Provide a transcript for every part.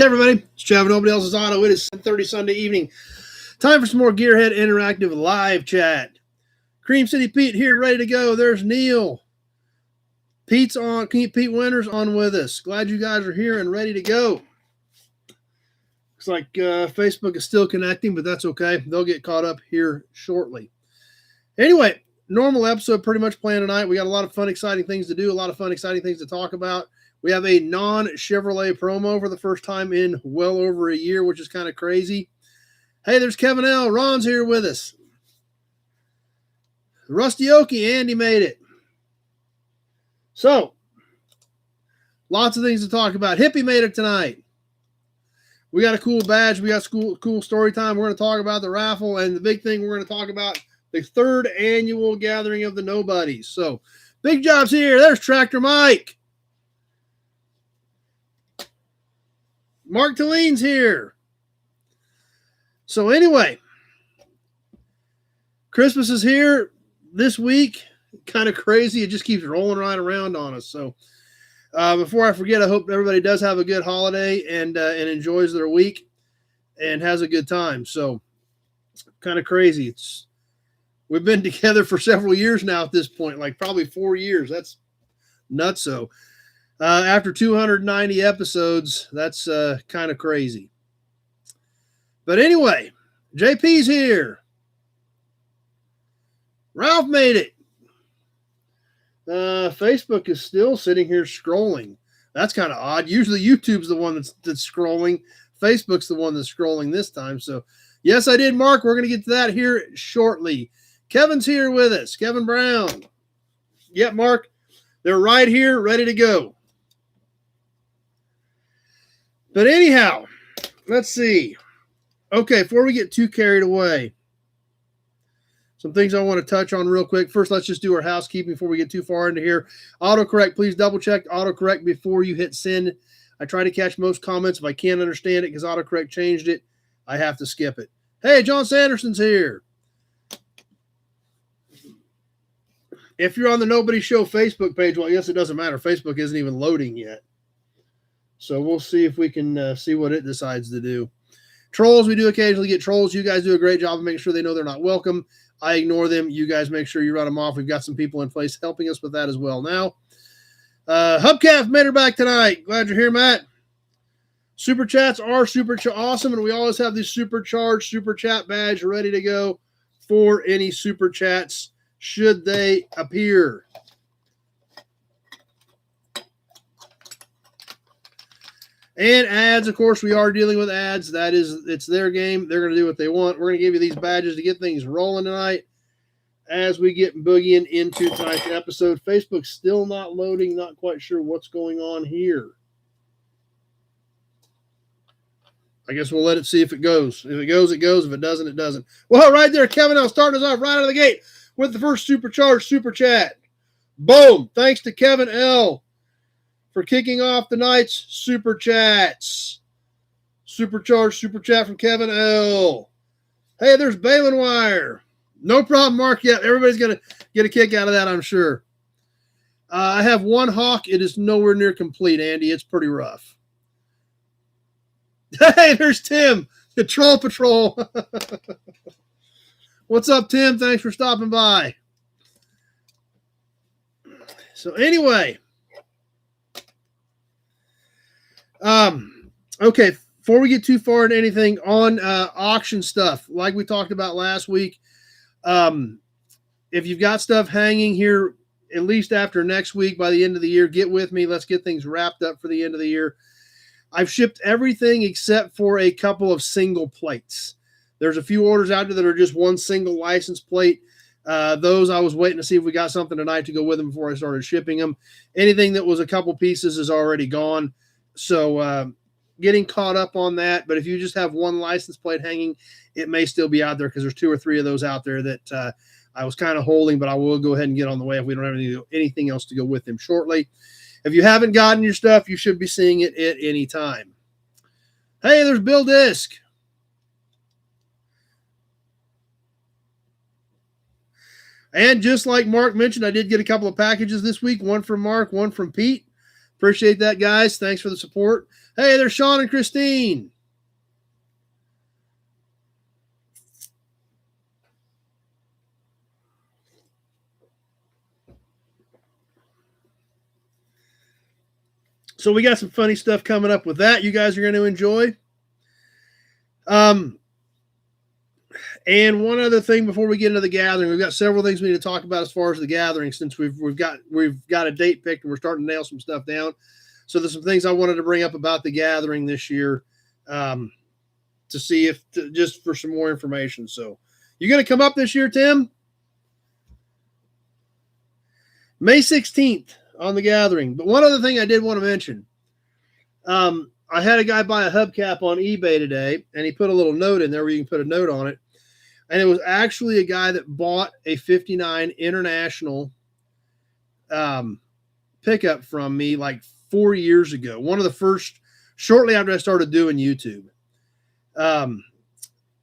Hey everybody, it's Travis, nobody else's auto. It is 7:30 Sunday evening. Time for some more Gearhead Interactive live chat. Cream City Pete here, ready to go. There's Neil. Pete Winters on with us. Glad you guys are here and ready to go. Looks like Facebook is still connecting, but that's okay. They'll get caught up here shortly. Anyway, normal episode pretty much planned tonight. We got a lot of fun, exciting things to do, a lot of fun, exciting things to talk about. We have a non-Chevrolet promo for the first time in well over a year, which is kind of crazy. Hey, there's Kevin L. Ron's here with us. Rusty Okie, Andy made it. So, lots of things to talk about. Hippie made it tonight. We got a cool badge. We got cool story time. We're going to talk about the raffle, and the big thing we're going to talk about the third annual gathering of the Nobodies. So, big jobs here. There's Tractor Mike. Mark Tillene's here. So anyway, Christmas is here this week. Kind of crazy. It just keeps rolling right around on us. So before I forget, I hope everybody does have a good holiday and enjoys their week and has a good time. So kind of crazy. We've been together for several years now at this point, like probably 4 years. That's nuts. So after 290 episodes, that's kind of crazy. But anyway, JP's here. Ralph made it. Facebook is still sitting here scrolling. That's kind of odd. Usually YouTube's the one that's scrolling. Facebook's the one that's scrolling this time. So, yes, I did, Mark. We're going to get to that here shortly. Kevin's here with us. Kevin Brown. Yep, Mark. They're right here, ready to go. But anyhow, let's see. Okay, before we get too carried away, some things I want to touch on real quick. First, let's just do our housekeeping before we get too far into here. Autocorrect, please double check autocorrect before you hit send. I try to catch most comments. If I can't understand it because autocorrect changed it, I have to skip it. Hey, John Sanderson's here. If you're on the Nobody Show Facebook page, well, I guess it doesn't matter. Facebook isn't even loading yet. So we'll see if we can see what it decides to do. Trolls, we do occasionally get trolls. You guys do a great job of making sure they know they're not welcome. I ignore them. You guys make sure you run them off. We've got some people in place helping us with that as well now. Hubcap made her back tonight. Glad you're here, Matt. Super chats are awesome, and we always have this supercharged super chat badge ready to go for any super chats should they appear. And ads, of course, we are dealing with ads. It's their game. They're going to do what they want. We're going to give you these badges to get things rolling tonight as we get boogieing into tonight's episode. Facebook's still not loading. Not quite sure what's going on here. I guess we'll let it see if it goes. If it goes, it goes. If it doesn't, it doesn't. Well, right there, Kevin L. starting us off right out of the gate with the first supercharged super chat. Boom. Thanks to Kevin L. for kicking off tonight's super chats. Supercharged super chat from Kevin L. Hey, there's Balin Wire. No problem, Mark. Yeah, everybody's going to get a kick out of that, I'm sure. I have one hawk. It is nowhere near complete, Andy. It's pretty rough. Hey, there's Tim, the Troll Patrol. What's up, Tim? Thanks for stopping by. So anyway, okay, before we get too far into anything on auction stuff, like we talked about last week, if you've got stuff hanging here, at least after next week, by the end of the year, get with me. Let's get things wrapped up for the end of the year. I've shipped everything except for a couple of single plates. There's a few orders out there that are just one single license plate. Those I was waiting to see if we got something tonight to go with them before I started shipping them. Anything that was a couple pieces is already gone. So getting caught up on that. But if you just have one license plate hanging, it may still be out there because there's 2 or 3 of those out there that I was kind of holding, but I will go ahead and get on the way if we don't have anything else to go with them shortly. If you haven't gotten your stuff, you should be seeing it at any time. Hey, there's Bill Disc. And just like Mark mentioned, I did get a couple of packages this week, one from Mark, one from Pete. Appreciate that, guys. Thanks for the support. Hey, there's Sean and Christine. So we got some funny stuff coming up with that. You guys are going to enjoy. And one other thing before we get into the gathering, we've got several things we need to talk about as far as the gathering, since we've got a date picked and we're starting to nail some stuff down. So there's some things I wanted to bring up about the gathering this year, to see if just for some more information. So you going to come up this year, Tim? May 16th on the gathering. But one other thing I did want to mention. I had a guy buy a hubcap on eBay today, and he put a little note in there where you can put a note on it. And it was actually a guy that bought a 59 International pickup from me like 4 years ago. One of the first, shortly after I started doing YouTube. And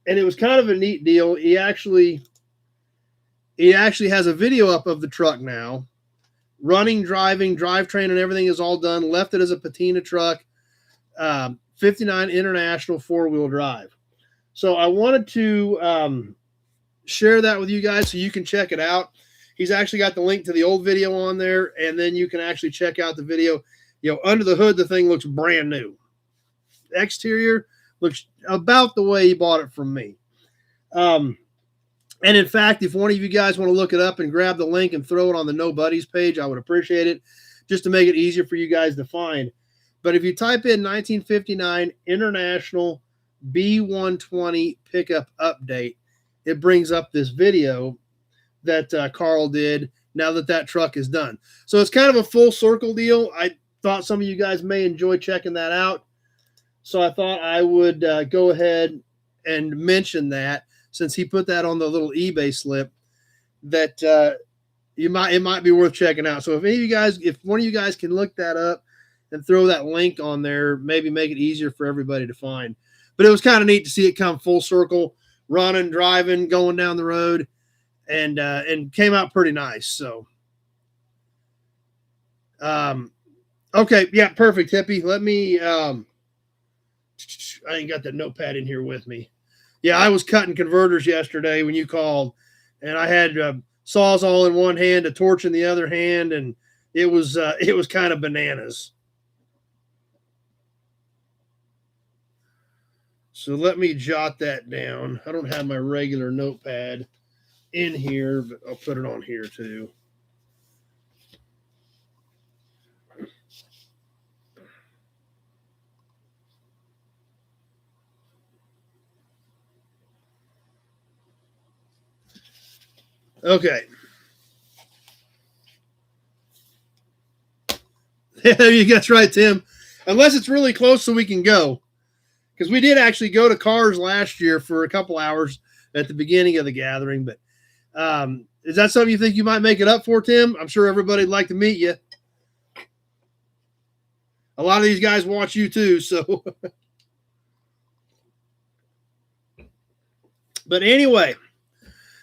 it was kind of a neat deal. He actually has a video up of the truck now. Running, driving, drivetrain, and everything is all done. Left it as a patina truck. 59 International 4-wheel drive. So I wanted to share that with you guys so you can check it out. He's actually got the link to the old video on there, and then you can actually check out the video. You know, under the hood, the thing looks brand new. Exterior looks about the way he bought it from me. And in fact, if one of you guys want to look it up and grab the link and throw it on the No Buddies page, I would appreciate it, just to make it easier for you guys to find. But if you type in 1959 International B120 pickup update, it brings up this video that Carl did now that truck is done. So it's kind of a full circle deal. I thought some of you guys may enjoy checking that out. So I thought I would go ahead and mention that, since he put that on the little eBay slip, that it might be worth checking out. So if one of you guys can look that up and throw that link on there, maybe make it easier for everybody to find. But it was kind of neat to see it come full circle, running, driving, going down the road, and came out pretty nice. So, okay, yeah, perfect, Hippie. Let me. I ain't got that notepad in here with me. Yeah, I was cutting converters yesterday when you called, and I had Sawzall in one hand, a torch in the other hand, and it was kind of bananas. So let me jot that down. I don't have my regular notepad in here, but I'll put it on here too. Okay. That's right, Tim. Unless it's really close so we can go. Because we did actually go to Cars last year for a couple hours at the beginning of the gathering. But is that something you think you might make it up for, Tim? I'm sure everybody'd like to meet you. A lot of these guys watch you too, so. But anyway,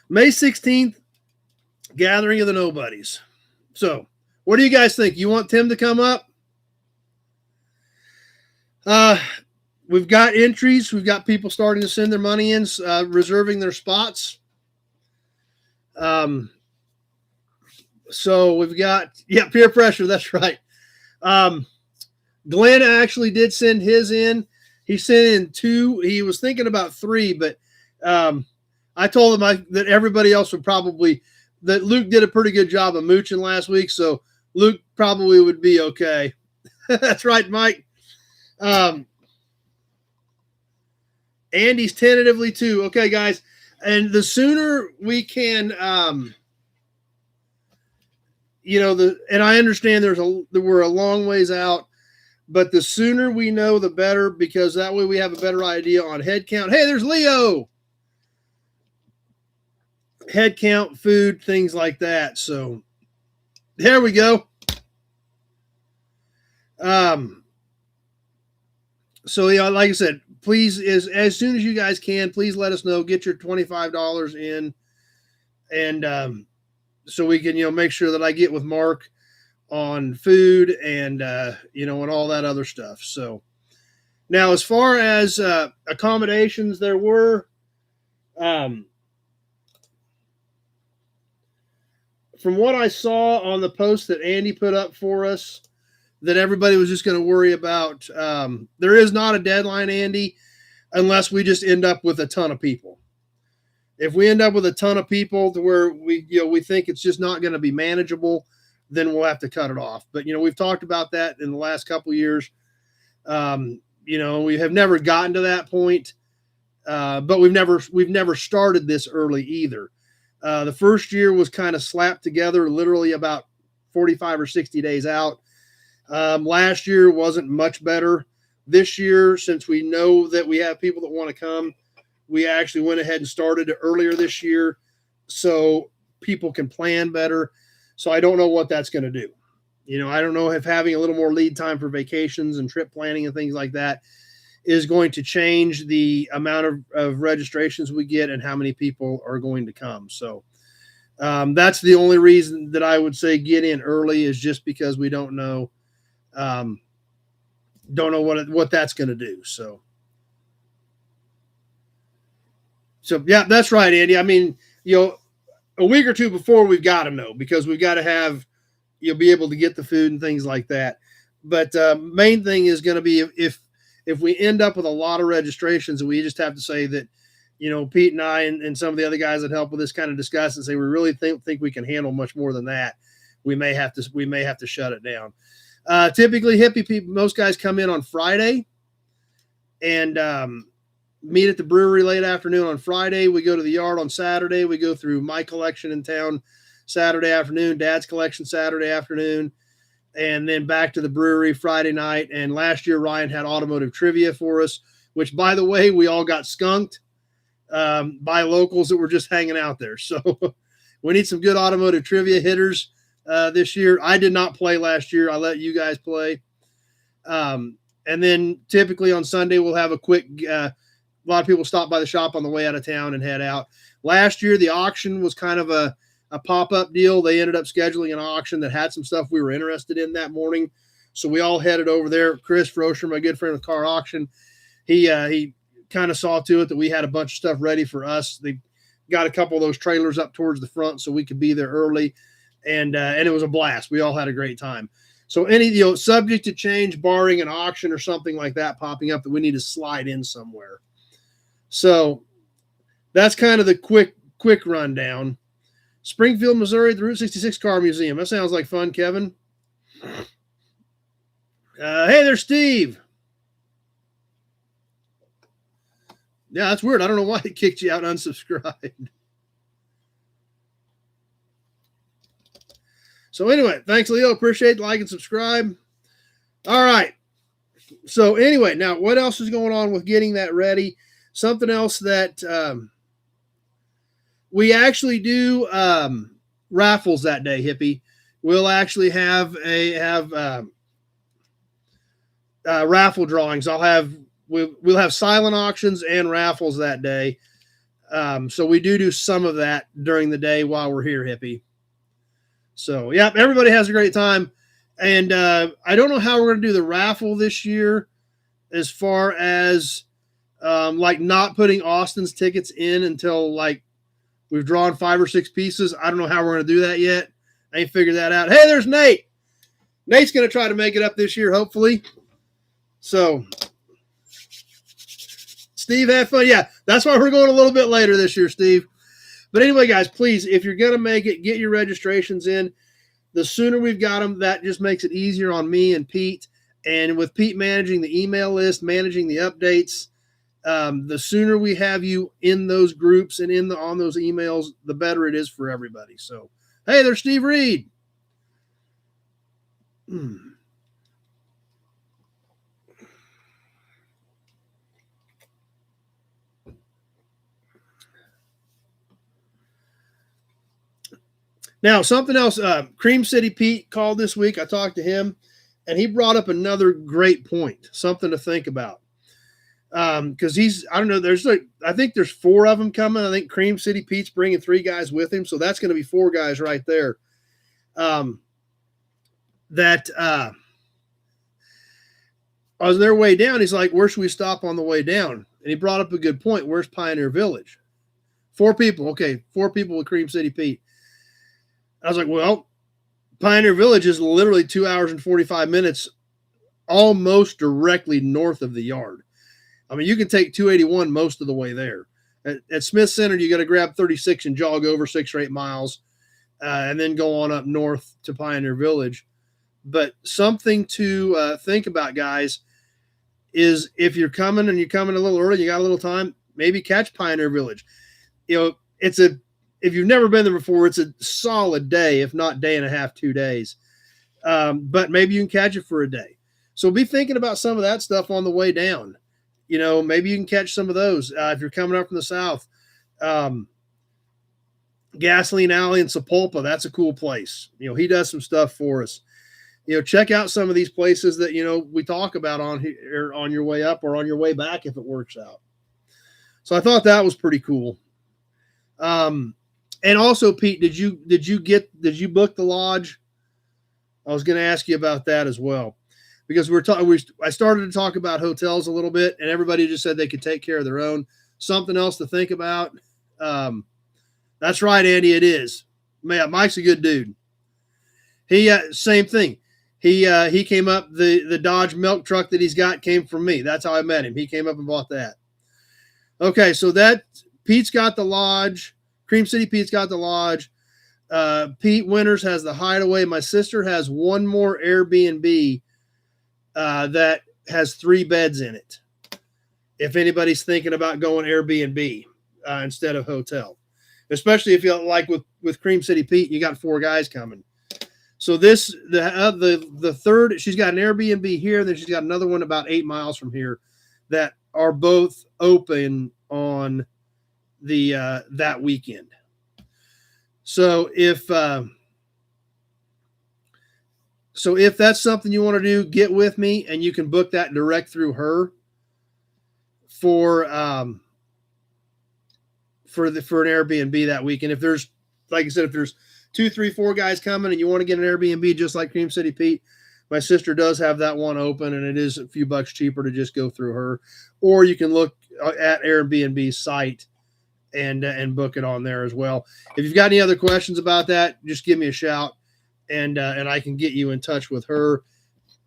May 16th, gathering of the Nobodies. So, what do you guys think? You want Tim to come up? We've got entries. We've got people starting to send their money in, reserving their spots. So we've got, peer pressure. That's right. Glenn actually did send his in. He sent in 2. He was thinking about 3, but I told him that everybody else would probably, that Luke did a pretty good job of mooching last week, so Luke probably would be okay. That's right, Mike. Andy's tentatively 2. Okay, guys. And the sooner we can, and I understand we're a long ways out, but the sooner we know, the better, because that way we have a better idea on head count. Hey, there's Leo. Head count, food, things like that. So there we go. So like I said, please, as soon as you guys can, please let us know. Get your $25 in, and so we can make sure that I get with Mark on food and and all that other stuff. So Now, as far as accommodations, there were, um, from what I saw on the post that Andy put up for us, that everybody was just going to worry about. There is not a deadline, Andy, unless we just end up with a ton of people. If we end up with a ton of people to where we think it's just not going to be manageable, then we'll have to cut it off. But we've talked about that in the last couple of years. We have never gotten to that point, but we've never started this early either. The first year was kind of slapped together, literally about 45 or 60 days out. Last year wasn't much better. This year, since we know that we have people that want to come, we actually went ahead and started it earlier this year so people can plan better. So I don't know what that's going to do. I don't know if having a little more lead time for vacations and trip planning and things like that is going to change the amount of registrations we get and how many people are going to come. So that's the only reason that I would say get in early, is just because we don't know what that's going to do. So yeah, that's right, Andy. I mean, a week or two before, we've got to know, because we've got to have, be able to get the food and things like that. But main thing is going to be if we end up with a lot of registrations, we just have to say that, Pete and I and some of the other guys that help with this kind of discuss and say, we really think we can handle much more than that. We may have to shut it down. Typically hippie people, most guys come in on Friday and meet at the brewery late afternoon on Friday. We go to the yard on Saturday. We go through my collection in town Saturday afternoon, Dad's collection Saturday afternoon, and then back to the brewery Friday night. And last year, Ryan had automotive trivia for us, which, by the way, we all got skunked by locals that were just hanging out there. So we need some good automotive trivia hitters this year. I did not play last year. I let you guys play. And then typically on Sunday, we'll have a quick a lot of people stop by the shop on the way out of town and head out. Last year, the auction was kind of a pop-up deal. They ended up scheduling an auction that had some stuff we were interested in that morning. So we all headed over there. Chris Frosher, my good friend with Car Auction, he kind of saw to it that we had a bunch of stuff ready for us. They got a couple of those trailers up towards the front so we could be there early. And it was a blast. We all had a great time. So any, subject to change, barring an auction or something like that popping up that we need to slide in somewhere. So that's kind of the quick rundown. Springfield, Missouri, the Route 66 Car Museum. That sounds like fun, Kevin. Hey there, Steve. Yeah, that's weird. I don't know why it kicked you out and unsubscribed. So anyway, thanks, Leo. Appreciate the like and subscribe. All right. So anyway, now what else is going on with getting that ready? Something else that we actually do raffles that day, Hippie. We'll actually have raffle drawings. We'll have silent auctions and raffles that day. So we do some of that during the day while we're here, Hippie. So yeah, everybody has a great time. And I don't know how we're going to do the raffle this year, as far as like not putting Austin's tickets in until like we've drawn 5 or 6 pieces. I don't know how we're going to do that yet. I ain't figured that out. Hey, there's Nate. Nate's going to try to make it up this year, hopefully. So, Steve, have fun. Yeah, that's why we're going a little bit later this year, Steve. But anyway, guys, please, if you're going to make it, get your registrations in. The sooner we've got them, that just makes it easier on me and Pete. And with Pete managing the email list, managing the updates, the sooner we have you in those groups and on those emails, the better it is for everybody. So, hey, there's Steve Reed. Now, something else, Cream City Pete called this week. I talked to him, and he brought up another great point, something to think about. Because I don't know, I think there's 4 of them coming. I think Cream City Pete's bringing 3 guys with him, so that's going to be 4 guys right there. That on their way down, he's like, where should we stop on the way down? And he brought up a good point. Where's Pioneer Village? 4 people. Okay, 4 people with Cream City Pete. I was like, well, Pioneer Village is literally 2 hours and 45 minutes almost directly north of the yard. I mean, you can take 281 most of the way there. At Smith Center, you got to grab 36 and jog over 6 or 8 miles and then go on up north to Pioneer Village. But something to think about, guys, is if you're coming and you're coming a little early, you got a little time, maybe catch Pioneer Village. You know, if you've never been there before, it's a solid day, if not day and a half, 2 days. But maybe you can catch it for a day. So be thinking about some of that stuff on the way down. You know, maybe you can catch some of those if you're coming up from the south. Gasoline Alley in Sapulpa, that's a cool place. You know, he does some stuff for us. You know, check out some of these places that, you know, we talk about on here, on your way up or on your way back if it works out. So I thought that was pretty cool. And also, Pete, did you book the lodge? I was going to ask you about that as well, because I started to talk about hotels a little bit, and everybody just said they could take care of their own. Something else to think about. That's right, Andy. It is. Man, Mike's a good dude. He same thing. He came up, the Dodge milk truck that he's got came from me. That's how I met him. He came up and bought that. Okay, so that Pete's got the lodge. Cream City Pete's got the lodge. Pete Winters has the Hideaway. My sister has one more Airbnb that has 3 beds in it. If anybody's thinking about going Airbnb instead of hotel, especially if you like with Cream City Pete, you got 4 guys coming. So the third, she's got an Airbnb here. Then she's got another one about 8 miles from here that are both open on the that weekend. So if that's something you want to do, get with me, and you can book that direct through her for an Airbnb that weekend. If there's, like I said, if there's 2, 3, 4 guys coming and you want to get an Airbnb just like Cream City Pete, my sister does have that one open, and it is a few bucks cheaper to just go through her. Or you can look at Airbnb's site and book it on there as well. If you've got any other questions about that, just give me a shout, and I can get you in touch with her.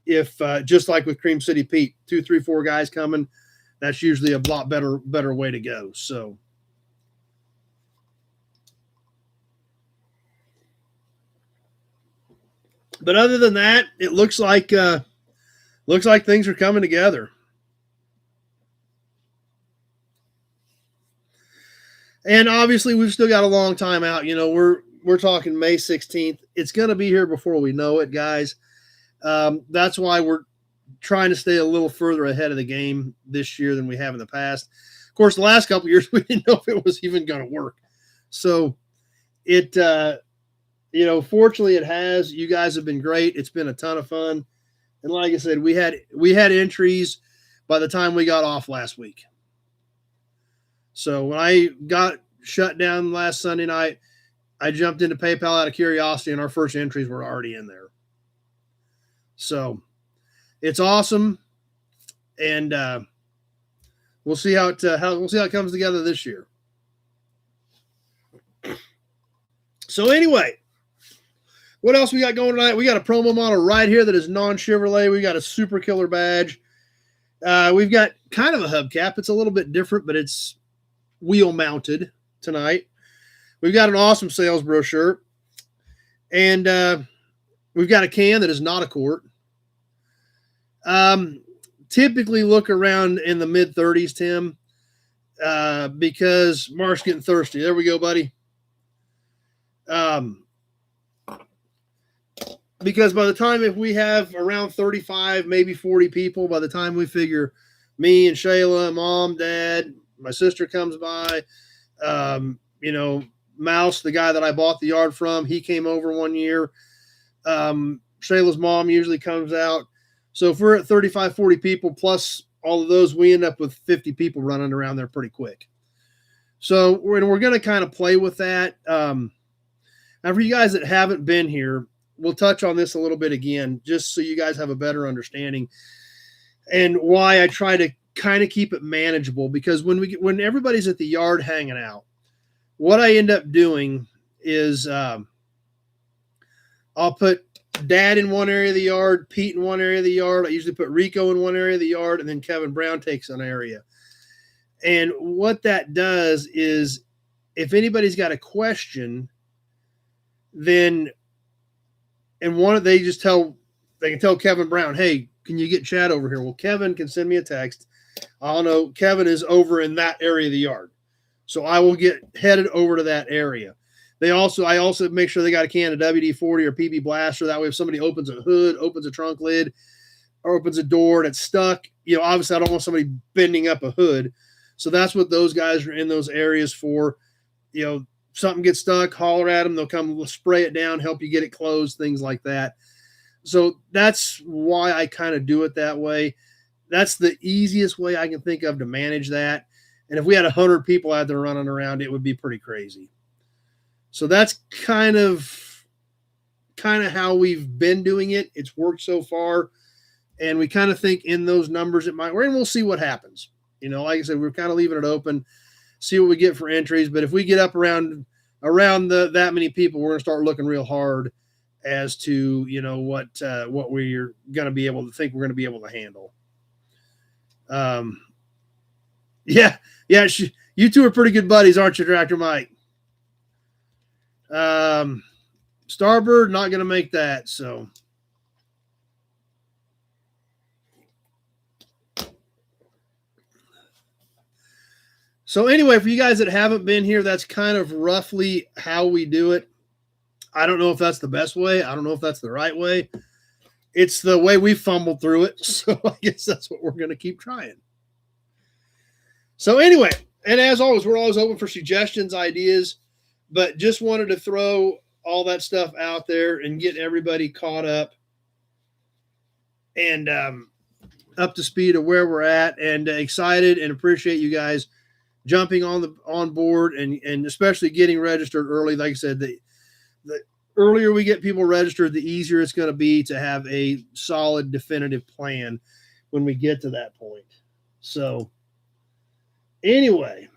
If just like with Cream City Pete, 2, 3, 4 guys coming, that's usually a lot better way to go. So. But other than that, it looks like things are coming together. And obviously, we've still got a long time out. You know, we're talking May 16th. It's going to be here before we know it, guys. That's why we're trying to stay a little further ahead of the game this year than we have in the past. Of course, the last couple of years, we didn't know if it was even going to work. So it fortunately it has. You guys have been great. It's been a ton of fun. And like I said, we had entries by the time we got off last week. So when I got shut down last Sunday night, I jumped into PayPal out of curiosity, and our first entries were already in there. So it's awesome. And we'll see how it comes together this year. So anyway, what else we got going tonight? We got a promo model right here that is non-Chevrolet. We got a super killer badge. We've got kind of a hubcap. It's a little bit different, but it's wheel mounted tonight. We've got an awesome sales brochure. And we've got a can that is not a quart. Typically look around in the mid-30s, Tim, because Mark's getting thirsty. There we go, buddy. Because by the time, if we have around 35, maybe 40 people, by the time we figure me and Shayla, mom, dad, my sister comes by, Mouse, the guy that I bought the yard from, he came over one year. Shayla's mom usually comes out. So if we're at 35, 40 people plus all of those, we end up with 50 people running around there pretty quick. So we're going to kind of play with that. Now, for you guys that haven't been here, we'll touch on this a little bit again, just so you guys have a better understanding. and why I try to kind of keep it manageable, because when everybody's at the yard hanging out, what I end up doing is I'll put Dad in one area of the yard, Pete in one area of the yard. I usually put Rico in one area of the yard, and then Kevin Brown takes an area. And what that does is, if anybody's got a question, then they can tell Kevin Brown, hey, can you get Chad over here? Well, Kevin can send me a text. I'll know Kevin is over in that area of the yard, so I will get headed over to that area. I also make sure they got a can of WD-40 or PB Blaster. That way, if somebody opens a hood, opens a trunk lid, or opens a door and it's stuck, obviously I don't want somebody bending up a hood. So that's what those guys are in those areas for. Something gets stuck, holler at them. They'll come spray it down, help you get it closed, things like that. So that's why I kind of do it that way. That's the easiest way I can think of to manage that. And if we had 100 people out there running around, it would be pretty crazy. So that's kind of how we've been doing it. It's worked so far. And we kind of think in those numbers it might work, and we'll see what happens. Like I said, we're kind of leaving it open, see what we get for entries. But if we get up around that many people, we're going to start looking real hard as to, what we're going to be able to think we're going to be able to handle. You two are pretty good buddies, aren't you, Tractor Mike? Starbird, not going to make that. So anyway, for you guys that haven't been here, that's kind of roughly how we do it. I don't know if that's the best way. I don't know if that's the right way. It's the way we fumbled through it. So I guess that's what we're going to keep trying. So anyway, and as always, we're always open for suggestions, ideas, but just wanted to throw all that stuff out there and get everybody caught up and up to speed of where we're at, and excited, and appreciate you guys jumping on board and especially getting registered early. Like I said, the earlier we get people registered, the easier it's going to be to have a solid, definitive plan when we get to that point. So anyway,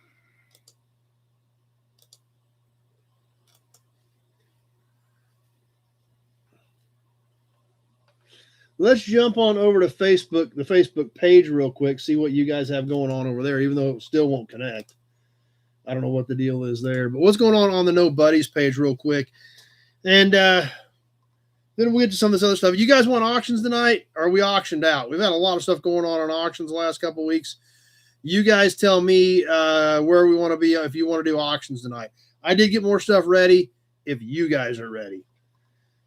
let's jump on over to Facebook, the Facebook page real quick, see what you guys have going on over there, even though it still won't connect. I don't know what the deal is there, but what's going on the No Buddies page real quick. And then we'll get to some of this other stuff. You guys want auctions tonight? Or are we auctioned out? We've had a lot of stuff going on auctions the last couple of weeks. You guys tell me where we want to be if you want to do auctions tonight. I did get more stuff ready if you guys are ready.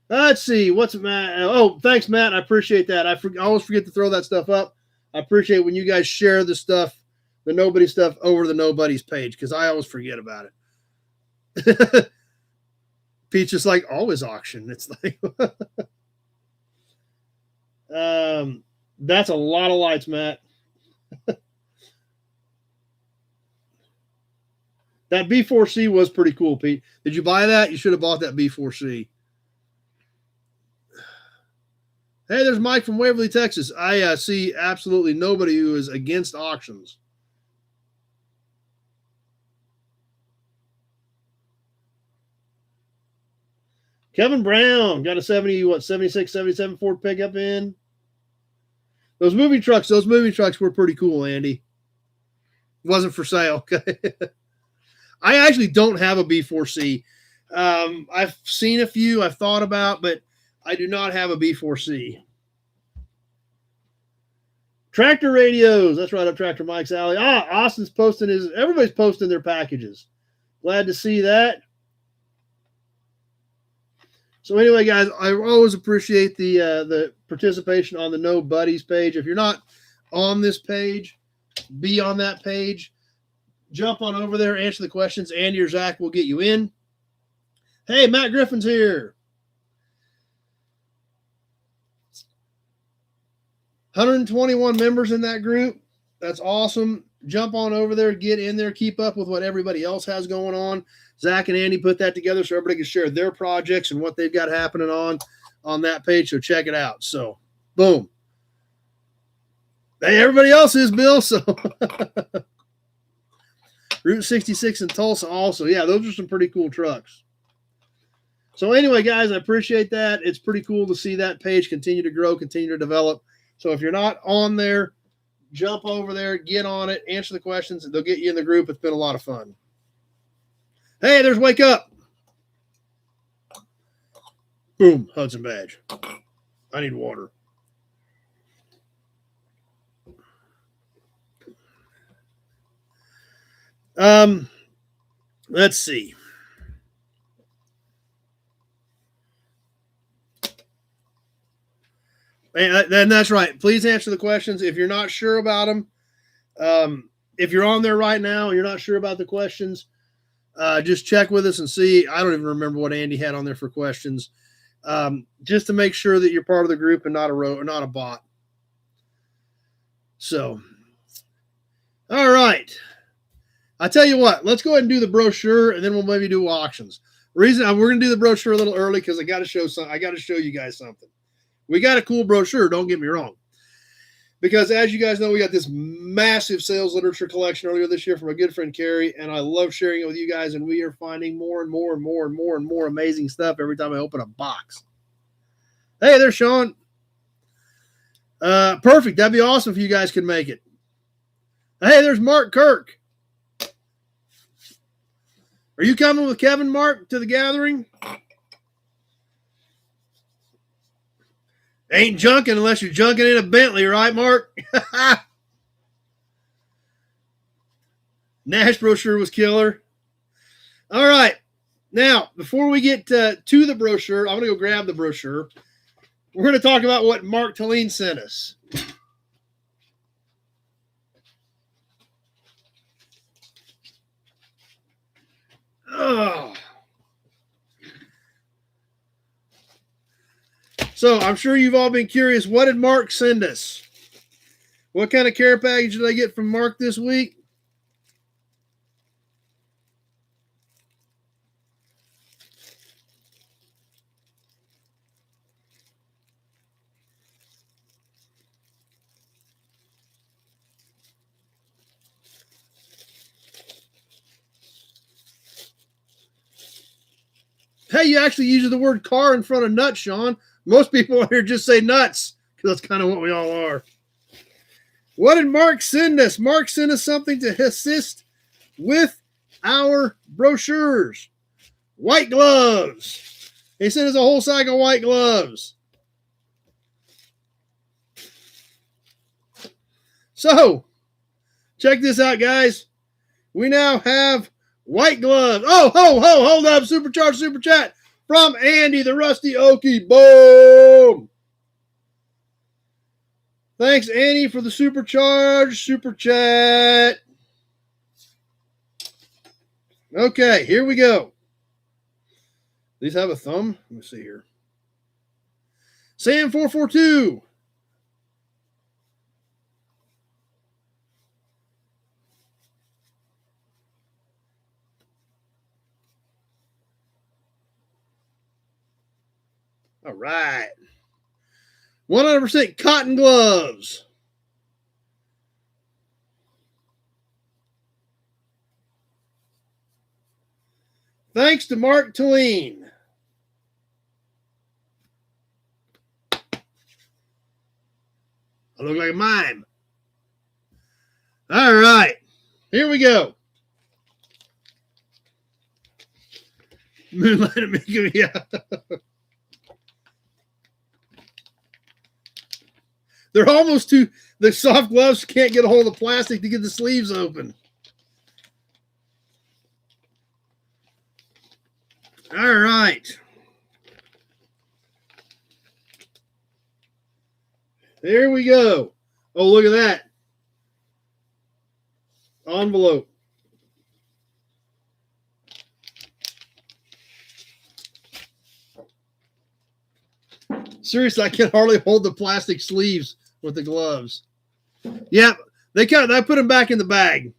Let's see. What's Matt? Oh, thanks, Matt. I appreciate that. I always forget to throw that stuff up. I appreciate when you guys share the stuff, the Nobody stuff, over the Nobody's page, because I always forget about it. Pete's just like, always auction. It's like, that's a lot of lights, Matt. That B4C was pretty cool, Pete. Did you buy that? You should have bought that B4C. Hey, there's Mike from Waverly, Texas. I see absolutely nobody who is against auctions. Kevin Brown got a 76, 77 Ford pickup in. Those movie trucks were pretty cool, Andy. Wasn't for sale. Okay. I actually don't have a B4C. I've seen a few I've thought about, but I do not have a B4C. Tractor radios. That's right up Tractor Mike's alley. Austin's posting everybody's posting their packages. Glad to see that. So anyway, guys, I always appreciate the participation on the No Buddies page. If you're not on this page, be on that page. Jump on over there, answer the questions. Andy or Zach will get you in. Hey, Matt Griffin's here. 121 members in that group. That's awesome. Jump on over there, get in there, keep up with what everybody else has going on. Zach and Andy put that together so everybody can share their projects and what they've got happening on that page. So check it out. So, boom. Hey, everybody else is, Bill. So Route 66 in Tulsa also. Yeah, those are some pretty cool trucks. So anyway, guys, I appreciate that. It's pretty cool to see that page continue to grow, continue to develop. So if you're not on there, jump over there, get on it, answer the questions, and they'll get you in the group. It's been a lot of fun. Hey, there's Wake Up. Boom, Hudson badge. I need water. Let's see. And that's right. Please answer the questions. If you're not sure about them, if you're on there right now and you're not sure about the questions, just check with us and see. I don't even remember what Andy had on there for questions. Just to make sure that you're part of the group and not a bot. So, all right. I tell you what, let's go ahead and do the brochure, and then we'll maybe do auctions. Reason we're going to do the brochure a little early because I got to show some. I got to show you guys something. We got a cool brochure. Don't get me wrong. Because as you guys know, we got this massive sales literature collection earlier this year from a good friend, Carrie, and I love sharing it with you guys, and we are finding more and more and more and more and more amazing stuff every time I open a box. Hey, there's Sean. Perfect. That'd be awesome if you guys could make it. Hey, there's Mark Kirk. Are you coming with Kevin, Mark, to the gathering? Ain't junking unless you're junking in a Bentley, right, Mark? Nash brochure was killer. All right. Now, before we get to the brochure, I'm going to go grab the brochure. We're going to talk about what Mark Talene sent us. Oh. So I'm sure you've all been curious. What did Mark send us? What kind of care package did I get from Mark this week? Hey, you actually use the word car in front of nuts, Sean. Most people here just say nuts because that's kind of what we all are. What did Mark send us? Mark sent us something to assist with our brochures. White gloves. He sent us a whole sack of white gloves. So, check this out, guys. We now have white gloves. Oh, hold up. Supercharged super chat from Andy, the Rusty Okie. Boom. Thanks, Andy, for the supercharged super chat. Okay, here we go. These have a thumb. Let me see here. Sam442. All right. 100% cotton gloves. Thanks to Mark Talene. I look like a mime. All right. Here we go. Moonlight Amigo, yeah. They're almost too, the soft gloves can't get a hold of the plastic to get the sleeves open. All right. There we go. Oh, look at that. Envelope. Seriously, I can hardly hold the plastic sleeves with the gloves. Yeah, I put them back in the bag.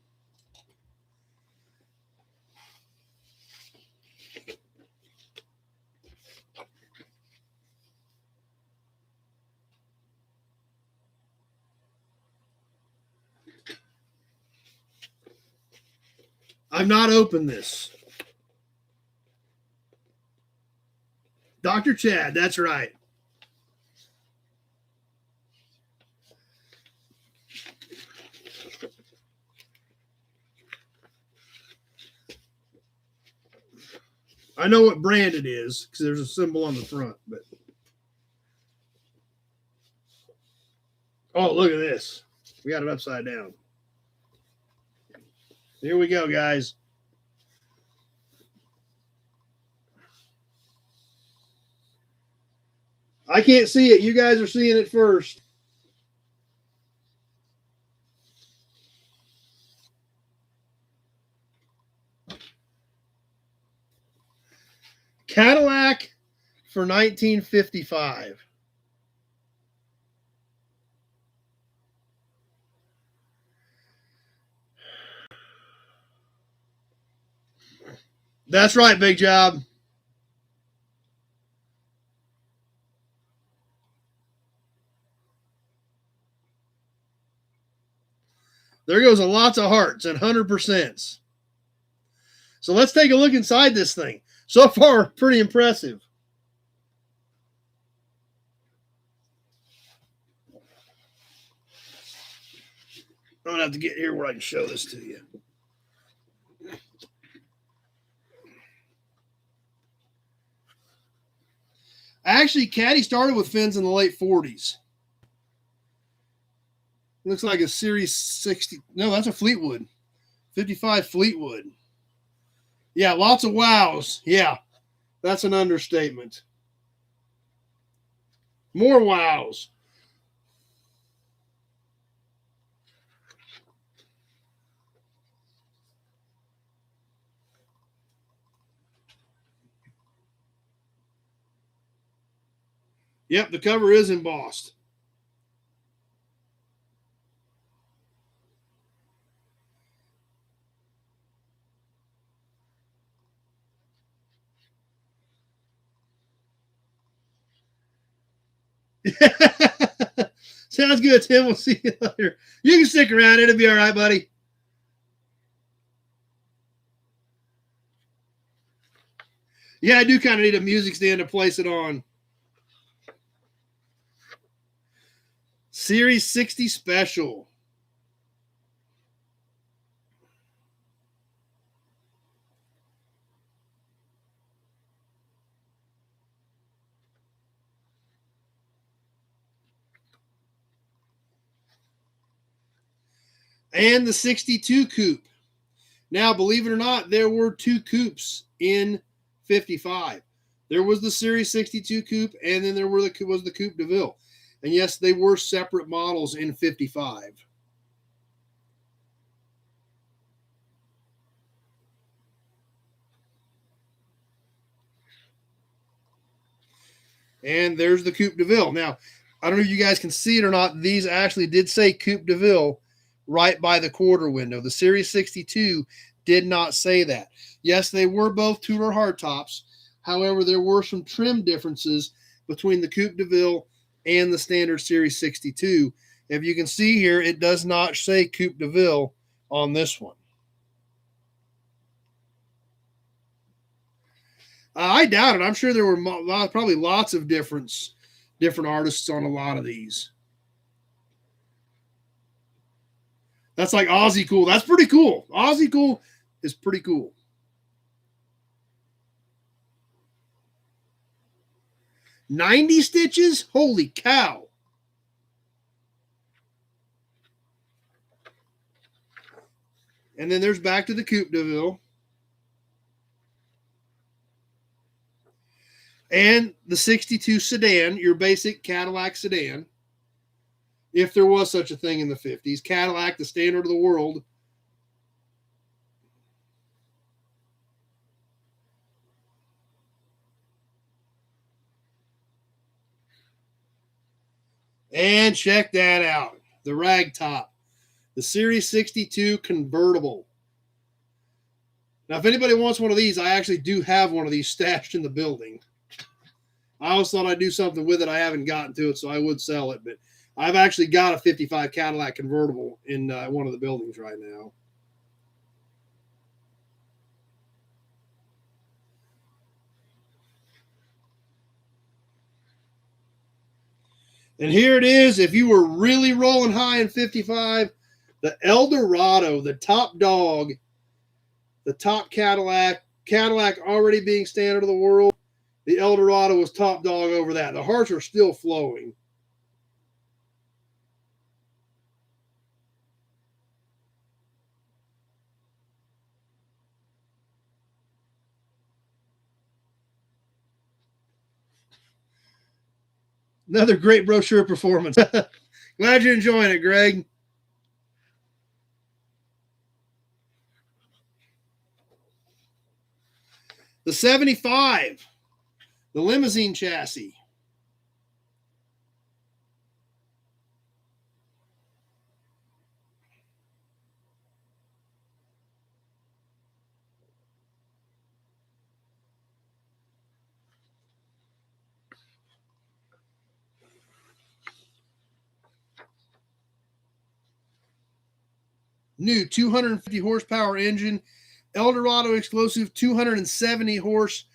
I've not opened this. Dr. Chad, that's right. I know what brand it is because there's a symbol on the front, but oh, look at this. We got it upside down. Here we go, guys. I can't see it. You guys are seeing it first. Cadillac for 1955. That's right, Big Job. There goes a lots of hearts and 100%. So let's take a look inside this thing. So far, pretty impressive. I'm going to have to get here where I can show this to you. Actually, Caddy started with fins in the late 40s. Looks like a Series 60. No, that's a Fleetwood. 55 Fleetwood. Yeah, lots of wows. Yeah, that's an understatement. More wows. Yep, the cover is embossed. Sounds good, Tim. We'll see you later. You can stick around. It'll be all right, buddy. Yeah, I do kind of need a music stand to place it on. Series 60 Special. And the 62 coupe. Now, believe it or not, there were two coupes in 55. There was the Series 62 coupe, and then there was the Coupe de Ville. And yes, they were separate models in 55. And there's the Coupe de Ville. Now, I don't know if you guys can see it or not. These actually did say Coupe de Ville right by the quarter window. The Series 62 did not say that. Yes, they were both Tudor hardtops. However, there were some trim differences between the Coupe de Ville and the standard Series 62. If you can see here, it does not say Coupe de Ville on this one. I doubt it. I'm sure there were probably lots of different artists on a lot of these. That's like Aussie Cool. That's pretty cool. Aussie Cool is pretty cool. $90 stitches? Holy cow. And then there's back to the Coupe de Ville. And the 62 sedan, your basic Cadillac sedan, if there was such a thing in the 50s. Cadillac, the standard of the world. And check that out. The rag top. The Series 62 convertible. Now, if anybody wants one of these, I actually do have one of these stashed in the building. I always thought I'd do something with it. I haven't gotten to it, so I would sell it. But I've actually got a 55 Cadillac convertible in one of the buildings right now. And here it is. If you were really rolling high in 55, the Eldorado, the top dog, the top Cadillac already being standard of the world, the Eldorado was top dog over that. The hearts are still flowing. Another great brochure performance. Glad you're enjoying it, Greg. The 75, the limousine chassis. New 250 horsepower engine, Eldorado exclusive 270 horse.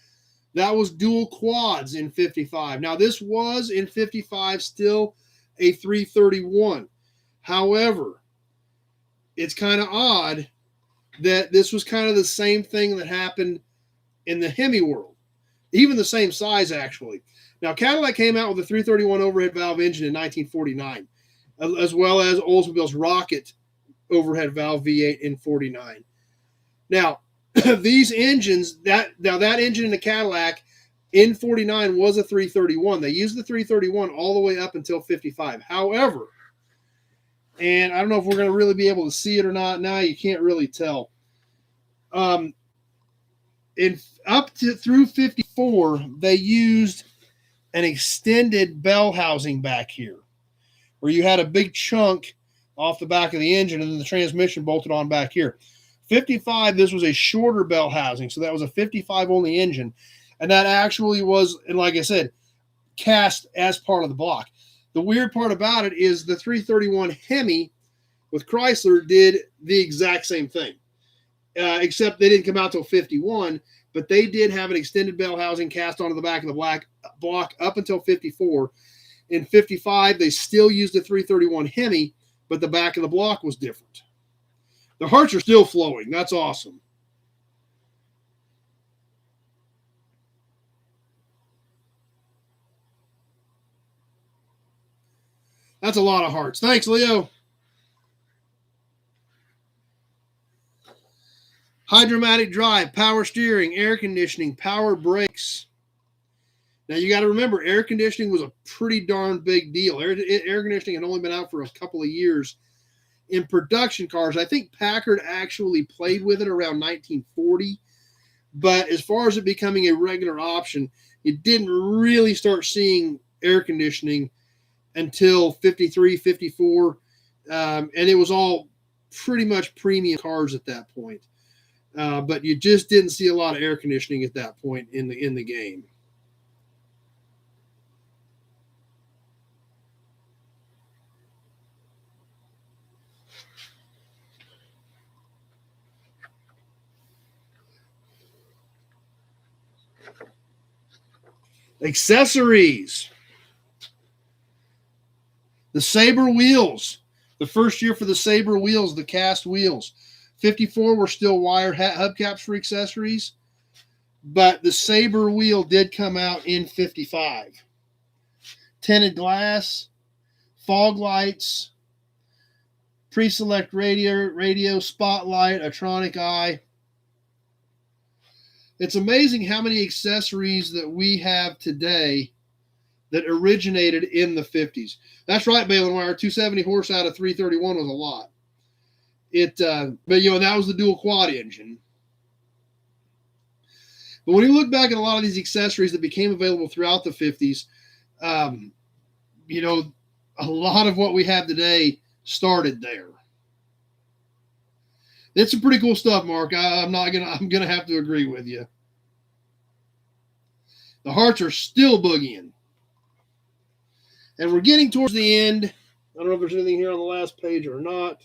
That was dual quads in 55. Now, this was in 55 still a 331. However, it's kind of odd that this was kind of the same thing that happened in the Hemi world, even the same size, actually. Now, Cadillac came out with a 331 overhead valve engine in 1949, as well as Oldsmobile's Rocket overhead valve V8 in 49. Now, these engines, that engine in the Cadillac in 49 was a 331. They used the 331 all the way up until 55. However, and I don't know if we're going to really be able to see it or not now, you can't really tell. Through 54, they used an extended bell housing back here, where you had a big chunk off the back of the engine and then the transmission bolted on back here. 55, this was a shorter bell housing, so that was a 55 only engine, and that actually was, and like I said, cast as part of the block. The weird part about it is the 331 Hemi with Chrysler did the exact same thing, except they didn't come out till 51, but they did have an extended bell housing cast onto the back of the block up until 54. In 55, they still used the 331 Hemi, but the back of the block was different. The hearts are still flowing. That's awesome. That's a lot of hearts. Thanks, Leo. Hydromatic drive, power steering, air conditioning, power brakes. Now, you got to remember, air conditioning was a pretty darn big deal. Air conditioning had only been out for a couple of years in production cars. I think Packard actually played with it around 1940. But as far as it becoming a regular option, you didn't really start seeing air conditioning until 53, 54. And it was all pretty much premium cars at that point. But you just didn't see a lot of air conditioning at that point in the game. Accessories. The Sabre wheels. The first year for the Sabre wheels, the cast wheels. 54 were still wire hubcaps for accessories, but the Sabre wheel did come out in 55. Tinted glass, fog lights, pre-select radio, spotlight, Atronic eye. It's amazing how many accessories that we have today that originated in the 50s. That's right, Balin Wire. 270 horse out of 331 was a lot. But that was the dual quad engine. But when you look back at a lot of these accessories that became available throughout the 50s, a lot of what we have today started there. It's some pretty cool stuff, Mark. I'm gonna have to agree with you. The hearts are still boogieing. And we're getting towards the end. I don't know if there's anything here on the last page or not.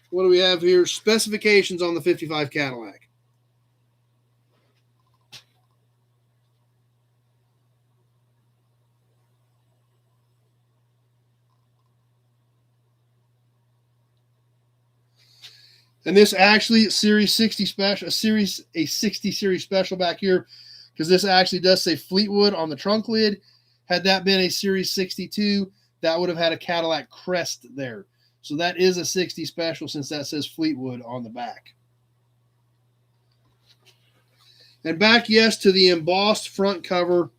What do we have here? Specifications on the 55 Cadillac. And this actually Series 60 special, a 60 series special back here, because this actually does say Fleetwood on the trunk lid. Had that been a Series 62, that would have had a Cadillac crest there. So that is a 60 special since that says Fleetwood on the back. And back, yes, to the embossed front cover.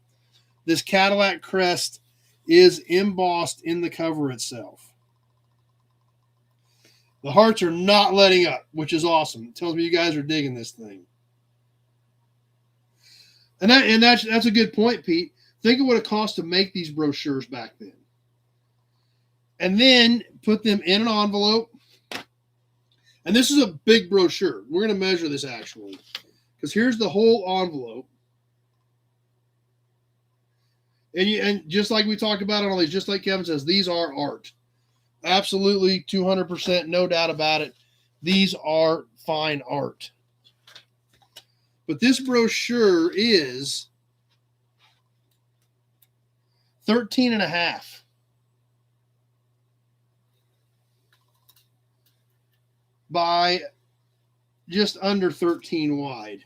This Cadillac crest is embossed in the cover itself. The hearts are not letting up, which is awesome. It tells me you guys are digging this thing. And that's a good point, Pete. Think of what it cost to make these brochures back then. And then put them in an envelope. And this is a big brochure. We're going to measure this actually. Because here's the whole envelope. And just like we talked about on all these, just like Kevin says, these are art. Absolutely, 200%, no doubt about it. These are fine art. But this brochure is 13 and a half by just under 13 wide.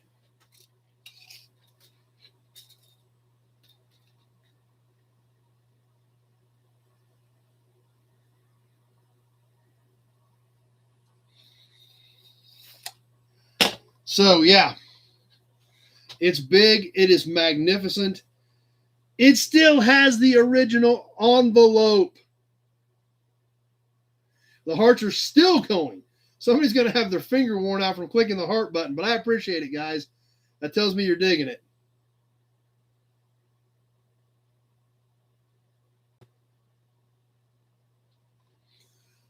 So, yeah, it's big. It is magnificent. It still has the original envelope. The hearts are still going. Somebody's going to have their finger worn out from clicking the heart button, but I appreciate it, guys. That tells me you're digging it.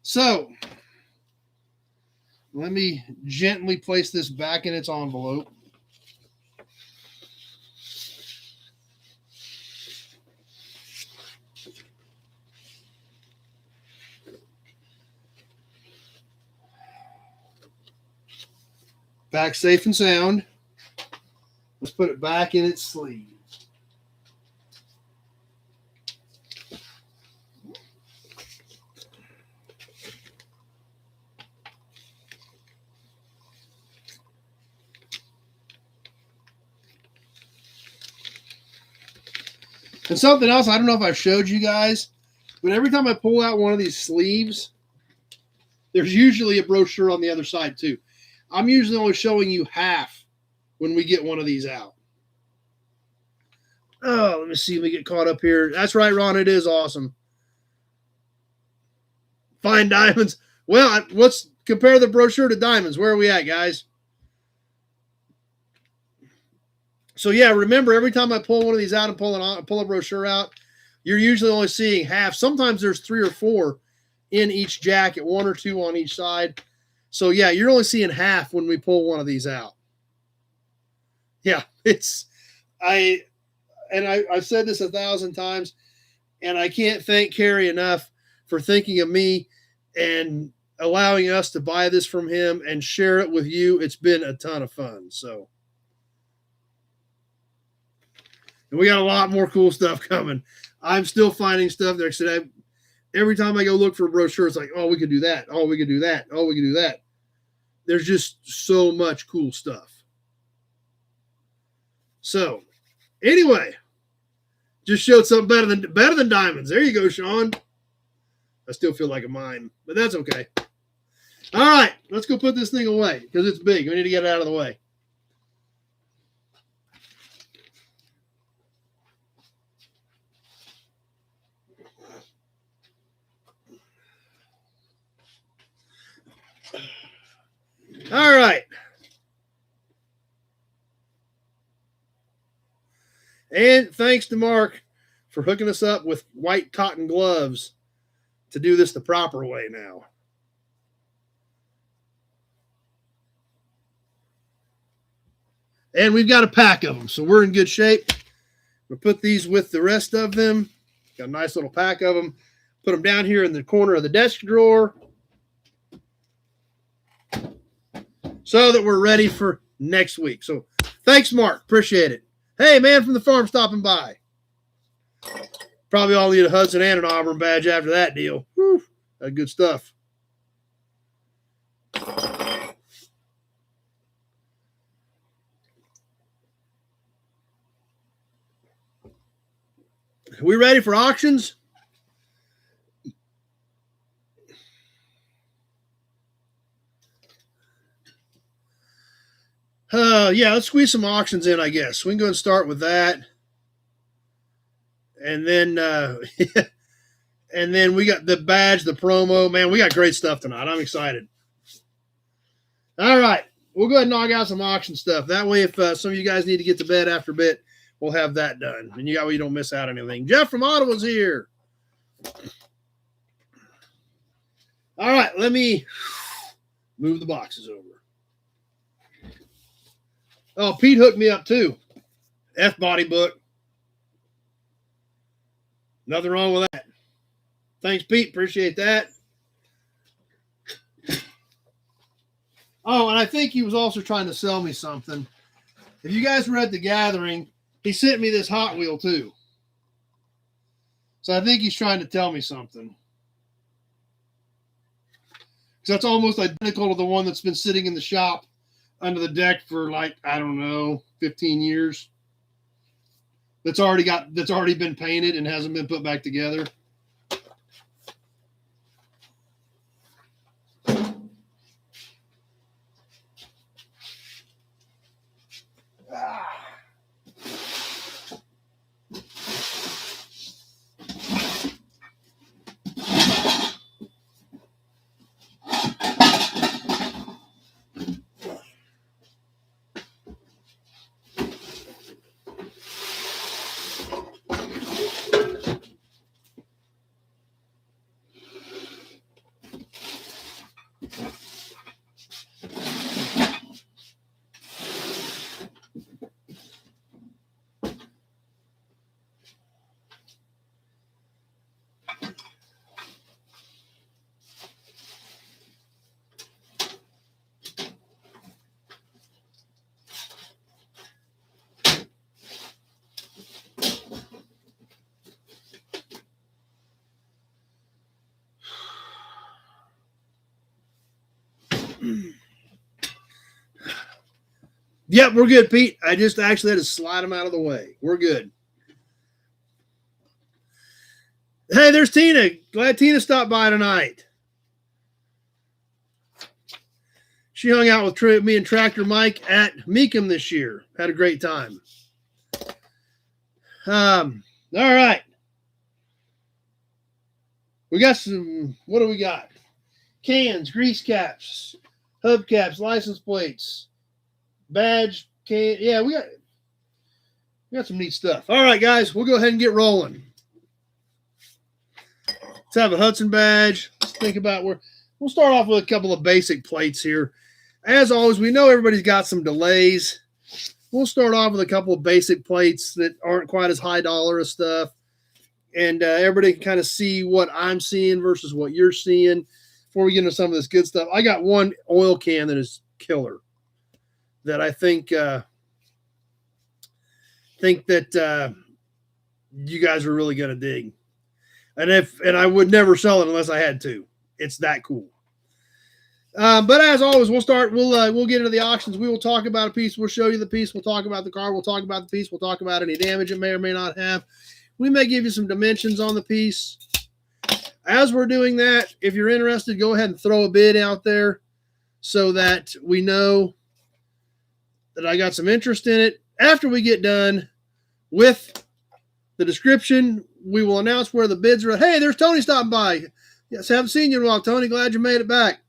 So, let me gently place this back in its envelope. Back safe and sound. Let's put it back in its sleeve. And something else, I don't know if I showed you guys, but every time I pull out one of these sleeves, there's usually a brochure on the other side too. I'm usually only showing you half when we get one of these out. Oh, let me see if we get caught up here. That's right, Ron. It is awesome. Fine diamonds. Well, let's compare the brochure to diamonds. Where are we at, guys? So, yeah, remember, every time I pull one of these out and pull a brochure out, you're usually only seeing half. Sometimes there's 3 or 4 in each jacket, 1 or 2 on each side. So, yeah, you're only seeing half when we pull one of these out. Yeah, I've said this 1,000 times, and I can't thank Carrie enough for thinking of me and allowing us to buy this from him and share it with you. It's been a ton of fun. So, and we got a lot more cool stuff coming. I'm still finding stuff there. Every time I go look for a brochure, it's like, oh, we could do that. Oh, we could do that. Oh, we could do that. There's just so much cool stuff. So, anyway, just showed something better than diamonds. There you go, Sean. I still feel like a mime, but that's okay. All right, let's go put this thing away because it's big. We need to get it out of the way. All right. And thanks to Mark for hooking us up with white cotton gloves to do this the proper way now. And we've got a pack of them, so we're in good shape. We'll put these with the rest of them. Got a nice little pack of them. Put them down here in the corner of the desk drawer so that we're ready for next week. So thanks, Mark. Appreciate it. Hey, man from the farm stopping by. Probably all need a Hudson and an Auburn badge after that deal. Whew, that's good stuff. We ready for auctions? Yeah, let's squeeze some auctions in, I guess. We can go and start with that. And then and then we got the badge, the promo. Man, we got great stuff tonight. I'm excited. All right. We'll go ahead and knock out some auction stuff. That way, if some of you guys need to get to bed after a bit, we'll have that done. And you don't miss out on anything. Jeff from Ottawa's here. All right. Let me move the boxes over. Oh, Pete hooked me up too. F-body book. Nothing wrong with that. Thanks, Pete. Appreciate that. Oh, and I think he was also trying to sell me something. If you guys were at the gathering, he sent me this Hot Wheel too. So I think he's trying to tell me something. Because that's almost identical to the one that's been sitting in the shop under the deck for like, I don't know, 15 years. That's already been painted and hasn't been put back together. Yep, we're good, Pete. I just actually had to slide them out of the way. We're good. Hey, there's Tina. Glad Tina stopped by tonight. She hung out with me and Tractor Mike at Meekum this year. Had a great time. All right. We got some, what do we got? Cans, grease caps, hubcaps, license plates, badge, can. Yeah, we got some neat stuff. All right, guys, we'll go ahead and get rolling. Let's have a Hudson badge. Let's think about we'll start off with a couple of basic plates here. As always, we know everybody's got some delays. We'll start off with a couple of basic plates that aren't quite as high dollar as stuff. And everybody can kind of see what I'm seeing versus what you're seeing before we get into some of this good stuff. I got one oil can that is killer that I think that you guys are really going to dig. And I would never sell it unless I had to. It's that cool. But as always, we'll get into the auctions. We will talk about a piece. We'll show you the piece. We'll talk about the car. We'll talk about the piece. We'll talk about any damage it may or may not have. We may give you some dimensions on the piece. As we're doing that, if you're interested, go ahead and throw a bid out there so that we know that I got some interest in it. After we get done with the description, we will announce where the bids are. Hey, there's Tony stopping by. Yes, haven't seen you in a while, Tony. Glad you made it back.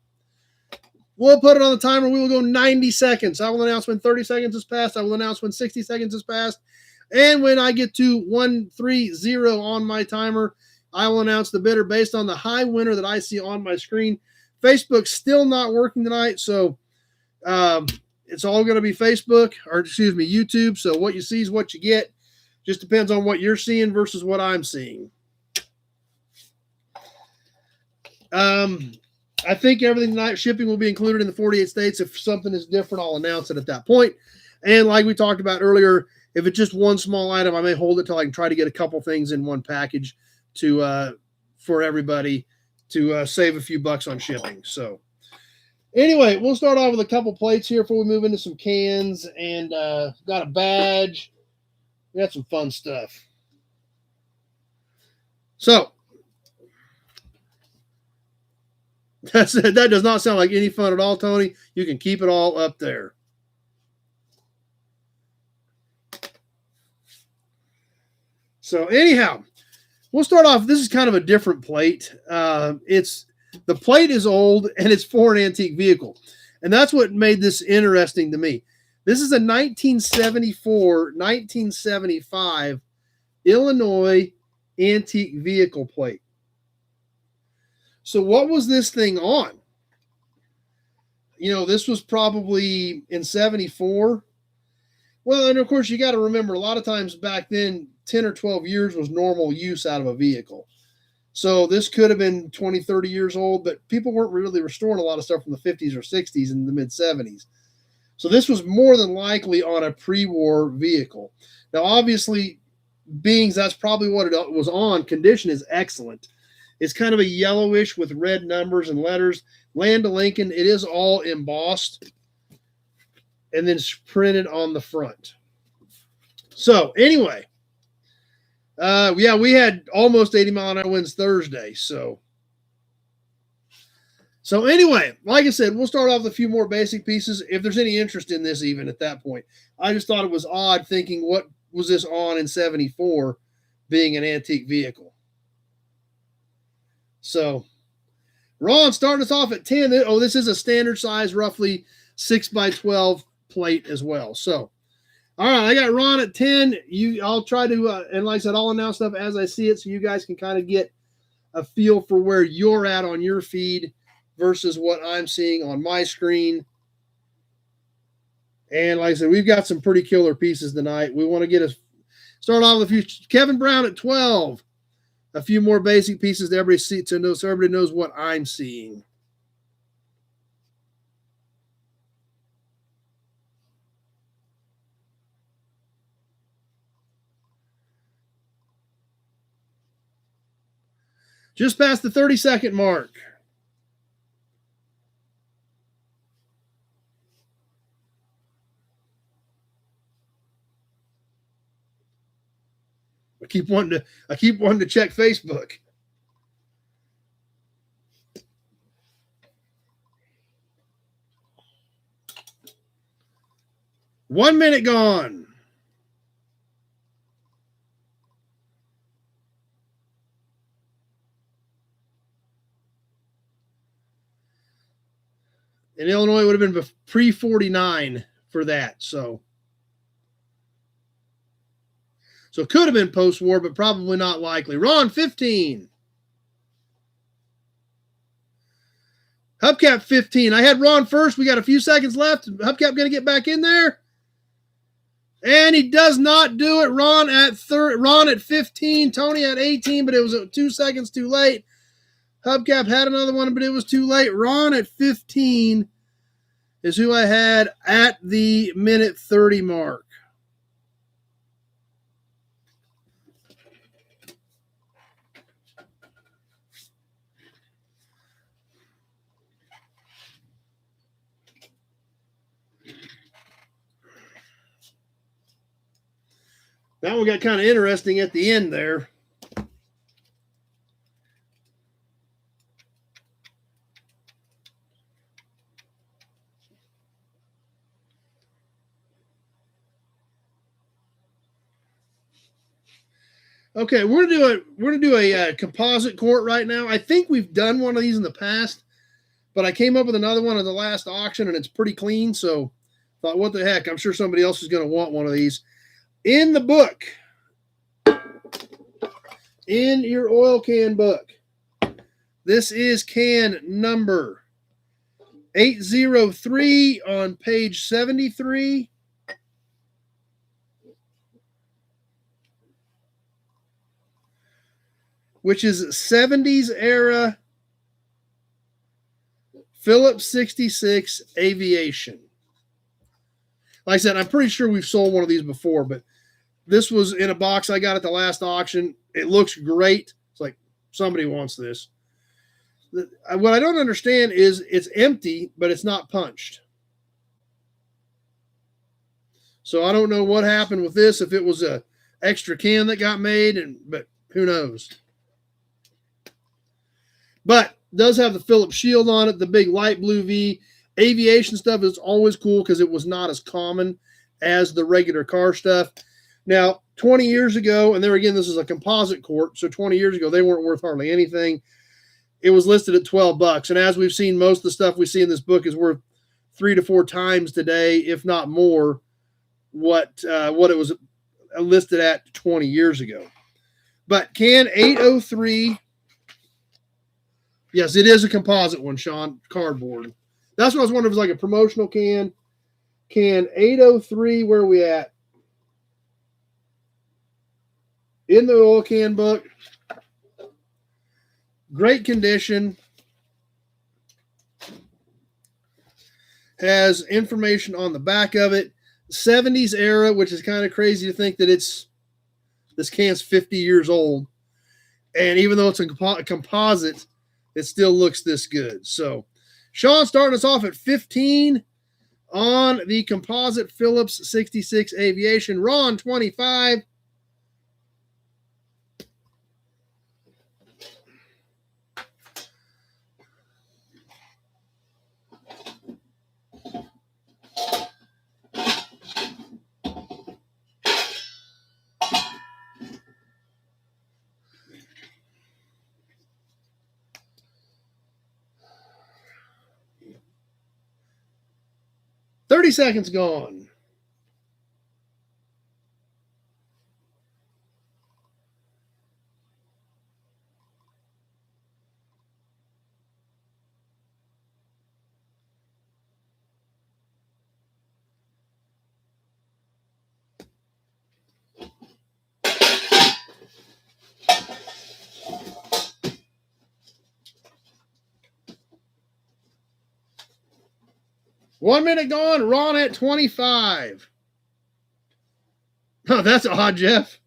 We'll put it on the timer. We will go 90 seconds. I will announce when 30 seconds has passed. I will announce when 60 seconds has passed. And when I get to 130 on my timer, I will announce the bidder based on the high winner that I see on my screen. Facebook's still not working tonight, so it's all going to be YouTube. So what you see is what you get. Just depends on what you're seeing versus what I'm seeing. I think everything tonight, shipping will be included in the 48 states. If something is different, I'll announce it at that point. And like we talked about earlier, if it's just one small item, I may hold it till I can try to get a couple things in one package for everybody to save a few bucks on shipping. So anyway, we'll start off with a couple plates here before we move into some cans, and got a badge. We got some fun stuff. So that does not sound like any fun at all, Tony. You can keep it all up there. So anyhow, we'll start off. This is kind of a different plate. The plate is old and it's for an antique vehicle, and that's what made this interesting to me. This is a 1974-1975 Illinois antique vehicle plate. So what was this thing on? You know, this was probably in 74. Well, and of course, you got to remember, a lot of times back then, 10 or 12 years was normal use out of a vehicle. So this could have been 20, 30 years old, but people weren't really restoring a lot of stuff from the 50s or 60s and the mid 70s. So this was more than likely on a pre-war vehicle. Now, obviously, being that's probably what it was on, condition is excellent. It's kind of a yellowish with red numbers and letters. Land of Lincoln, it is all embossed and then printed on the front. So anyway, yeah, we had almost 80-mile-an-hour winds Thursday. So anyway, like I said, we'll start off with a few more basic pieces. If there's any interest in this, even at that point, I just thought it was odd thinking, what was this on in 74 being an antique vehicle? So Ron, starting us off at 10. Oh, this is a standard size, roughly 6x12 plate as well. So, all right, I got Ron at 10. I'll try to, and like I said, I'll announce stuff as I see it so you guys can kind of get a feel for where you're at on your feed versus what I'm seeing on my screen. And like I said, we've got some pretty killer pieces tonight. We want to start off with a few. Kevin Brown at 12. A few more basic pieces that everybody sees to know, so everybody knows what I'm seeing. Just past the 30-second mark. I keep wanting to check Facebook. One minute gone. In Illinois, it would have been pre-49 for that. So it could have been post-war, but probably not likely. Ron, 15. Hubcap, 15. I had Ron first. We got a few seconds left. Hubcap going to get back in there. And he does not do it. Ron at 15. Tony at 18, but it was 2 seconds too late. Hubcap had another one, but it was too late. Ron at 15 is who I had at the minute 30 mark. That one got kind of interesting at the end there. Okay, we're gonna do a composite court right now. I think we've done one of these in the past, but I came up with another one at the last auction, and it's pretty clean. So, thought, what the heck? I'm sure somebody else is gonna want one of these. In the book, in your oil can book, this is can number 803 on page 73. Which is 70s era Phillips 66 Aviation. Like I said, I'm pretty sure we've sold one of these before, but this was in a box I got at the last auction. It looks great. It's like, somebody wants this. What I don't understand is it's empty, but it's not punched. So I don't know what happened with this, if it was a extra can that got made, but who knows? but does have the Phillips shield on it, the big light blue V. Aviation stuff is always cool because it was not as common as the regular car stuff. Now, 20 years ago, and there again, this is a composite court, so 20 years ago, they weren't worth hardly anything. It was listed at $12, and as we've seen, most of the stuff we see in this book is worth 3 to 4 times today, if not more, what it was listed at 20 years ago. But can 803, yes, it is a composite one, Sean, cardboard. That's what I was wondering if it was like a promotional can. Can 803, where are we at? In the oil can book. Great condition. Has information on the back of it. 70s era, which is kind of crazy to think that this can's 50 years old. And even though it's a composite, it still looks this good. So, Sean starting us off at 15 on the composite Phillips 66 Aviation. Ron, 25. $30 seconds gone. One minute gone. Ron at 25. Oh, that's odd, Jeff.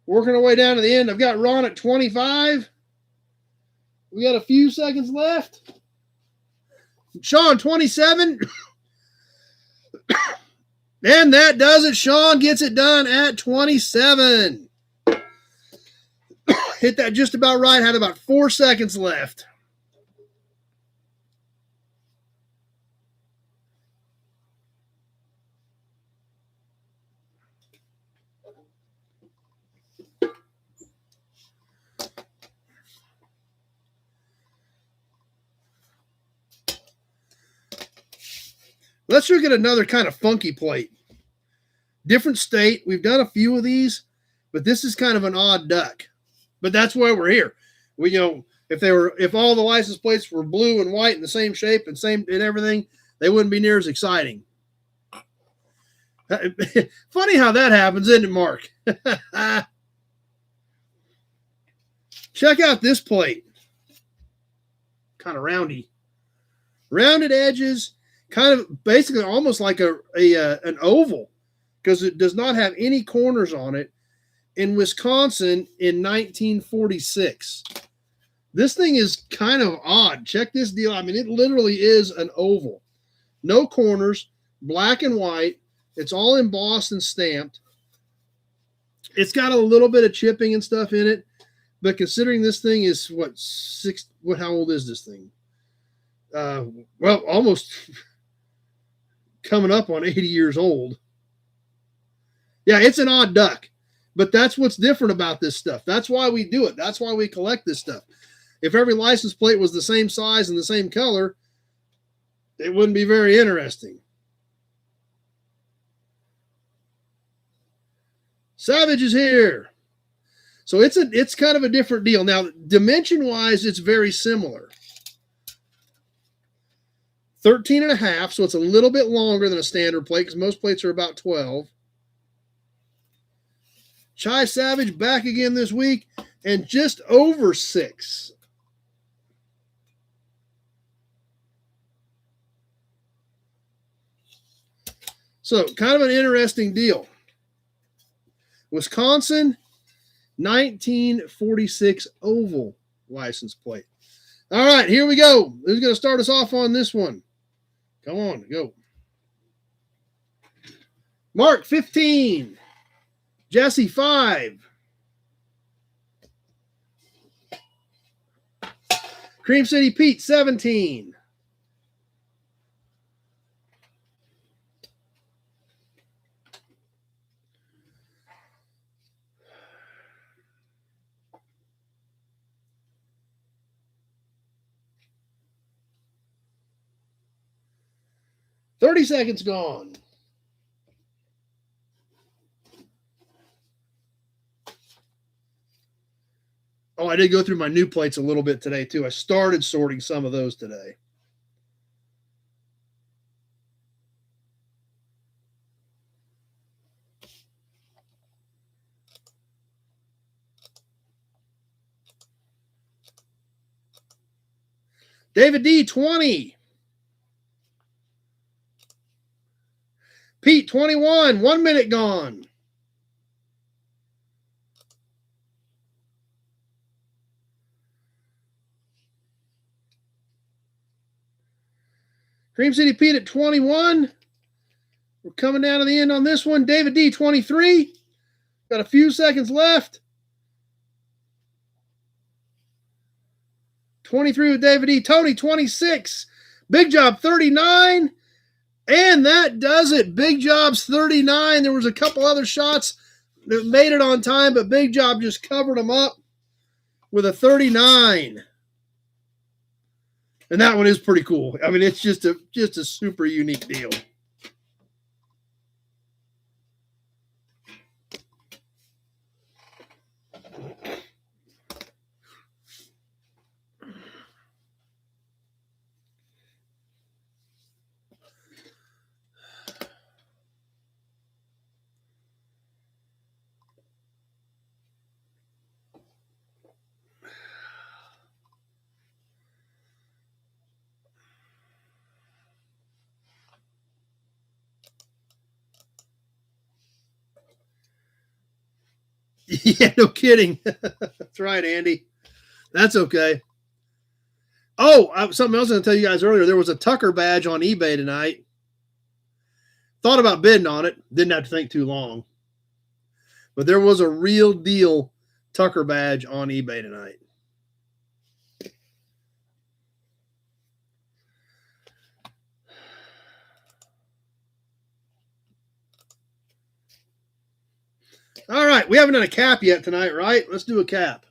Working our way down to the end. I've got Ron at 25. We got a few seconds left. Sean, 27. And that does it. Sean gets it done at 27. Hit that just about right. Had about 4 seconds left. Let's look at another kind of funky plate. Different state. We've done a few of these, but this is kind of an odd duck. But that's why we're here. We, if all the license plates were blue and white in the same shape and same and everything, they wouldn't be near as exciting. Funny how that happens, isn't it, Mark? Check out this plate. Kind of roundy. Rounded edges. Kind of basically almost like an oval because it does not have any corners on it. In Wisconsin in 1946. This thing is kind of odd. Check this deal. I mean, it literally is an oval. No corners, black and white. It's all embossed and stamped. It's got a little bit of chipping and stuff in it, but considering this thing is how old is this thing? Well, almost coming up on 80 years old. Yeah, it's an odd duck, but that's what's different about this stuff. That's why we do it. That's why we collect this stuff. If every license plate was the same size and the same color, it wouldn't be very interesting. Savage is here. So it's kind of a different deal. Now, dimension-wise, it's very similar. 13 and a half, so it's a little bit longer than a standard plate because most plates are about 12. Chai Savage back again this week and just over 6. So kind of an interesting deal. Wisconsin, 1946 oval license plate. All right, here we go. Who's going to start us off on this one? Come on, go. Mark, 15. Jesse, 5. Cream City Pete, 17. $30 gone. Oh, I did go through my new plates a little bit today, too. I started sorting some of those today. David D, 20. Pete, 21. 1 minute gone. Cream City Pete at 21. We're coming down to the end on this one. David D, 23. Got a few seconds left. 23 with David D. Tony, 26. Big Job, 39. And that does it. Big Job's 39. There was a couple other shots that made it on time, but Big Job just covered them up with a 39. And that one is pretty cool. I mean, it's just a super unique deal. Yeah, no kidding. That's right, Andy. That's okay. Oh, something else I was going to tell you guys earlier. There was a Tucker badge on eBay tonight. Thought about bidding on it. Didn't have to think too long. But there was a real deal Tucker badge on eBay tonight. All right, we haven't done a cap yet tonight, right? Let's do a cap.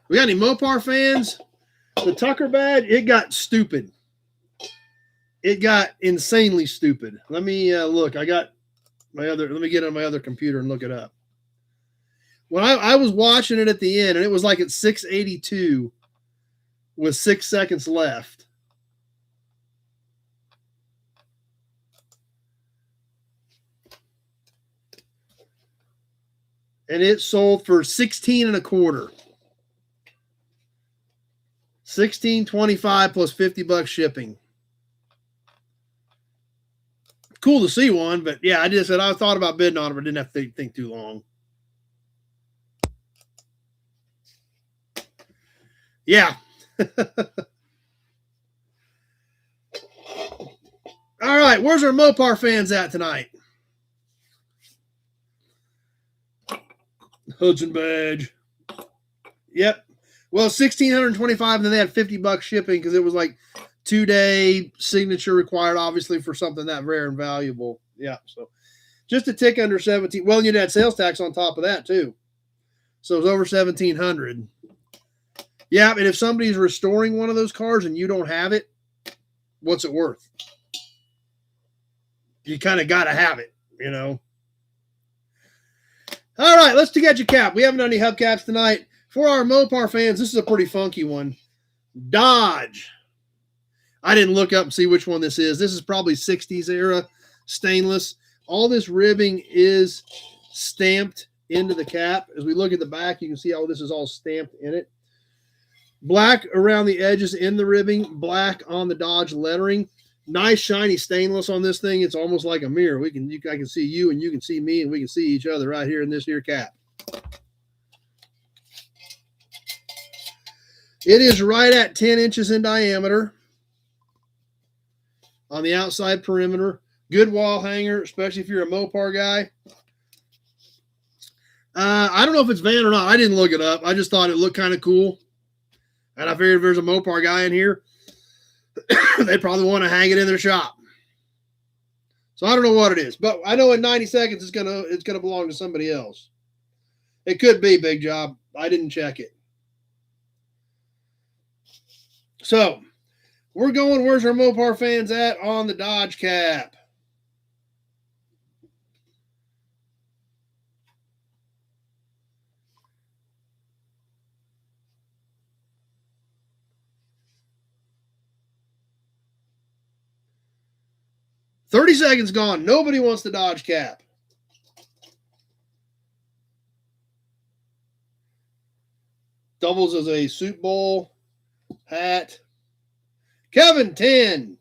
We got any Mopar fans? The Tucker badge, it got stupid. It got insanely stupid. Let me look. I got my other, let me get on my other computer and look it up. When I was watching it at the end, and it was like at 6:82 with 6 seconds left. And it sold for 16 and a quarter. 16.25 plus $50 shipping. Cool to see one, but yeah, I thought about bidding on it, but didn't have to think too long. Yeah. All right, where's our Mopar fans at tonight? Hudson badge. Yep. Well, 1,625, and then they had $50 shipping because it was like 2-day signature required, obviously, for something that rare and valuable. Yeah, so just a tick under 17. Well, you'd add sales tax on top of that too, so it was over 1,700. Yeah, and if somebody's restoring one of those cars and you don't have it, what's it worth? You kind of got to have it, you know. All right, let's get your cap. We haven't done any hubcaps tonight. For our Mopar fans, this is a pretty funky one. Dodge. I didn't look up and see which one this is. This is probably 60s era stainless. All this ribbing is stamped into the cap. As we look at the back, you can see how this is all stamped in it. Black around the edges in the ribbing, black on the Dodge lettering. Nice shiny stainless on this thing. It's almost like a mirror. I can see you and you can see me, and we can see each other right here in this here cap. It is right at 10 inches in diameter on the outside perimeter. Good wall hanger, especially if you're a Mopar guy. I don't know if it's Van or not. I didn't look it up. I just thought it looked kind of cool. And I figured if there's a Mopar guy in here, they probably want to hang it in their shop. So I don't know what it is, but I know in 90 seconds it's gonna belong to somebody else. It could be Big Job. I didn't check it. So we're going. Where's our Mopar fans at on the Dodge Cap? $30 seconds gone. Nobody wants the Dodge Cap. Doubles as a Soup Bowl hat. Kevin, 10.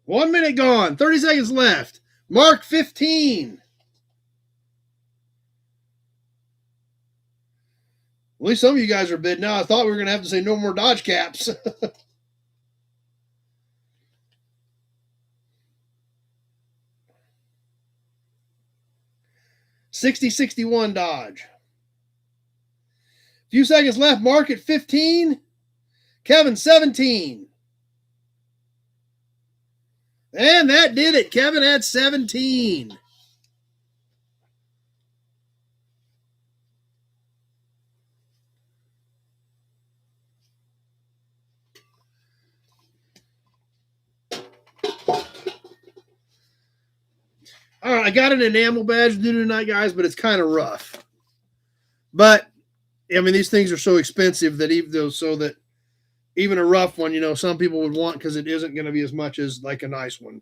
One minute gone. 30 seconds left. Mark, 15. At least some of you guys are bidding now. I thought we were going to have to say no more Dodge Caps. 60-61 Dodge. Few seconds left. Mark at 15. Kevin, 17. And that did it. Kevin had 17. All right, I got an enamel badge to do tonight, guys, but it's kind of rough. But I mean, these things are so expensive that even a rough one, some people would want because it isn't going to be as much as like a nice one.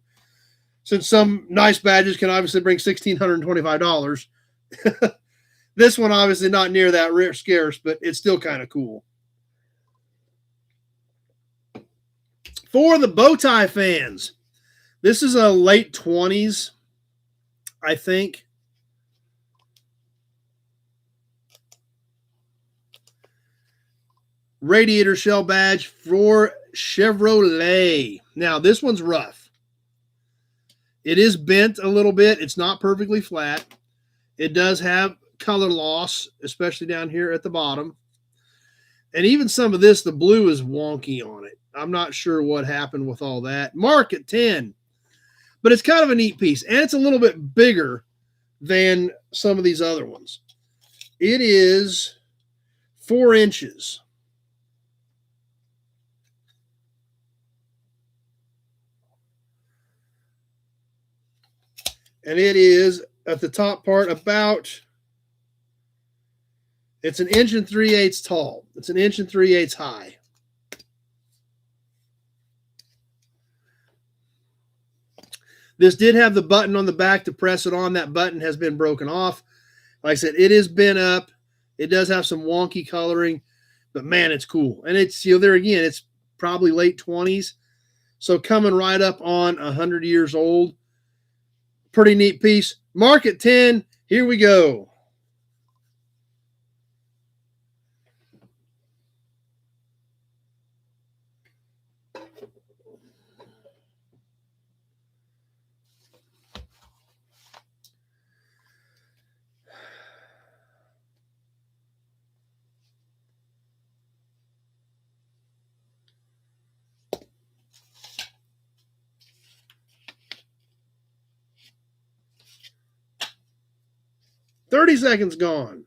Since some nice badges can obviously bring $1,625, this one obviously not near that rare scarce, but it's still kind of cool. For the bow tie fans, this is a late 20s, I think. Radiator shell badge for Chevrolet. Now, this one's rough. It is bent a little bit. It's not perfectly flat. It does have color loss, especially down here at the bottom. And even some of this, the blue is wonky on it. I'm not sure what happened with all that. Mark at 10. But it's kind of a neat piece. And it's a little bit bigger than some of these other ones. It is 4 inches. And it is at the top part it's an 1 3/8 inches tall. It's an 1 3/8 inches high. This did have the button on the back to press it on. That button has been broken off. Like I said, it is bent up. It does have some wonky coloring, but man, it's cool. And it's, there again, it's probably late 20s. So coming right up on 100 years old. Pretty neat piece. Mark at 10. Here we go. $30 seconds gone.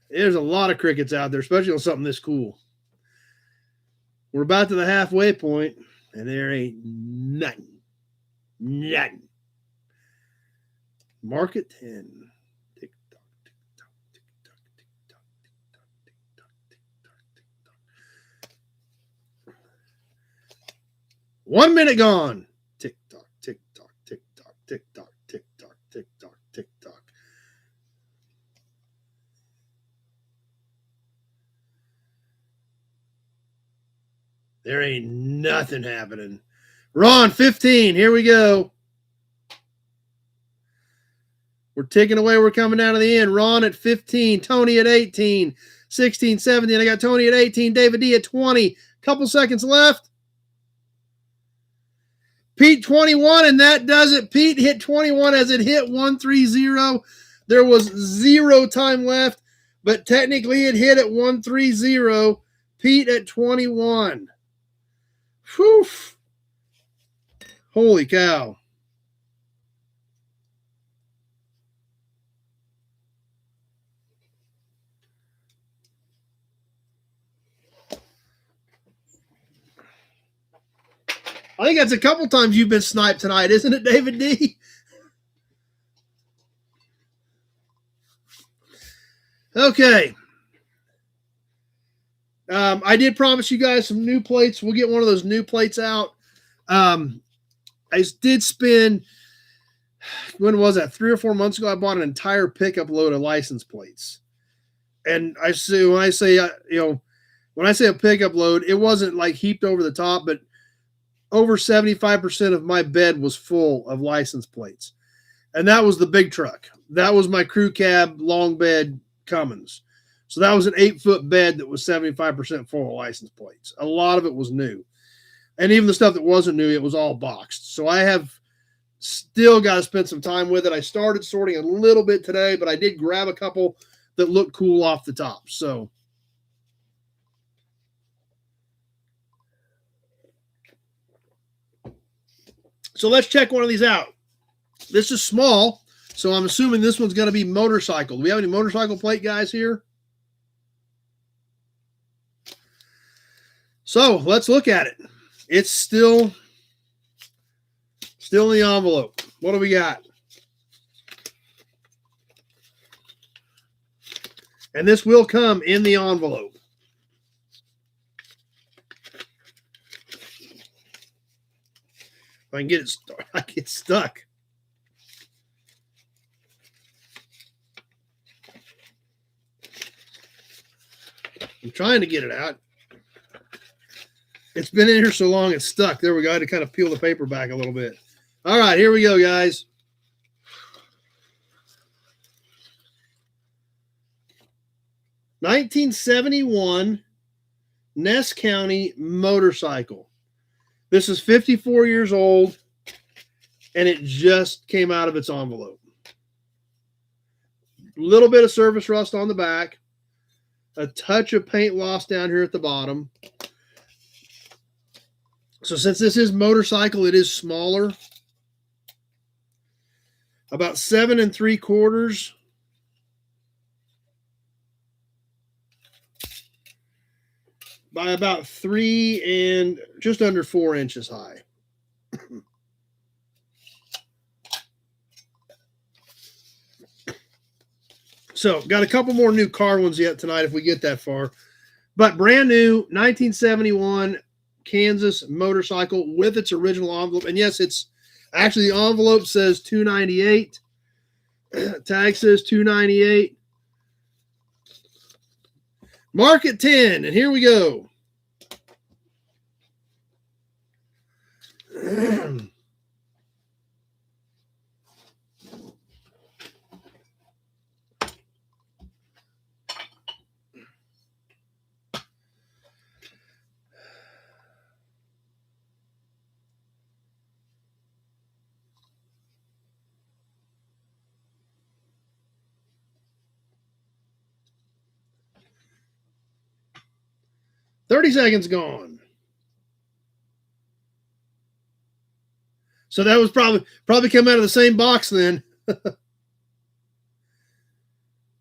There's a lot of crickets out there, especially on something this cool. We're about to the halfway point, and there ain't nothing. Nothing. Mark at 10. Tick tock, tick tock, tick tock, tick tock, tick tock, tick tock, tick tock, tick tock. 1 minute gone. Tick tock, tick tock, tick tock, tick tock, tick tock, tick tock, TikTok. There ain't nothing happening. Ron, 15. Here we go. We're ticking away. We're coming down to the end. Ron at 15. Tony at 18. 16, 17. I got Tony at 18. David D at 20. Couple seconds left. Pete 21, and that does it. Pete hit 21 as it hit 130. There was 0 time left, but technically it hit at 130. Pete at 21. Whew. Holy cow. I think that's a couple times you've been sniped tonight, isn't it, David D? Okay. I did promise you guys some new plates. We'll get one of those new plates out. I did spend, when was that? 3 or 4 months ago, I bought an entire pickup load of license plates. And I say, when I say a pickup load, it wasn't like heaped over the top, but over 75% of my bed was full of license plates. And that was the big truck. That was my crew cab long bed Cummins. So that was an 8-foot bed that was 75% full of license plates. A lot of it was new. And even the stuff that wasn't new, it was all boxed. So I have still got to spend some time with it. I started sorting a little bit today, but I did grab a couple that look cool off the top. So let's check one of these out. This is small, so I'm assuming this one's going to be motorcycle. Do we have any motorcycle plate guys here? So let's look at it. It's still in the envelope. What do we got? And this will come in the envelope. If I can get it, I get stuck. I'm trying to get it out. It's been in here so long, it's stuck. There we go. I had to kind of peel the paper back a little bit. All right, here we go, guys. (1971) Ness County motorcycle. This is 54 years old, and it just came out of its envelope. A little bit of surface rust on the back. A touch of paint loss down here at the bottom. So since this is motorcycle, it is smaller. About 7 3/4 by about 3 and just under 4 inches high. So got a couple more new car ones yet tonight if we get that far. But brand new 1971 Kansas motorcycle with its original envelope. And yes, it's actually the envelope says $298. Tag says $298. Mark at 10, and here we go. $30 seconds gone. So that was probably come out of the same box then.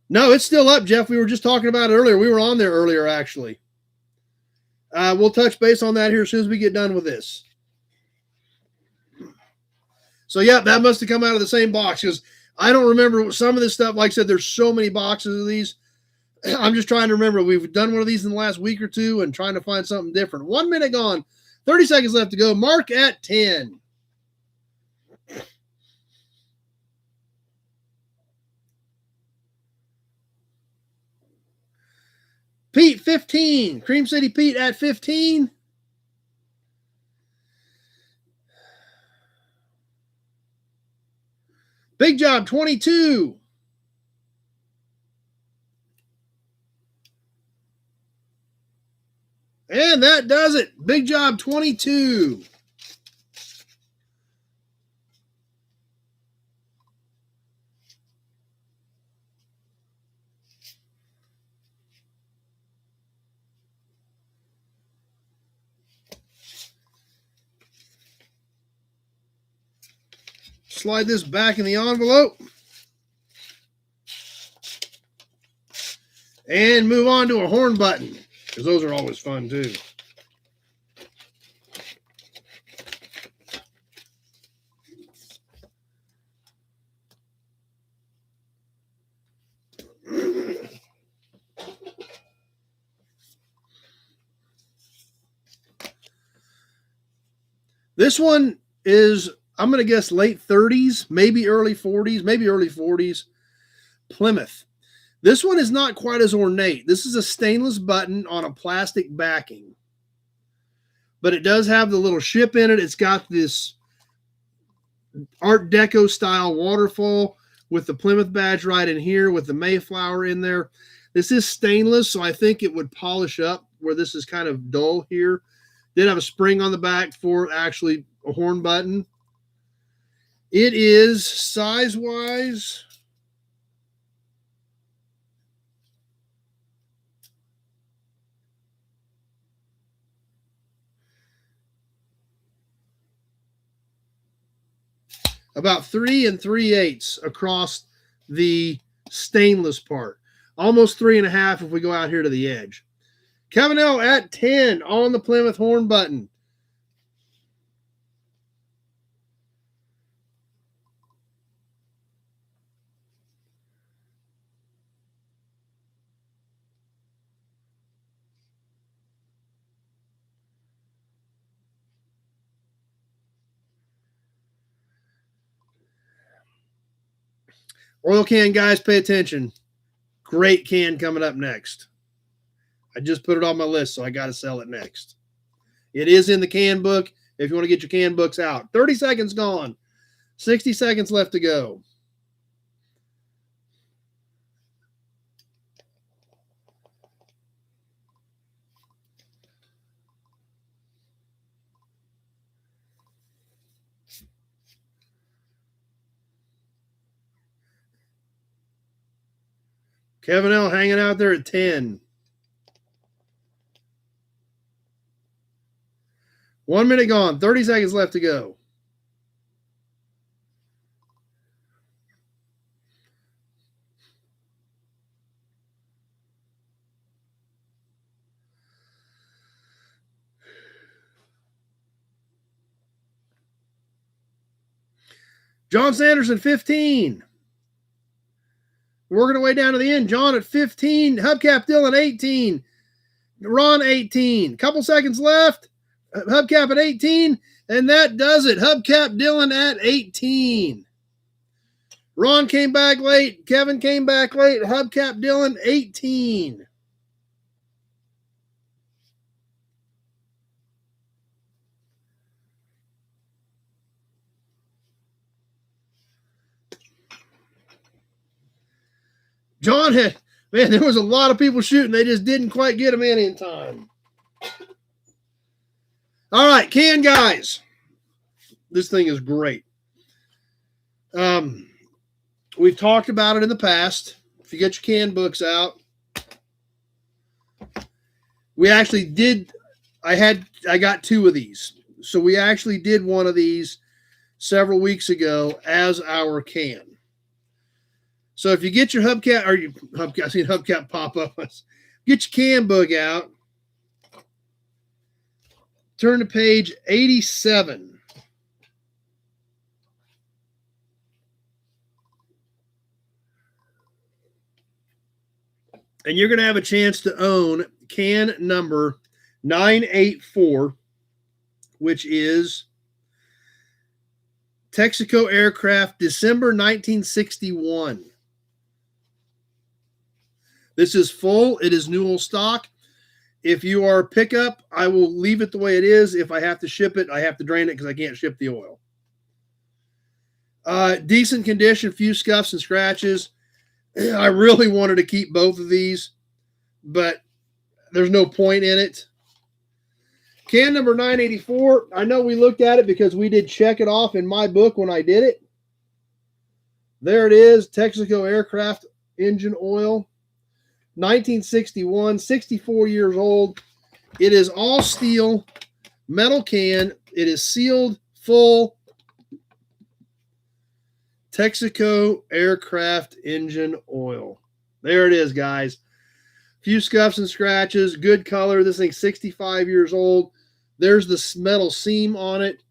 No, it's still up, Jeff. We were just talking about it earlier. We were on there earlier, actually. We'll touch base on that here as soon as we get done with this. So, yeah, that must have come out of the same box because I don't remember some of this stuff. Like I said, there's so many boxes of these. I'm just trying to remember. We've done one of these in the last week or two and trying to find something different. 1 minute gone. 30 seconds left to go. Mark at 10. Pete, 15. Cream City Pete at 15. Big Job, 22. And that does it. Big Job, 22. Slide this back in the envelope. And move on to a horn button, because those are always fun too. This one is, I'm going to guess, late 30s, maybe early 40s, maybe early 40s. Plymouth. This one is not quite as ornate. This is a stainless button on a plastic backing. But it does have the little ship in it. It's got this Art Deco style waterfall with the Plymouth badge right in here with the Mayflower in there. This is stainless, so I think it would polish up where this is kind of dull here. Did have a spring on the back for actually a horn button. It is size-wise about 3 3/8 across the stainless part. Almost 3.5 if we go out here to the edge. Kevin L at 10 on the Plymouth horn button. Oil can guys, pay attention. Great can coming up next. I just put it on my list, so I got to sell it next. It is in the can book if you want to get your can books out. 30 seconds gone. 60 seconds left to go. Kevin L hanging out there at 10. 1 minute gone. 30 seconds left to go. John Sanderson, 15. Working our way down to the end. John at 15. Hubcap Dylan, 18. Ron, 18. Couple seconds left. Hubcap at 18. And that does it. Hubcap Dylan at 18. Ron came back late. Kevin came back late. Hubcap Dylan, 18. John had, man, there was a lot of people shooting. They just didn't quite get them in time. All right, can guys. This thing is great. We've talked about it in the past. If you get your can books out, we actually did. I got 2 of these. So we actually did one of these several weeks ago as our can. So if you get your hubcap, or your hubcap, I seen hubcap pop up. Get your can book out. Turn to page 87. And you're going to have a chance to own can number 984, which is Texaco Aircraft, December 1961. This is full. It is new oil stock. If you are pickup, I will leave it the way it is. If I have to ship it, I have to drain it because I can't ship the oil. Decent condition, few scuffs and scratches. I really wanted to keep both of these, but there's no point in it. Can number 984. I know we looked at it because we did check it off in my book when I did it. There it is, Texaco aircraft engine oil. 1961, 64 years old. It is all steel, metal can. It is sealed, full. Texaco aircraft engine oil. There it is, guys. Few scuffs and scratches. Good color. This thing's 65 years old. There's the metal seam on it.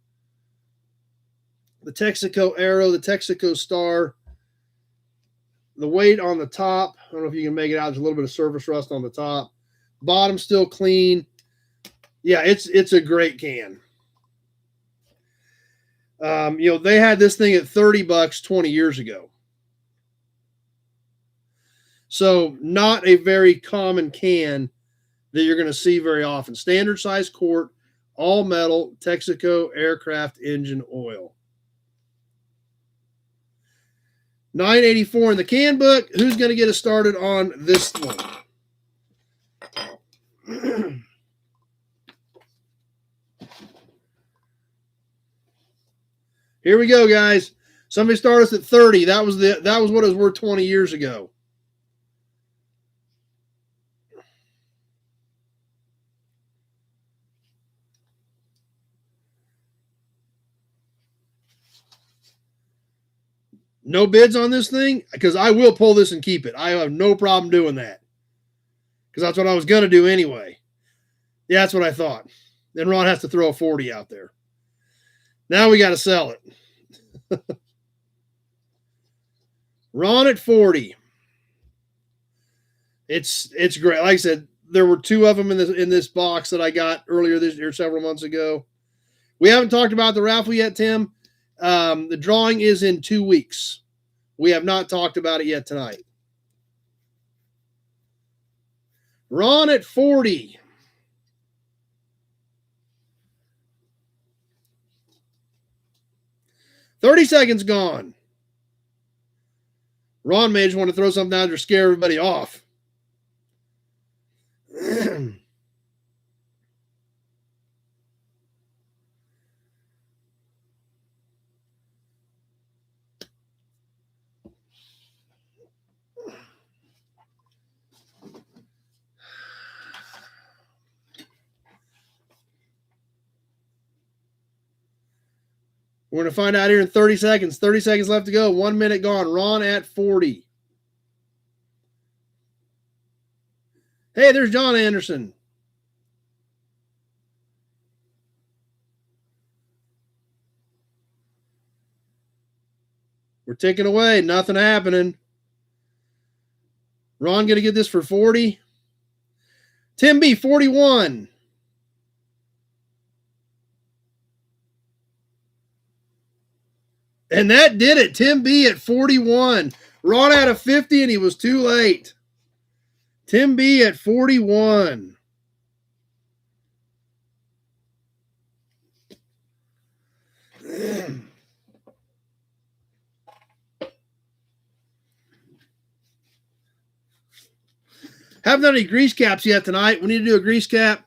The Texaco arrow, the Texaco star. The weight on the top, I don't know if you can make it out. There's a little bit of surface rust on the top. Bottom still clean. Yeah, it's a great can. They had this thing at $30 20 years ago. So not a very common can that you're going to see very often. Standard size quart, all metal, Texaco aircraft engine oil. 984 in the can book. Who's going to get us started on this one? Here we go, guys. Somebody started us at 30. That was what it was worth 20 years ago. No bids on this thing? Because I will pull this and keep it. I have no problem doing that. Because that's what I was going to do anyway. Yeah, that's what I thought. Then Ron has to throw a 40 out there. Now we got to sell it. Ron at 40. It's great. Like I said, there were two of them in this box that I got earlier this year, several months ago. We haven't talked about the raffle yet, Tim. The drawing is in 2 weeks. We have not talked about it yet tonight. Ron at 40. $30 seconds gone. Ron may just want to throw something out there to scare everybody off. We're going to find out here in 30 seconds. 30 seconds left to go. 1 minute gone. Ron at 40. Hey, there's John Anderson. We're ticking away. Nothing happening. Ron going to get this for 40. Tim B, 41. And that did it. Tim B at 41. Ron had a 50 and he was too late. Tim B at 41. Haven't done any grease caps yet tonight. We need to do a grease cap.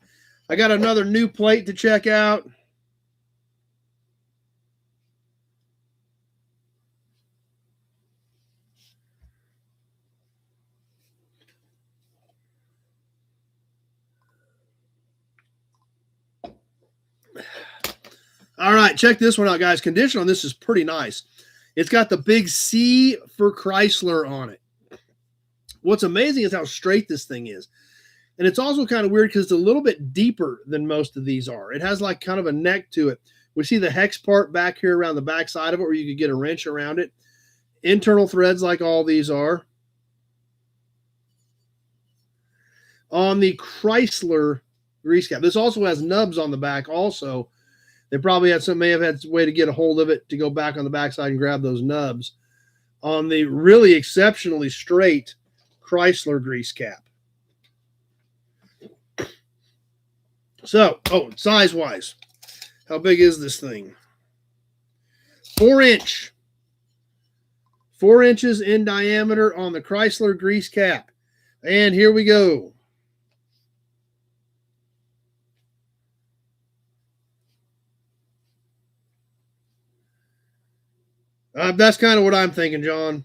I got another new plate to check out. All right, check this one out, guys. Condition on this is pretty nice. It's got the big C for Chrysler on it. What's amazing is how straight this thing is. And it's also kind of weird because it's a little bit deeper than most of these are. It has like kind of a neck to it. We see the hex part back here around the back side of it where you could get a wrench around it. Internal threads like all these are. On the Chrysler grease cap. This also has nubs on the back also. They probably may have had a way to get a hold of it to go back on the backside and grab those nubs. On the really exceptionally straight Chrysler grease cap. So, size-wise, how big is this thing? 4-inch. 4 inches in diameter on the Chrysler grease cap. And here we go. That's kind of what I'm thinking, John.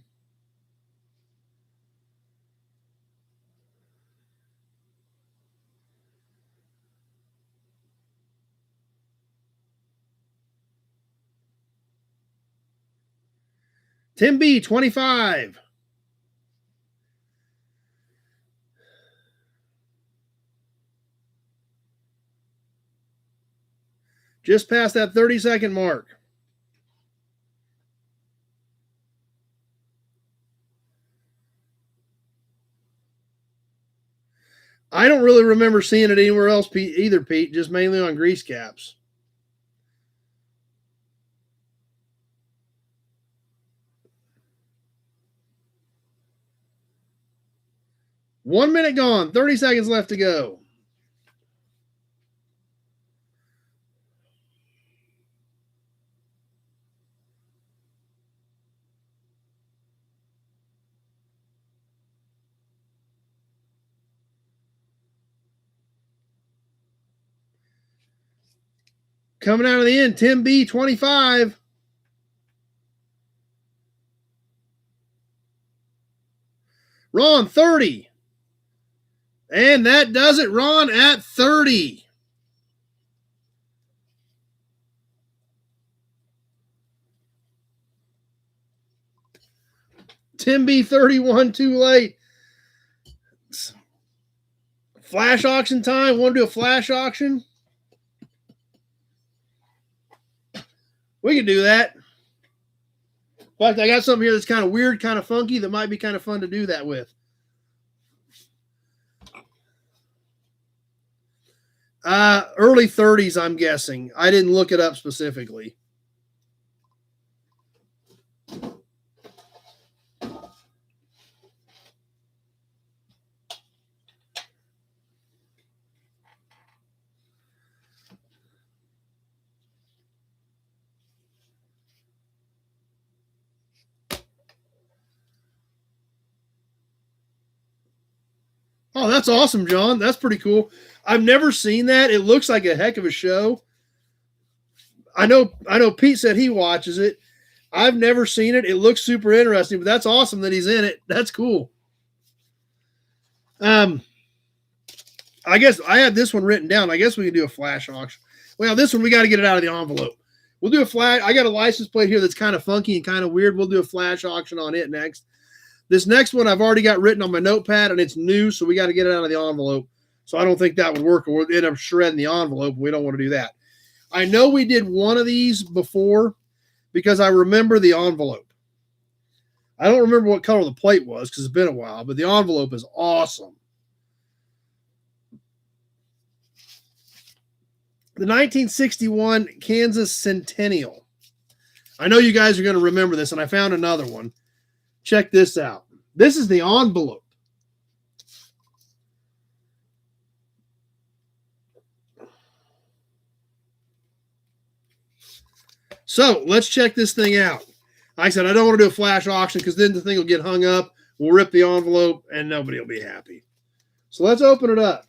Tim B, 25. Just past that 30-second mark. I don't really remember seeing it anywhere else either, Pete, just mainly on grease caps. One minute gone, 30 seconds left to go. Coming out of the end, Tim B, 25. Ron, 30. And that does it, Ron, at 30. Tim B, 31, too late. Flash auction time. Want to do a flash auction? We can do that. In fact, I got something here that's kind of weird, kind of funky, that might be kind of fun to do that with. Early 30s, I'm guessing. I didn't look it up specifically. Oh, that's awesome, John. That's pretty cool. I've never seen that. It looks like a heck of a show. I know Pete said he watches it. I've never seen it. It looks super interesting, but that's awesome that he's in it. That's cool. I guess I had this one written down. I guess we can do a flash auction. Well, this one we got to get it out of the envelope. We'll do a flash. I got a license plate here that's kind of funky and kind of weird. We'll do a flash auction on it next. This next one I've already got written on my notepad, and it's new, so we got to get it out of the envelope. So I don't think that would work, or we'll end up shredding the envelope. We don't want to do that. I know we did one of these before because I remember the envelope. I don't remember what color the plate was because it's been a while, but the envelope is awesome. The 1961 Kansas Centennial. I know you guys are going to remember this, and I found another one. Check this out. This is the envelope. So let's check this thing out. Like I said, I don't want to do a flash auction because then the thing will get hung up. We'll rip the envelope and nobody will be happy. So let's open it up.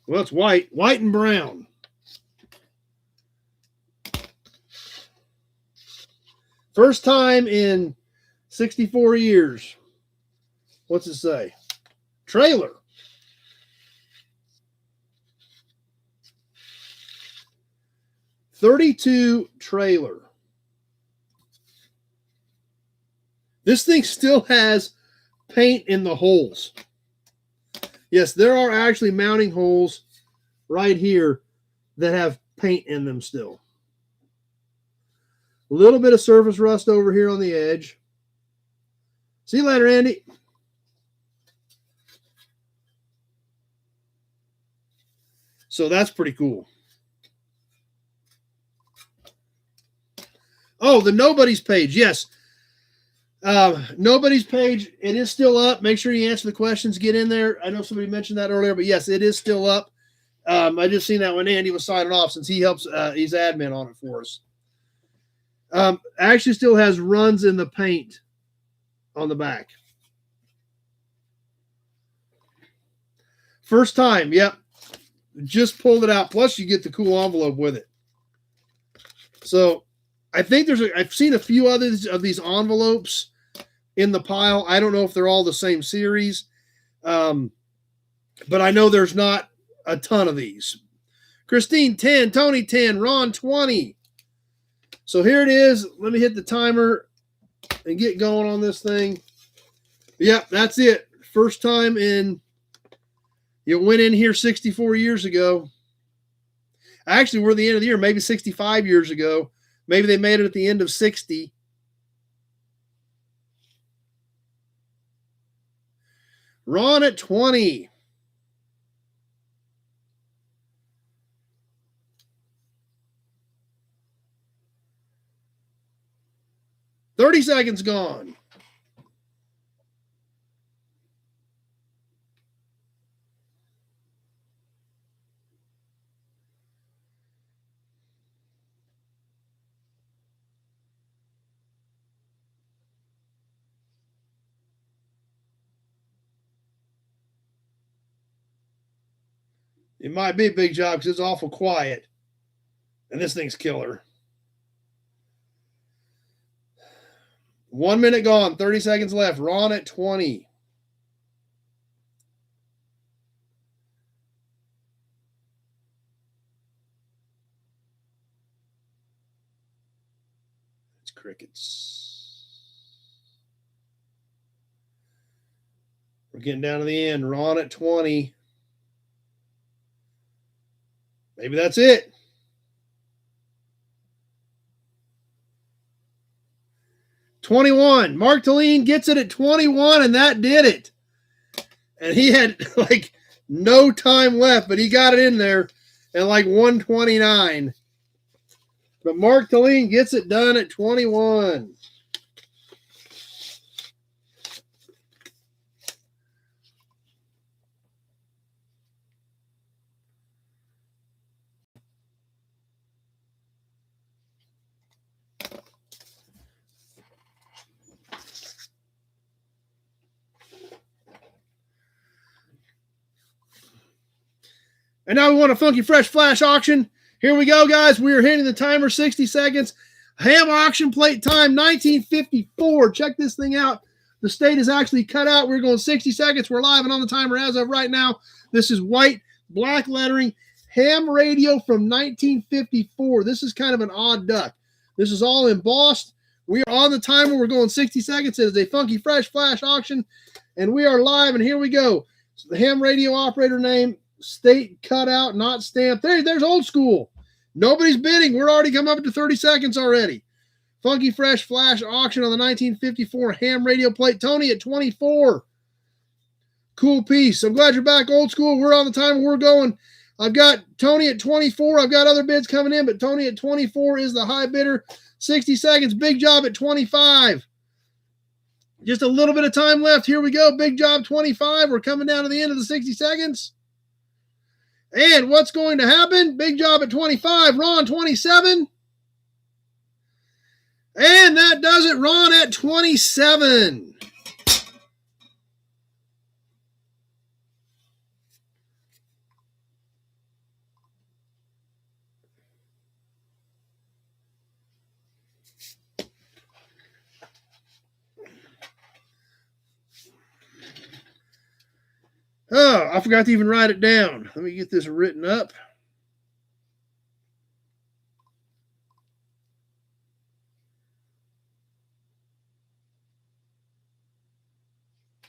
Well, it's white and brown. First time in 64 years. What's it say? Trailer. .32 trailer. This thing still has paint in the holes. Yes, there are actually mounting holes right here that have paint in them still. A little bit of surface rust over here on the edge. See you later, Andy. So that's pretty cool. Oh, the Nobody's page. Yes. Nobody's page. It is still up. Make sure you answer the questions. Get in there. I know somebody mentioned that earlier, but yes, it is still up. I just seen that when Andy was signing off since he helps. He's admin on it for us. Actually still has runs in the paint on the back. First time. Yep. Just pulled it out. Plus you get the cool envelope with it. So I think I've seen a few others of these envelopes in the pile. I don't know if they're all the same series. But I know there's not a ton of these. Christine 10, Tony 10, Ron 20. So here it is. Let me hit the timer and get going on this thing. Yep, that's it. First time in, you went in here 64 years ago. Actually, we're at the end of the year, maybe 65 years ago. Maybe they made it at the end of 60. Ron at 20. $30 seconds gone. It might be a big job because it's awful quiet. And this thing's killer. 1 minute gone, 30 seconds left. Ron at 20. It's crickets. We're getting down to the end. Ron at 20. Maybe that's it. 21. Mark Talene gets it at 21, and that did it. And he had like no time left, but he got it in there at like 129. But Mark Talene gets it done at 21. And now we want a funky fresh flash auction. Here we go, guys. We are hitting the timer, 60 seconds. Ham auction plate time, 1954. Check this thing out. The state is actually cut out. We're going 60 seconds. We're live and on the timer as of right now. This is white, black lettering, ham radio from 1954. This is kind of an odd duck. This is all embossed. We are on the timer. We're going 60 seconds. It is a funky fresh flash auction. And we are live, and here we go. So the ham radio operator name, state cut out, not stamped. There's old school. Nobody's bidding. We're already come up to 30 seconds already. Funky Fresh Flash auction on the 1954 ham radio plate. Tony at 24. Cool piece. I'm glad you're back, old school. We're on the time. We're going. I've got Tony at 24. I've got other bids coming in, but Tony at 24 is the high bidder. 60 seconds. Big Job at 25. Just a little bit of time left. Here we go. Big Job 25. We're coming down to the end of the 60 seconds. And what's going to happen? Big Job at 25. Ron 27. And that does it. Ron at 27. Oh, I forgot to even write it down. Let me get this written up.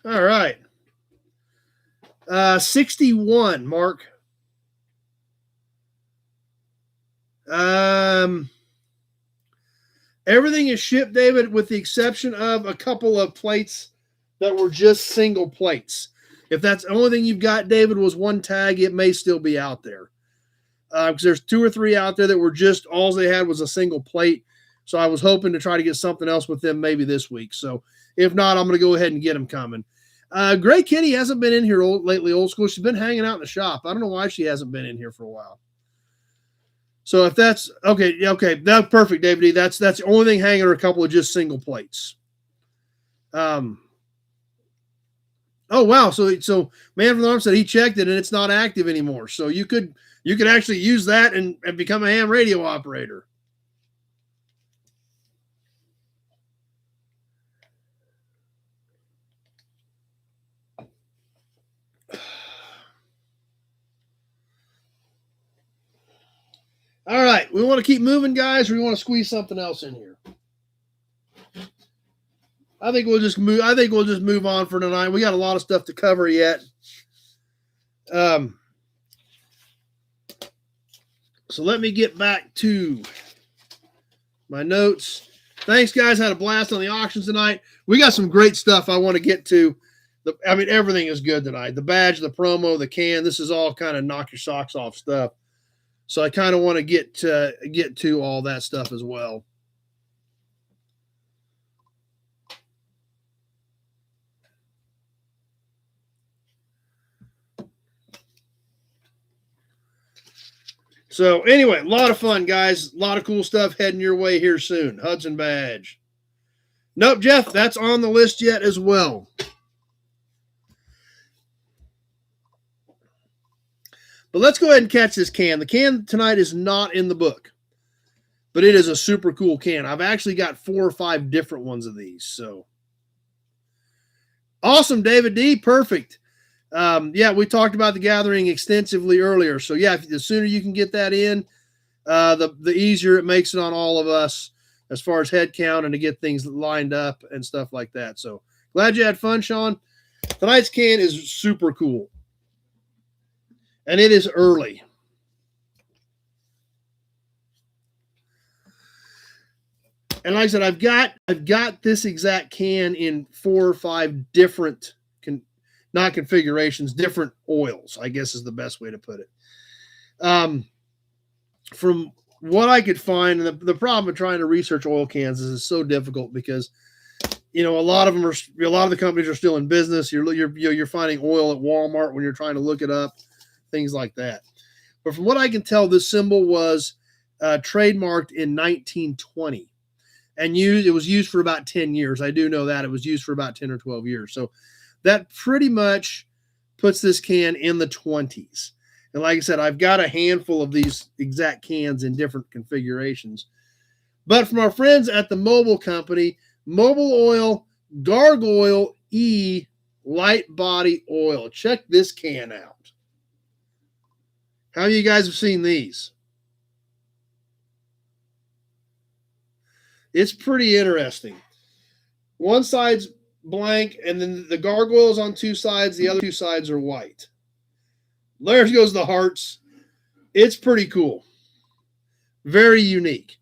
All right. 61, Mark. Everything is shipped, David, with the exception of a couple of plates that were just single plates. If that's the only thing you've got, David, was one tag, it may still be out there. because there's 2 or 3 out there that were just all they had was a single plate. So I was hoping to try to get something else with them maybe this week. So if not, I'm going to go ahead and get them coming. Gray Kitty hasn't been in here lately, old school. She's been hanging out in the shop. I don't know why she hasn't been in here for a while. So if that's okay, that's perfect, David D. That's the only thing hanging are a couple of just single plates. Oh wow, so Man from the Arm said he checked it and it's not active anymore. So you could actually use that and become a ham radio operator. All right, we want to keep moving, guys, or we want to squeeze something else in here. I think we'll just move on for tonight. We got a lot of stuff to cover yet. So let me get back to my notes. Thanks, guys. Had a blast on the auctions tonight. We got some great stuff I want to get to. Everything is good tonight. The badge, the promo, the can. This is all kind of knock your socks off stuff. So I kind of want to get to all that stuff as well. So anyway, a lot of fun, guys. A lot of cool stuff heading your way here soon. Hudson badge. Nope, Jeff, that's on the list yet as well. But let's go ahead and catch this can. The can tonight is not in the book, but it is a super cool can. I've actually got 4 or 5 different ones of these. So awesome, David D. Perfect. Yeah, we talked about the gathering extensively earlier. So yeah, the sooner you can get that in, the easier it makes it on all of us as far as head count and to get things lined up and stuff like that. So glad you had fun, Sean. Tonight's can is super cool. And it is early. And like I said, I've got this exact can in 4 or 5 different not configurations, different oils, I guess is the best way to put it. From what I could find, and the problem of trying to research oil cans is it's so difficult because, a lot of the companies are still in business. You're finding oil at Walmart when you're trying to look it up, things like that. But from what I can tell, this symbol was trademarked in 1920, and it was used for about 10 years. I do know that it was used for about 10 or 12 years. So that pretty much puts this can in the 20s. And like I said, I've got a handful of these exact cans in different configurations. But from our friends at the Mobile Company, Mobile Oil Gargoyle E Light Body Oil. Check this can out. How many of you guys have seen these? It's pretty interesting. One side's blank, and then the gargoyles on 2 sides. The other 2 sides are white. There goes the hearts. It's pretty cool. Very unique.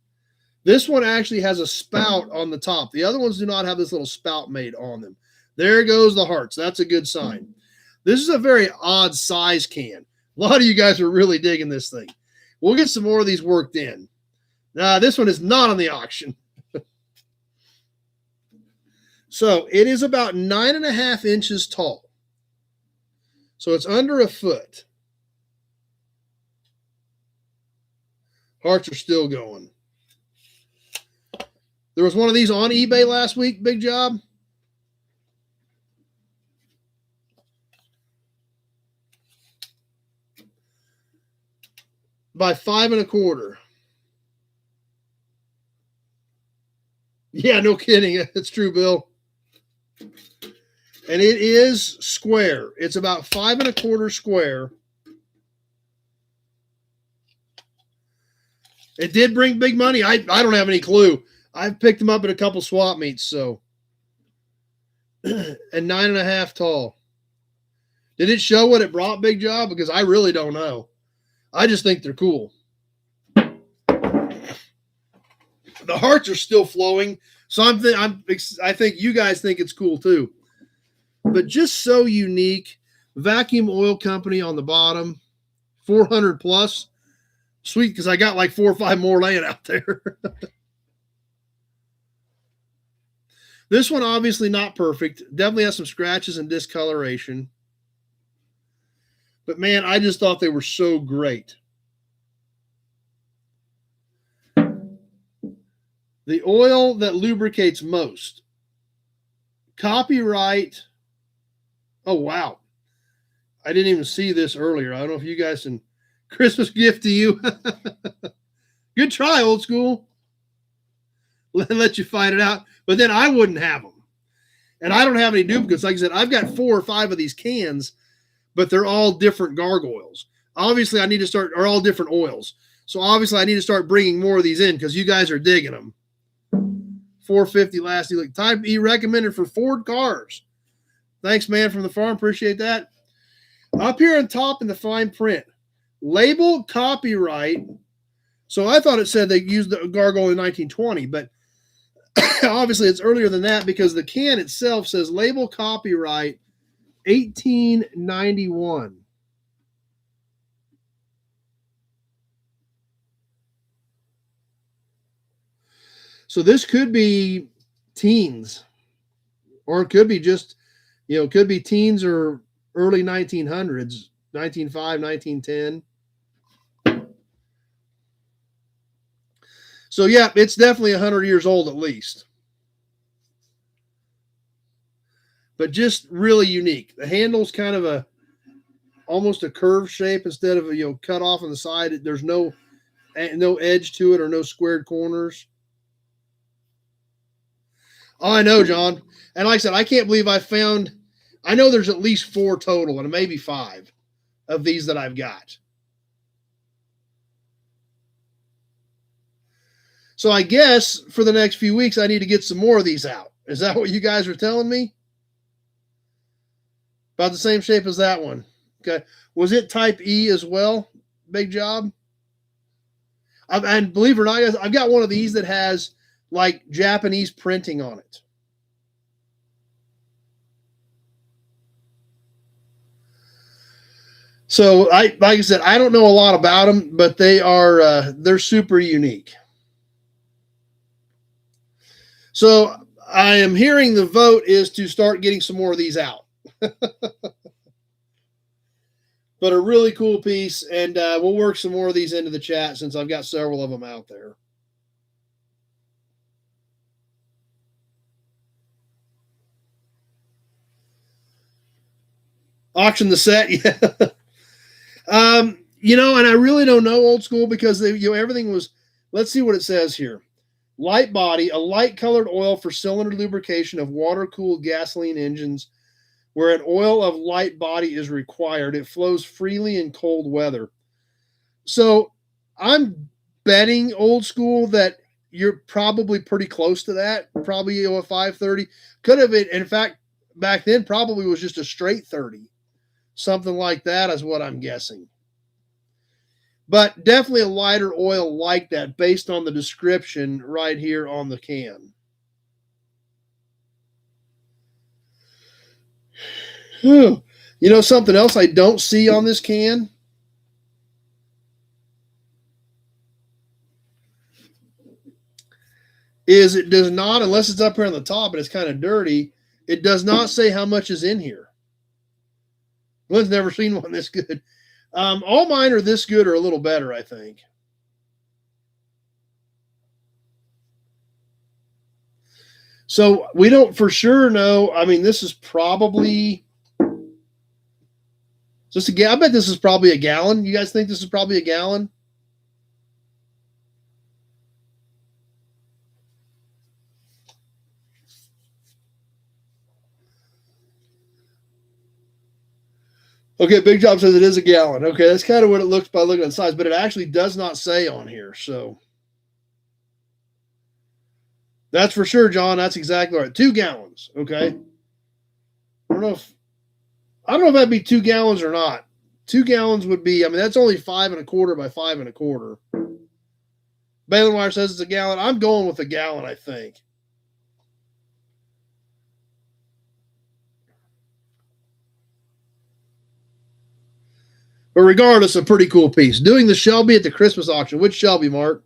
This one actually has a spout on the top. The other ones do not have this little spout made on them. There goes the hearts. That's a good sign. This is a very odd size can. A lot of you guys are really digging this thing. We'll get some more of these worked in. Now, this one is not on the auction. So it is about 9.5 inches tall. So it's under a foot. Hearts are still going. There was one of these on eBay last week. Big job. By $5.25. Yeah, no kidding. It's true, Bill. And it is square. It's about 5.25 square. It did bring big money. I don't have any clue. I've picked them up at a couple swap meets, so. And 9.5 tall. Did it show what it brought, Big Job? Because I really don't know. I just think they're cool. The hearts are still flowing, so I think you guys think it's cool too. But just so unique. Vacuum Oil Company on the bottom, 400 plus. Sweet, because I got like 4 or 5 more laying out there. This one obviously not perfect. Definitely has some scratches and discoloration. But man, I just thought they were so great. The oil that lubricates most. Copyright. Oh, wow. I didn't even see this earlier. I don't know if you guys can. Christmas gift to you. Good try, old school. Let you find it out. But then I wouldn't have them. And I don't have any duplicates. Like I said, I've got 4 or 5 of these cans, but they're all different gargoyles. Obviously, I need to start, are all different oils. So obviously, I need to start bringing more of these in because you guys are digging them. 450 last. Look, Type E recommended for Ford cars. Thanks, man, from the farm. Appreciate that. Up here on top in the fine print, label copyright. So I thought it said they used the gargoyle in 1920, but obviously it's earlier than that because the can itself says label copyright 1891. So this could be teens, or it could be just, it could be teens or early 1900s, 1905, 1910. So yeah, it's definitely 100 years old at least. But just really unique. The handle's kind of almost a curved shape instead of cut off on the side. There's no edge to it or no squared corners. Oh, I know, John. And like I said, I can't believe I know there's at least 4 total and maybe 5 of these that I've got. So I guess for the next few weeks, I need to get some more of these out. Is that what you guys are telling me? About the same shape as that one. Okay. Was it Type E as well? Big job. And believe it or not, guys, I've got one of these that has like Japanese printing on it. So like I said, I don't know a lot about them, but they're super unique. So I am hearing the vote is to start getting some more of these out. But a really cool piece, and we'll work some more of these into the chat since I've got several of them out there. Auction the set, yeah. And I really don't know, old school, because everything was. Let's see what it says here. Light body, a light colored oil for cylinder lubrication of water cooled gasoline engines. Where an oil of light body is required, it flows freely in cold weather. So I'm betting, old school, that you're probably pretty close to that. Probably a 530. Could have been, in fact, back then probably was just a straight 30. Something like that is what I'm guessing. But definitely a lighter oil like that based on the description right here on the can. Something else I don't see on this can is it does not, unless it's up here on the top and it's kind of dirty, it does not say how much is in here. Glenn's never seen one this good. All mine are this good or a little better, I think. So we don't for sure know. I mean, this is probably just I bet this is probably a gallon. You guys think this is probably a gallon? Okay, Big Job says it is a gallon. Okay, that's kind of what it looks by looking at the size, but it actually does not say on here. So that's for sure, John. That's exactly right. 2 gallons. Okay. I don't know if that'd be 2 gallons or not. 2 gallons would be, that's only 5 1/4 by 5 1/4. Balin Wire says it's a gallon. I'm going with a gallon, I think. But regardless, a pretty cool piece. Doing the Shelby at the Christmas auction. Which Shelby, Mark?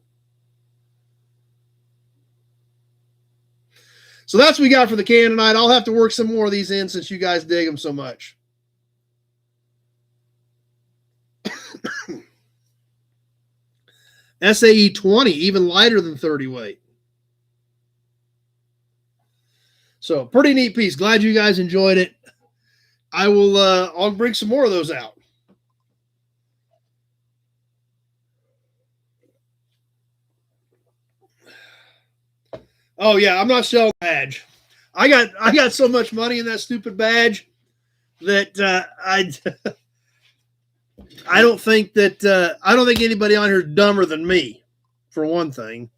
So that's what we got for the can tonight. I'll have to work some more of these in since you guys dig them so much. SAE 20, even lighter than 30 weight. So pretty neat piece. Glad you guys enjoyed it. I'll bring some more of those out. Oh yeah, I'm not selling the badge. I got so much money in that stupid badge that I don't think anybody on here is dumber than me, for one thing.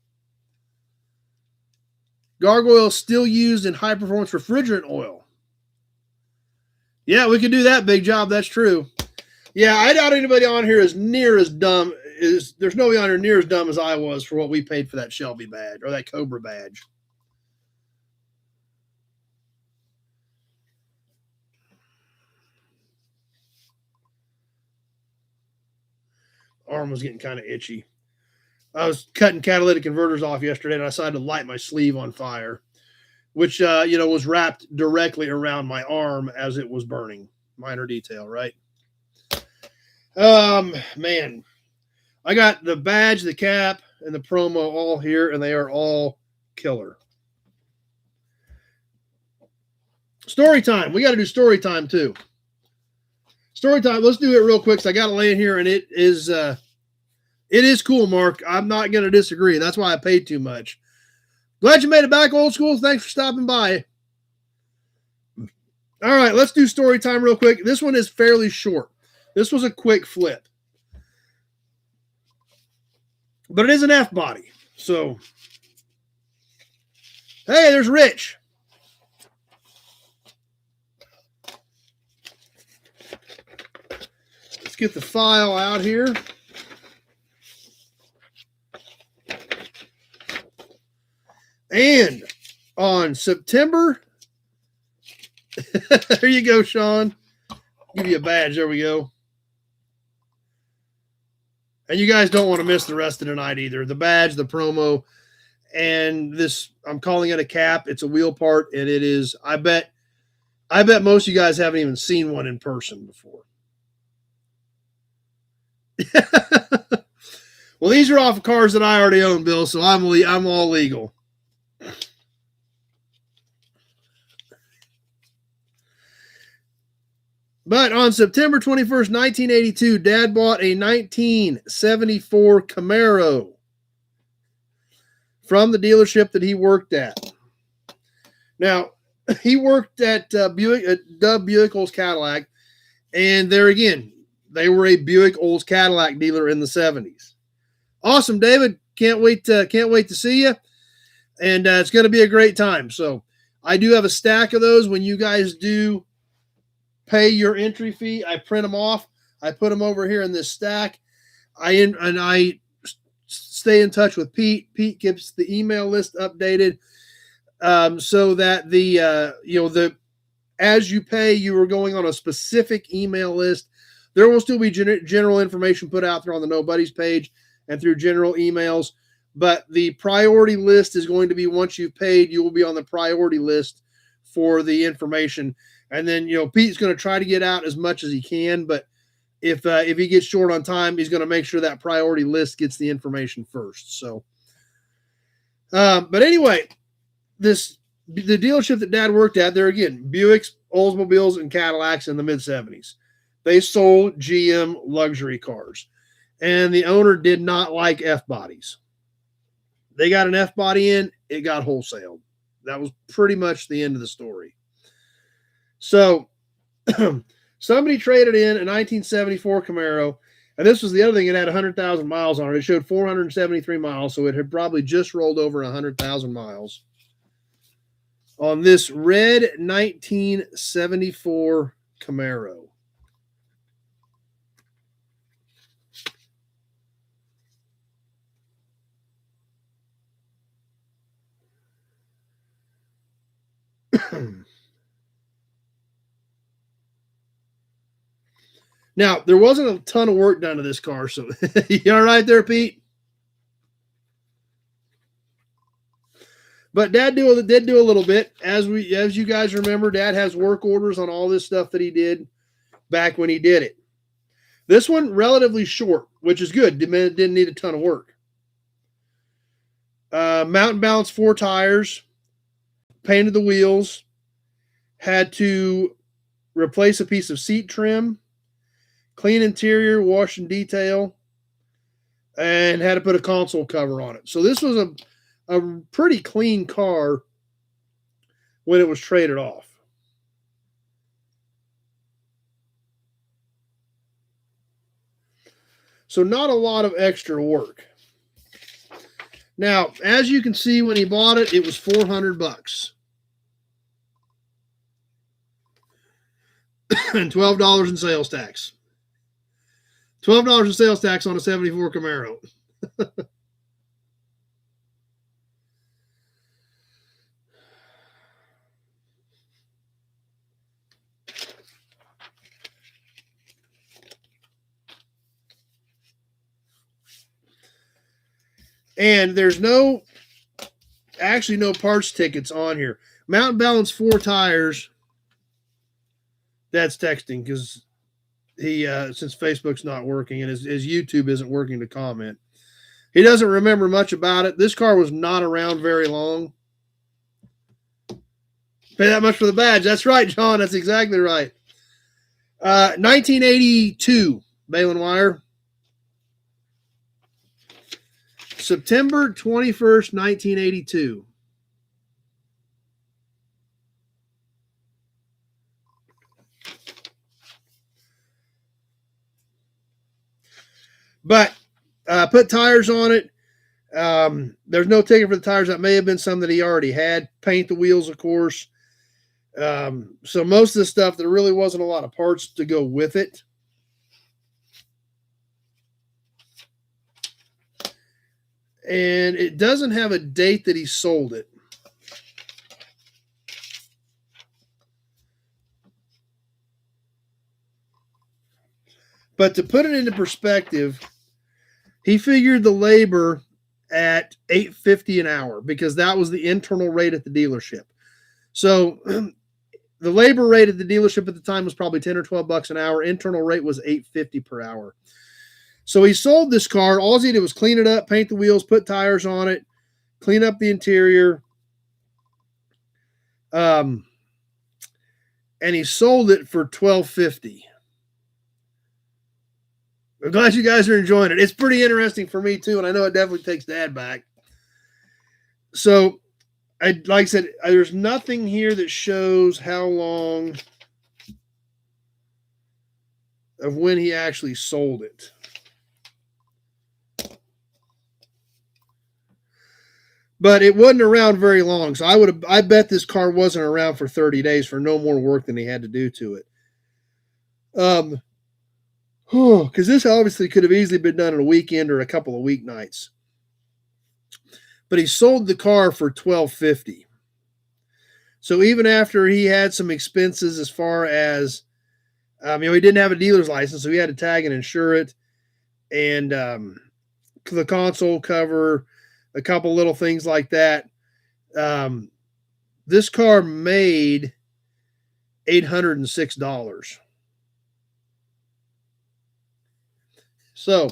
Gargoyle is still used in high performance refrigerant oil. Yeah, we could do that, Big Job. That's true. Yeah, I doubt anybody on here is near as dumb. There's nobody on here near as dumb as I was for what we paid for that Shelby badge or that Cobra badge. Arm was getting kind of itchy. I was cutting catalytic converters off yesterday, and I decided to light my sleeve on fire, which was wrapped directly around my arm as it was burning. Minor detail, right? Man, I got the badge, the cap, and the promo all here, and they are all killer. Story time. We got to do story time too. Story time. Let's do it real quick. So I got to lay in here, and it is cool, Mark. I'm not going to disagree. That's why I paid too much. Glad you made it back, old school. Thanks for stopping by. All right, let's do story time real quick. This one is fairly short. This was a quick flip. But it is an F body. So, hey, there's Rich. Let's get the file out here. And on September, there you go, Sean. Give you a badge. There we go. And you guys don't want to miss the rest of the night either. The badge, the promo, and this, I'm calling it a cap. It's a wheel part, and it is, I bet most of you guys haven't even seen one in person before. Well, these are off of cars that I already own, Bill, so I'm all legal. But on September 21st, 1982, Dad bought a 1974 Camaro from the dealership that he worked at. Now, he worked at Dub Buick Olds Cadillac, and there again, they were a Buick Olds Cadillac dealer in the 70s. Awesome, David. Can't wait to see you, and it's going to be a great time. So I do have a stack of those. When you guys do pay your entry fee, I print them off. I put them over here in this stack. I stay in touch with Pete. Pete keeps the email list updated, so that as you pay, you are going on a specific email list. There will still be general information put out there on the No Buddies page and through general emails, but the priority list is going to be, once you've paid, you will be on the priority list for the information. And then, Pete's going to try to get out as much as he can, but if he gets short on time, he's going to make sure that priority list gets the information first. So, but anyway, the dealership that Dad worked at, there again, Buicks, Oldsmobiles, and Cadillacs in the mid-70s. They sold GM luxury cars, and the owner did not like F-bodies. They got an F-body in, it got wholesaled. That was pretty much the end of the story. So somebody traded in a 1974 Camaro, and this was the other thing. It had 100,000 miles on it. It showed 473 miles, so it had probably just rolled over 100,000 miles on this red 1974 Camaro. Now, there wasn't a ton of work done to this car, so you all right there, Pete? But Dad did do a little bit. As you guys remember, Dad has work orders on all this stuff that he did back when he did it. This one, relatively short, which is good. Didn't need a ton of work. Mountain balance 4 tires, painted the wheels, had to replace a piece of seat trim, clean interior, wash and detail, and had to put a console cover on it. So this was a pretty clean car when it was traded off. So not a lot of extra work. Now, as you can see, when he bought it, it was $400 and $12 in sales tax. $12 in sales tax on a 74 Camaro. And there's actually no parts tickets on here. Mountain balance 4 tires. That's texting because he since Facebook's not working and his YouTube isn't working to comment. He doesn't remember much about it. This car was not around very long. Pay that much for the badge. That's right, John. That's exactly right. 1982, Balin Wire. September 21st, 1982. But put tires on it. There's no ticket for the tires. That may have been some that he already had. Paint the wheels, of course. So most of the stuff, there really wasn't a lot of parts to go with it. And it doesn't have a date that he sold it. But to put it into perspective, he figured the labor at $8.50 an hour because that was the internal rate at the dealership. So the labor rate at the dealership at the time was probably 10 or 12 bucks an hour. Internal rate was $8.50 per hour. So he sold this car. All he did was clean it up, paint the wheels, put tires on it, clean up the interior. And he sold it for $12.50. I'm glad you guys are enjoying it. It's pretty interesting for me too, and I know it definitely takes Dad back. So, like I said, there's nothing here that shows how long of when he actually sold it. But it wasn't around very long, so I bet this car wasn't around for 30 days for no more work than he had to do to it. Because this obviously could have easily been done on a weekend or a couple of weeknights. But he sold the car for $12.50. So even after he had some expenses as far as, he didn't have a dealer's license, so he had to tag and insure it. And the console cover, a couple little things like that. This car made $806. So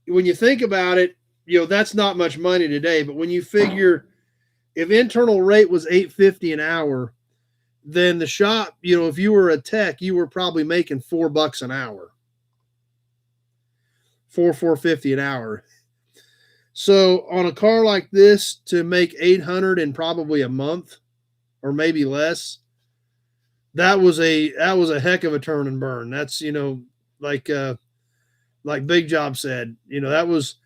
when you think about it, that's not much money today. But when you figure if internal rate was $8.50 an hour, then the shop, if you were a tech, you were probably making $4 an hour. $4.50 an hour. So on a car like this, to make $800 in probably a month or maybe less, that was a heck of a turn and burn. That's, like Big Job said, that was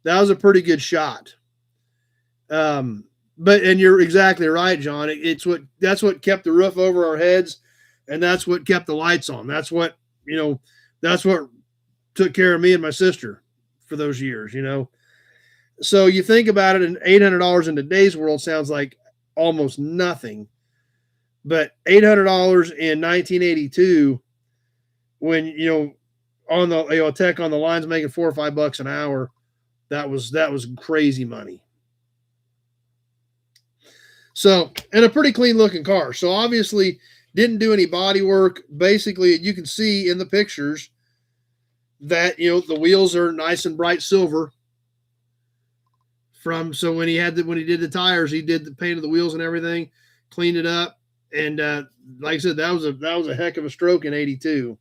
a pretty good shot. And you're exactly right, John. That's what kept the roof over our heads, and that's what kept the lights on. That's what took care of me and my sister for those years, So you think about it, and $800 in today's world sounds like almost nothing. But $800 in 1982 when on the a tech on the line's making $4 or $5 an hour, that was crazy money. So, and a pretty clean looking car. So obviously didn't do any body work. Basically, you can see in the pictures that the wheels are nice and bright silver. So when he did the tires, he did the paint of the wheels and everything, cleaned it up, and like I said, that was a heck of a stroke in '82.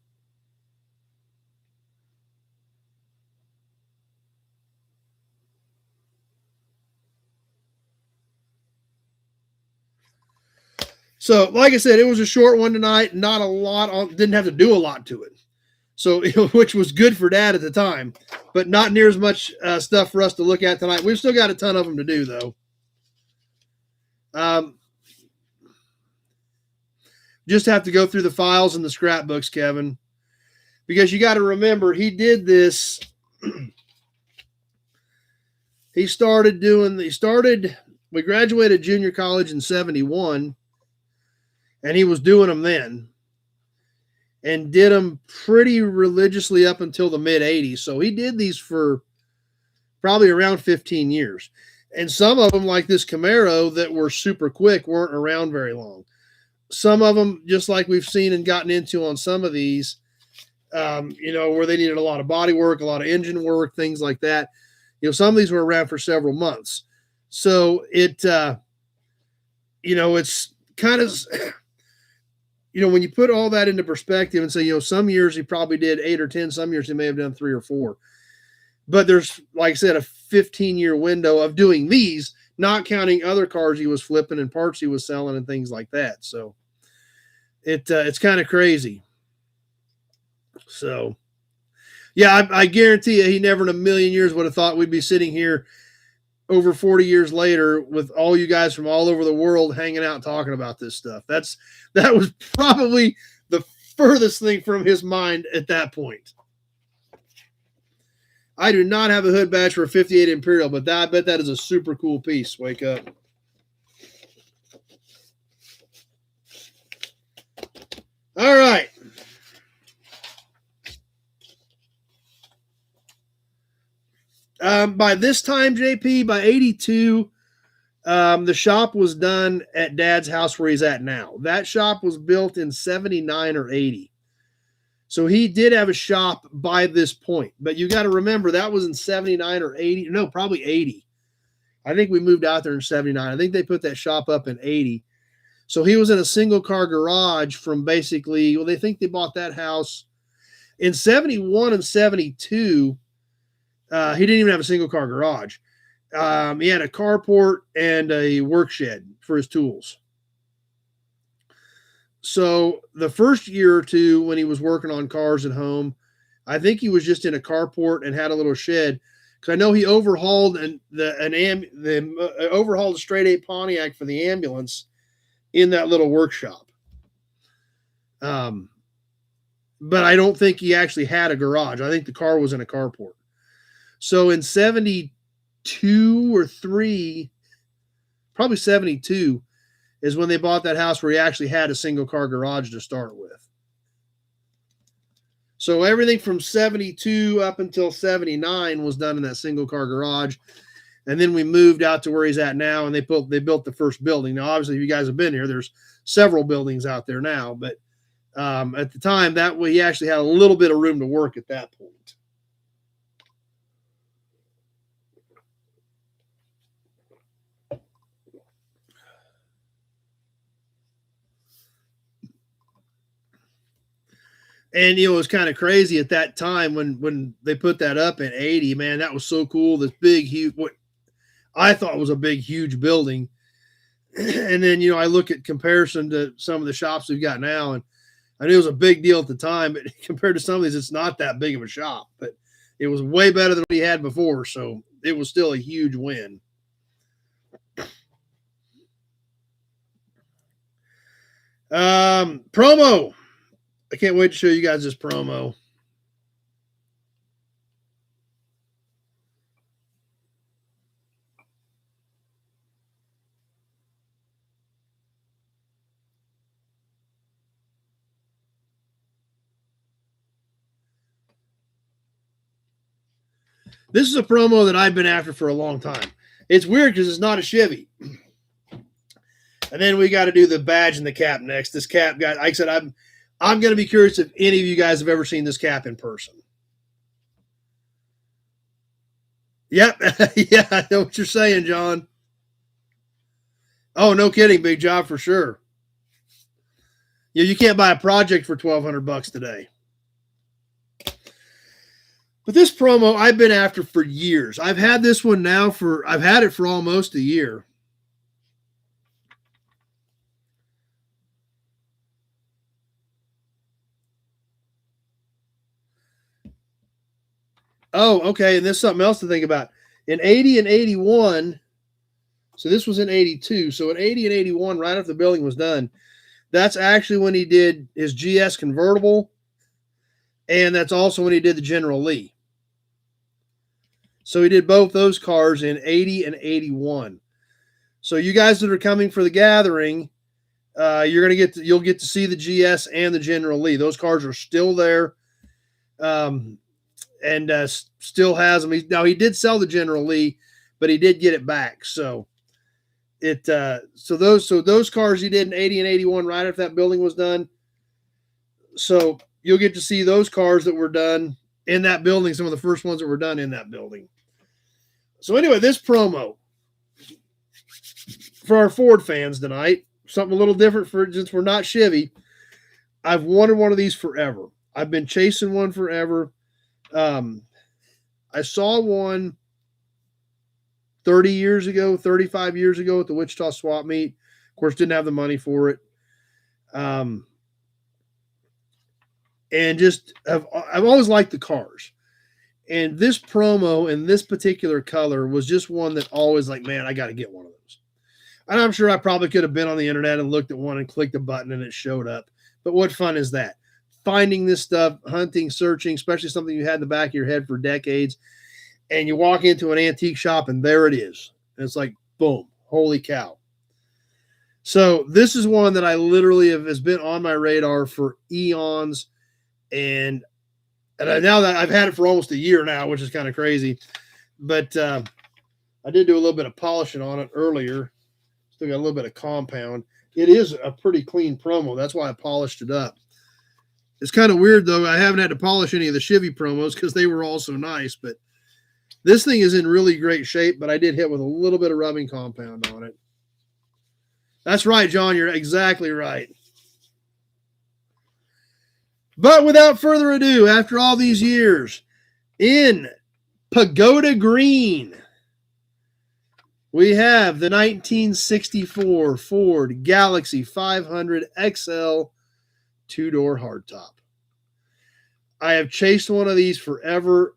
So, like I said, it was a short one tonight. Not a lot on. Didn't have to do a lot to it. So, which was good for Dad at the time, but not near as much stuff for us to look at tonight. We've still got a ton of them to do, though. Just have to go through the files and the scrapbooks, Kevin, because you got to remember he did this. We graduated junior college in '71, and he was doing them then, and did them pretty religiously up until the mid '80s. So he did these for probably around 15 years. And some of them, like this Camaro, that were super quick, weren't around very long. Some of them, just like we've seen and gotten into on some of these, where they needed a lot of body work, a lot of engine work, things like that. Some of these were around for several months. So it's kind of, when you put all that into perspective and say, some years he probably did 8 or 10, some years he may have done 3 or 4. But there's, like I said, a 15-year window of doing these, not counting other cars he was flipping and parts he was selling and things like that. So it's kind of crazy. So, yeah, I guarantee you he never in a million years would have thought we'd be sitting here over 40 years later with all you guys from all over the world hanging out talking about this stuff. That was probably the furthest thing from his mind at that point. I do not have a hood badge for a 58 Imperial, but I bet that is a super cool piece. Wake up. All right. By this time, JP, by '82, the shop was done at Dad's house where he's at now. That shop was built in '79 or '80. So he did have a shop by this point. But you got to remember, that was in '79 or '80. No, probably '80. I think we moved out there in '79. I think they put that shop up in '80. So he was in a single car garage from basically, they think they bought that house in '71 and '72. He didn't even have a single car garage. He had a carport and a work shed for his tools. So the first year or two when he was working on cars at home, I think he was just in a carport and had a little shed. Because I know he overhauled overhauled a straight 8 Pontiac for the ambulance in that little workshop. But I don't think he actually had a garage. I think the car was in a carport. So in '72 or '3, probably '72, is when they bought that house where he actually had a single car garage to start with. So everything from '72 up until '79 was done in that single car garage. And then we moved out to where he's at now, and they built the first building. Now, obviously, if you guys have been here, there's several buildings out there now. But at the time, that way he actually had a little bit of room to work at that point. And it was kind of crazy at that time when they put that up in '80. Man, that was so cool. This big, huge, what I thought was a big, huge building. And then I look at comparison to some of the shops we've got now, and I knew it was a big deal at the time, but compared to some of these, it's not that big of a shop. But it was way better than what he had before, so it was still a huge win. Promo. I can't wait to show you guys this promo. This is a promo that I've been after for a long time. It's weird because it's not a Chevy. And then we got to do the badge and the cap next. This cap, guy, like I said, I'm going to be curious if any of you guys have ever seen this cap in person. Yep. Yeah, I know what you're saying, John. Oh, no kidding. Big job for sure. Yeah, you can't buy a project for $1,200 today. But this promo I've been after for years. I've had this one now I've had it for almost a year. Oh, okay. And there's something else to think about. In 80 and 81, so this was in 82. So in 80 and 81, right after the building was done, that's actually when he did his GS convertible. And that's also when he did the General Lee. So he did both those cars in 80 and 81. So you guys that are coming for the gathering, you'll get to see the GS and the General Lee. Those cars are still there. And still has them. He did sell the General Lee, but he did get it back. So those cars he did in 80 and 81 right after that building was done. So you'll get to see those cars that were done in that building, some of the first ones that were done in that building. So anyway, this promo for our Ford fans tonight, something a little different since we're not Chevy. I've wanted one of these forever. I've been chasing one forever. I saw one 30 years ago, 35 years ago at the Wichita swap meet. Of course, didn't have the money for it. And just I've always liked the cars. And this promo in this particular color was just one that always like, man, I got to get one of those. And I'm sure I probably could have been on the internet and looked at one and clicked a button and it showed up. But what fun is that? Finding this stuff, hunting, searching, especially something you had in the back of your head for decades, and you walk into an antique shop and there it is. And it's like, boom, holy cow. So this is one that I literally has been on my radar for eons. And now that I've had it for almost a year now, which is kind of crazy. But I did do a little bit of polishing on it earlier. Still got a little bit of compound. It is a pretty clean promo. That's why I polished it up. It's kind of weird, though. I haven't had to polish any of the Chevy promos because they were all so nice. But this thing is in really great shape, but I did hit with a little bit of rubbing compound on it. That's right, John. You're exactly right. But without further ado, after all these years, in Pagoda Green, we have the 1964 Ford Galaxy 500 XL two-door hardtop. I have chased one of these forever.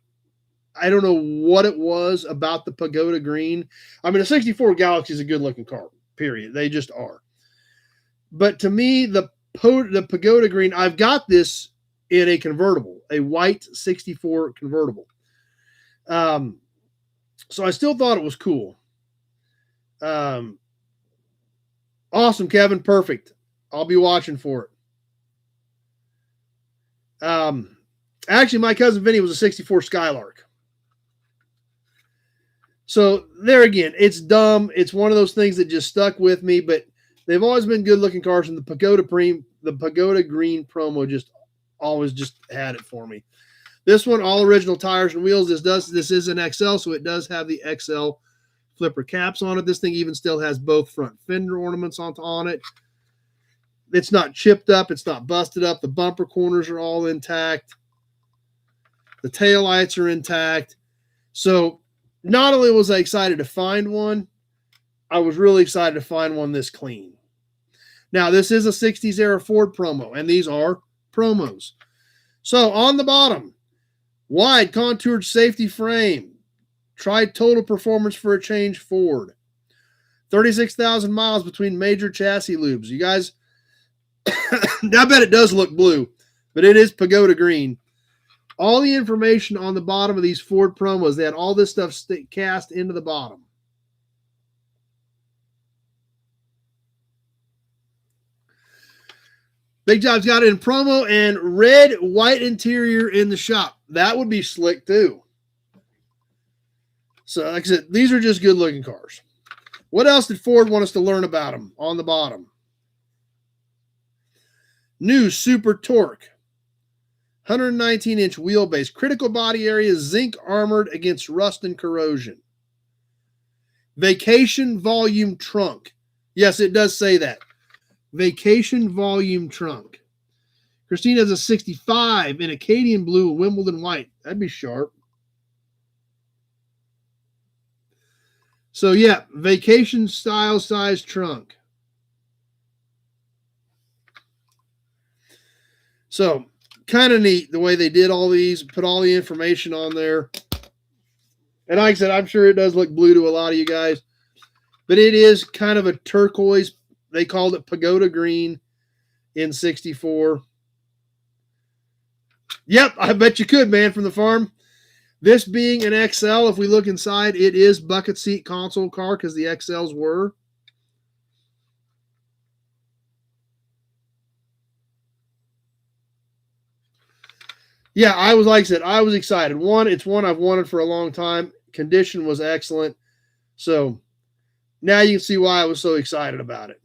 I don't know what it was about the Pagoda Green. I mean, a 64 Galaxy is a good-looking car, period. They just are. But to me, the Pagoda Green, I've got this in a convertible, a white 64 convertible. So I still thought it was cool. Awesome, Kevin. Perfect. I'll be watching for it. Actually, my cousin Vinny was a 64 Skylark. So there again, it's dumb. It's one of those things that just stuck with me, but they've always been good looking cars, and the Pagoda Green promo just always just had it for me. This one, all original tires and wheels. This is an XL, so it does have the XL flipper caps on it. This thing even still has both front fender ornaments on it. It's not chipped up. It's not busted up. The bumper corners are all intact. The taillights are intact. So not only was I excited to find one, I was really excited to find one this clean. Now, this is a 60s era Ford promo, and these are promos. So on the bottom, wide contoured safety frame. Try total performance for a change Ford. 36,000 miles between major chassis lubes. You guys, I bet it does look blue, but it is Pagoda Green. All the information on the bottom of these Ford promos, they had all this stuff cast into the bottom. Big Job's got it in promo and red, white interior in the shop. That would be slick too. So, like I said, these are just good looking cars. What else did Ford want us to learn about them on the bottom? New Super Torque. 119-inch wheelbase. Critical body area, zinc armored against rust and corrosion. Vacation volume trunk. Yes, it does say that. Vacation volume trunk. Christine has a 65 in Acadian blue and Wimbledon white. That'd be sharp. So, yeah, vacation style size trunk. So, kind of neat the way they did all these, put all the information on there. And like I said, I'm sure it does look blue to a lot of you guys, but it is kind of a turquoise. They called it pagoda green in 64. Yep, I bet you could, man, from the farm. This being an XL, if we look inside, it is bucket seat console car because the XLs were. Yeah, I was, like I said, I was excited. One, it's one I've wanted for a long time. Condition was excellent. So now you can see why I was so excited about it.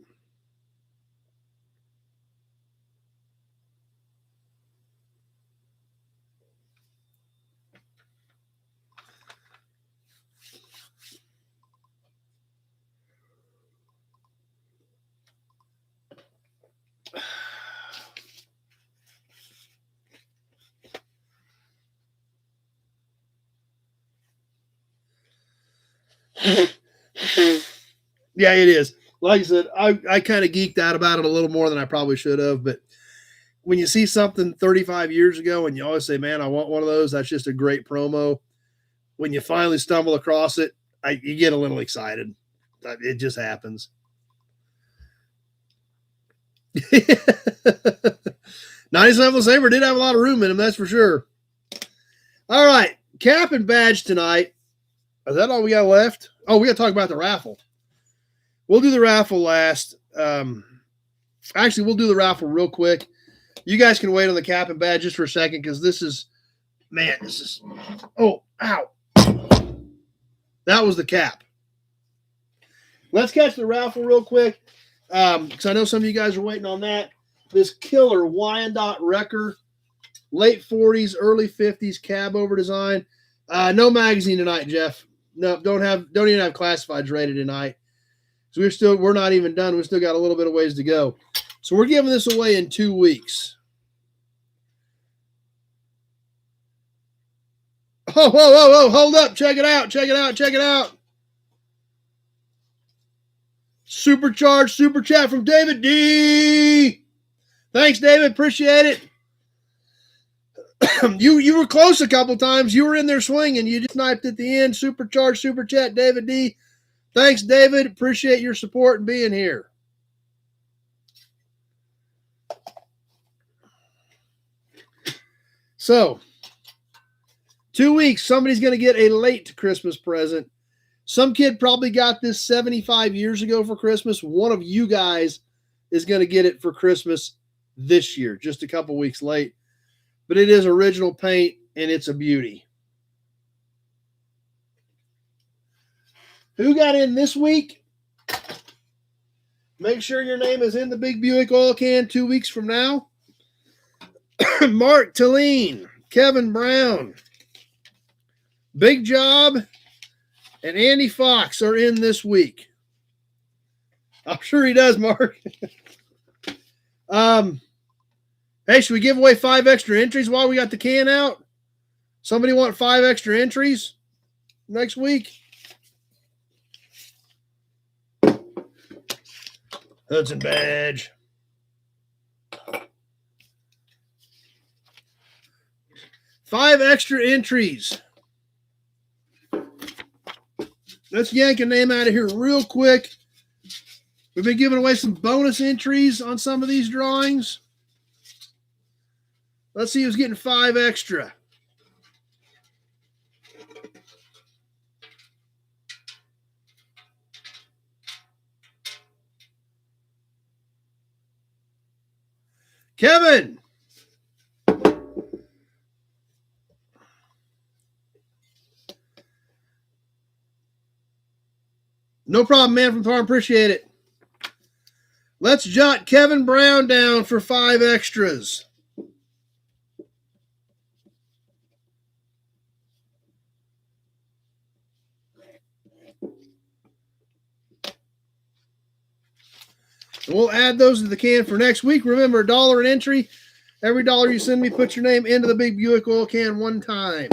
Yeah, it is. Like I said, I kind of geeked out about it a little more than I probably should have. But when you see something 35 years ago and you always say, man, I want one of those, that's just a great promo. When you finally stumble across it, you get a little excited. It just happens. 97 Sabre did have a lot of room in him, that's for sure. All right, cap and badge tonight. Is that all we got left? Oh, we got to talk about the raffle. We'll do the raffle last. Actually, we'll do the raffle real quick. You guys can wait on the cap and badge just for a second because this is, man, this is, oh, ow. That was the cap. Let's catch the raffle real quick because I know some of you guys are waiting on that. This killer Wyandotte Wrecker, late 40s, early 50s cab over design. No magazine tonight, Jeff. No, don't even have classifieds rated tonight. So we're not even done. We still got a little bit of ways to go. So we're giving this away in 2 weeks. Oh, whoa, whoa, whoa, hold up. Check it out. Supercharged super chat from David D. Thanks, David. Appreciate it. You were close a couple times. You were in there swinging. You just sniped at the end. Supercharged super chat, David D. Thanks, David. Appreciate your support and being here. So, 2 weeks, somebody's going to get a late Christmas present. Some kid probably got this 75 years ago for Christmas. One of you guys is going to get it for Christmas this year, just a couple weeks late. But it is original paint, and it's a beauty. Who got in this week? Make sure your name is in the Big Buick oil can 2 weeks from now. Mark Talene, Kevin Brown, Big Job, and Andy Fox are in this week. I'm sure he does, Mark. Hey, should we give away 5 extra entries while we got the can out? Somebody want 5 extra entries next week? Hudson badge. Five extra entries. Let's yank a name out of here real quick. We've been giving away some bonus entries on some of these drawings. Let's see who's getting 5 extra. Kevin. No problem, man, from Farm. Appreciate it. Let's jot Kevin Brown down for 5 extras. And we'll add those to the can for next week. Remember, $1 an entry. Every dollar you send me, put your name into the big Buick oil can one time.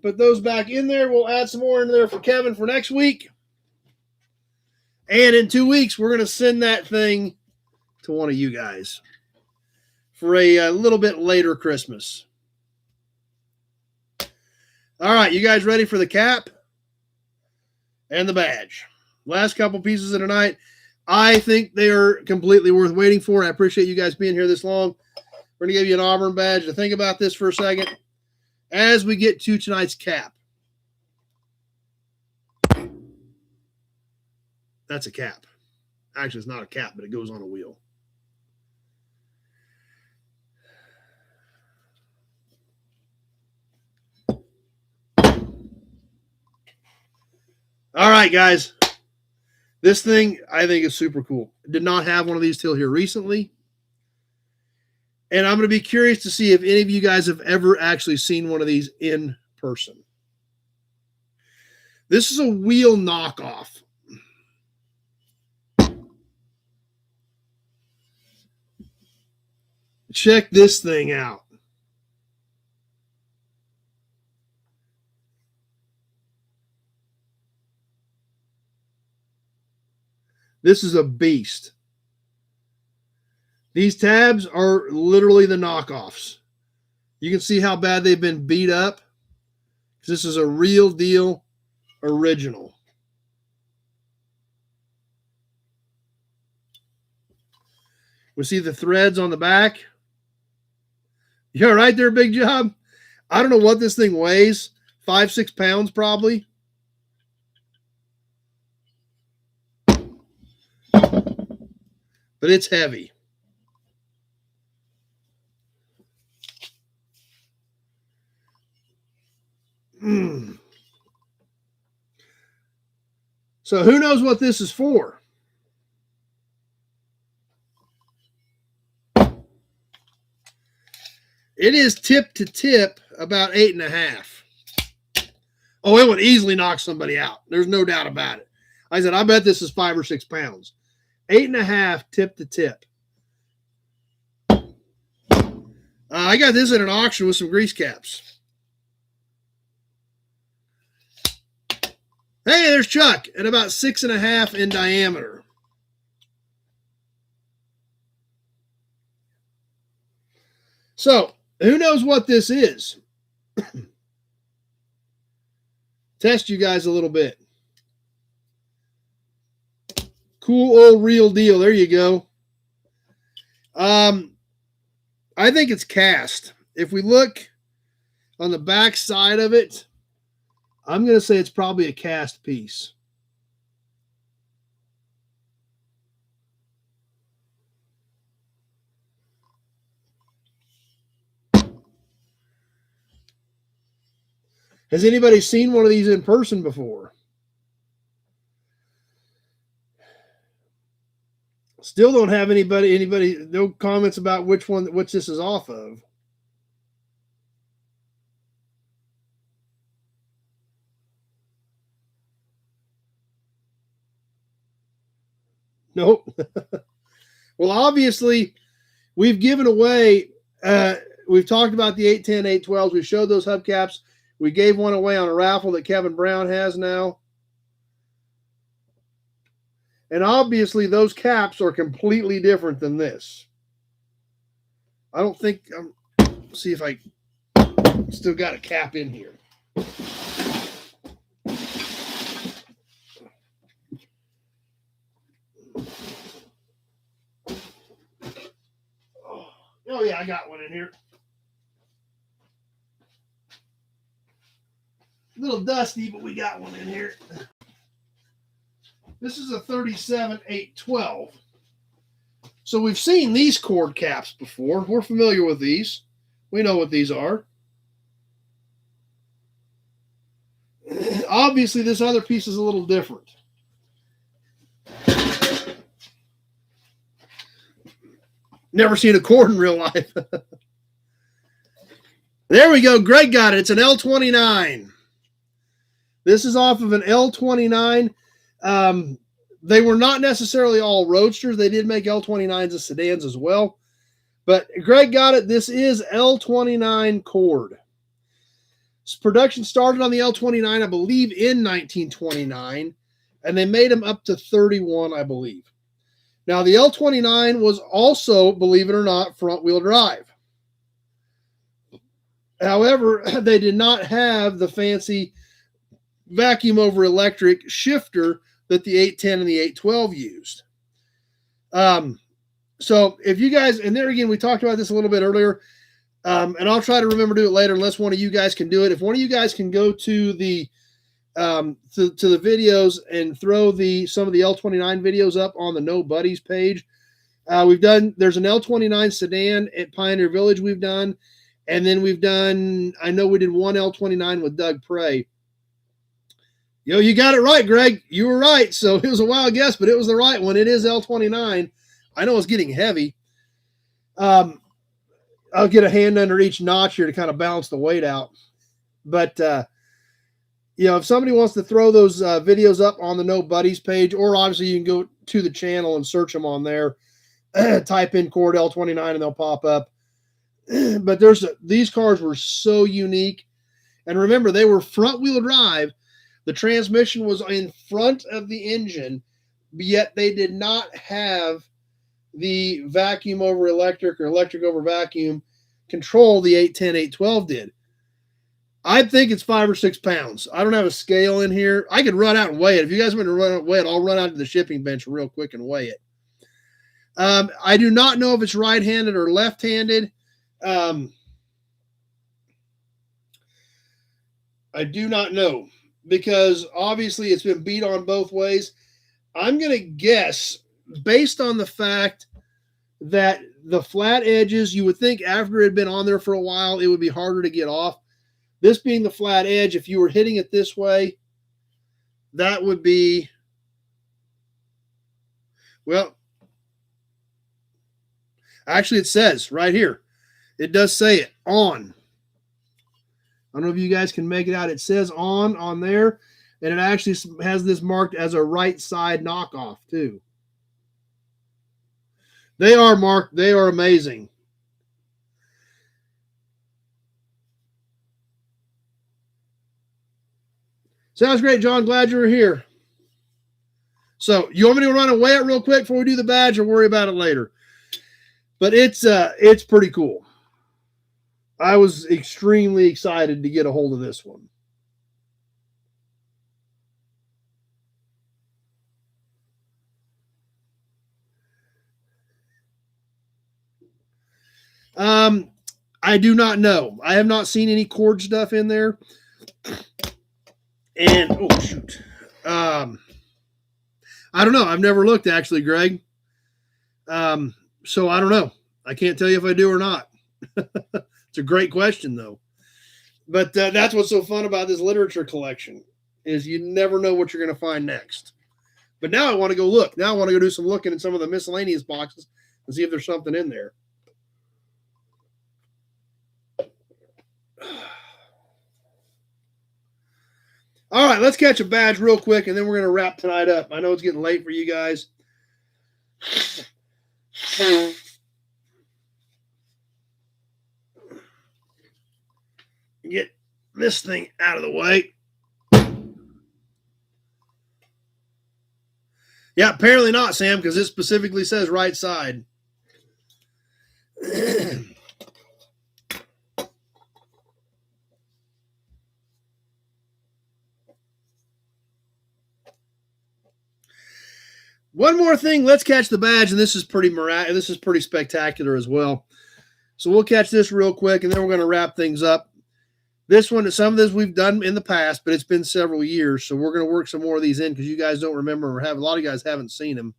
Put those back in there. We'll add some more in there for Kevin for next week. And in 2 weeks, we're going to send that thing to one of you guys for a little bit later Christmas. All right, you guys ready for the cap and the badge? Last couple pieces of the night. I think they are completely worth waiting for. I appreciate you guys being here this long. We're going to give you an Auburn badge to think about this for a second as we get to tonight's cap. That's a cap. Actually, it's not a cap, but it goes on a wheel. All right, guys. This thing, I think, is super cool. Did not have one of these till here recently. And I'm going to be curious to see if any of you guys have ever actually seen one of these in person. This is a wheel knockoff. Check this thing out. This is a beast. These tabs are literally the knockoffs. You can see how bad they've been beat up. This is a real deal original. We see the threads on the back. Yeah, right there, big job. I don't know what this thing weighs. 5-6 pounds probably. But it's heavy. So who knows what this is for? It is tip to tip about 8.5. Oh, it would easily knock somebody out. There's no doubt about it. I said, I bet this is 5 or 6 pounds. 8.5 tip to tip. I got this at an auction with some grease caps. Hey, there's Chuck at about 6.5 in diameter. So, who knows what this is? Test you guys a little bit. Cool old real deal. There you go. I think it's cast. If we look on the back side of it, I'm going to say it's probably a cast piece. Has anybody seen one of these in person before? Still don't have anybody, no comments about which this is off of. Nope. Well, obviously, we've given away, we've talked about the 810, 812s. We showed those hubcaps. We gave one away on a raffle that Kevin Brown has now. And obviously, those caps are completely different than this. I don't think, see if I still got a cap in here. Oh yeah, I got one in here. A little dusty, but we got one in here. This is a 37-812. So we've seen these cord caps before. We're familiar with these. We know what these are. obviously this other piece is a little different. Never seen a cord in real life. There we go. Greg got it. It's an L29. This is off of an L29. They were not necessarily all roadsters. They did make L29s as sedans as well. But Greg got it. This is L29 cord. Production started on the L29, I believe, in 1929. And they made them up to 31, I believe. Now, the L29 was also, believe it or not, front-wheel drive. However, they did not have the fancy vacuum over electric shifter that the 810 and the 812 used. So if you guys, and there again, we talked about this a little bit earlier, and I'll try to remember to do it later unless one of you guys can do it. If one of you guys can go to the to the videos and throw some of the L29 videos up on the No Buddies page. There's an L29 sedan at Pioneer Village we've done, and then I know we did one L29 with Doug Prey. You got it right, Greg. You were right. So it was a wild guess, but it was the right one. It is L29. I know it's getting heavy. I'll get a hand under each notch here to kind of balance the weight out. But, if somebody wants to throw those videos up on the No Buddies page, or obviously you can go to the channel and search them on there, type in cord L29 and they'll pop up. But these cars were so unique. And remember, they were front wheel drive. The transmission was in front of the engine, yet they did not have the vacuum over electric or electric over vacuum control the 810, 812 did. I think it's 5 or 6 pounds. I don't have a scale in here. I could run out and weigh it. If you guys want to weigh it, I'll run out to the shipping bench real quick and weigh it. I do not know if it's right-handed or left-handed. I do not know, because obviously it's been beat on both ways. I'm going to guess, based on the fact that the flat edges, you would think after it had been on there for a while, it would be harder to get off. This being the flat edge, if you were hitting it this way, that would be, well, actually it says right here, it does say it, on. I don't know if you guys can make it out. It says on there, and it actually has this marked as a right side knockoff too. They are marked. They are amazing. Sounds great, John. Glad you were here. So you want me to run and weigh it real quick before we do the badge, or worry about it later? But it's pretty cool. I was extremely excited to get a hold of this one. I do not know. I have not seen any cord stuff in there. And, oh, shoot. I don't know. I've never looked, actually, Greg. So I don't know. I can't tell you if I do or not. It's a great question, though. But that's what's so fun about this literature collection, is you never know what you're going to find next. But now I want to go look. Now I want to go do some looking in some of the miscellaneous boxes and see if there's something in there. All right, let's catch a badge real quick, and then we're going to wrap tonight up. I know it's getting late for you guys. Get this thing out of the way. Yeah, apparently not, Sam, because it specifically says right side. One more thing, let's catch the badge, and this is pretty spectacular as well. So we'll catch this real quick, and then we're going to wrap things up. This one, some of this we've done in the past, but it's been several years, so we're going to work some more of these in because you guys don't remember, or a lot of you guys haven't seen them.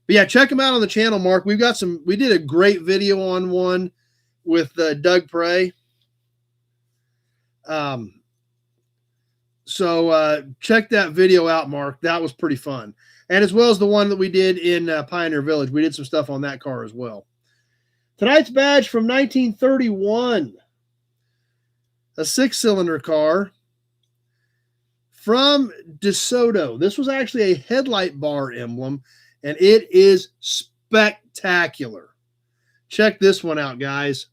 But yeah, check them out on the channel, Mark. We did a great video on one with Doug Prey. So check that video out, Mark. That was pretty fun. And as well as the one that we did in Pioneer Village. We did some stuff on that car as well. Tonight's badge from 1931. A 6-cylinder car from DeSoto. This was actually a headlight bar emblem, and it is spectacular. Check this one out, guys.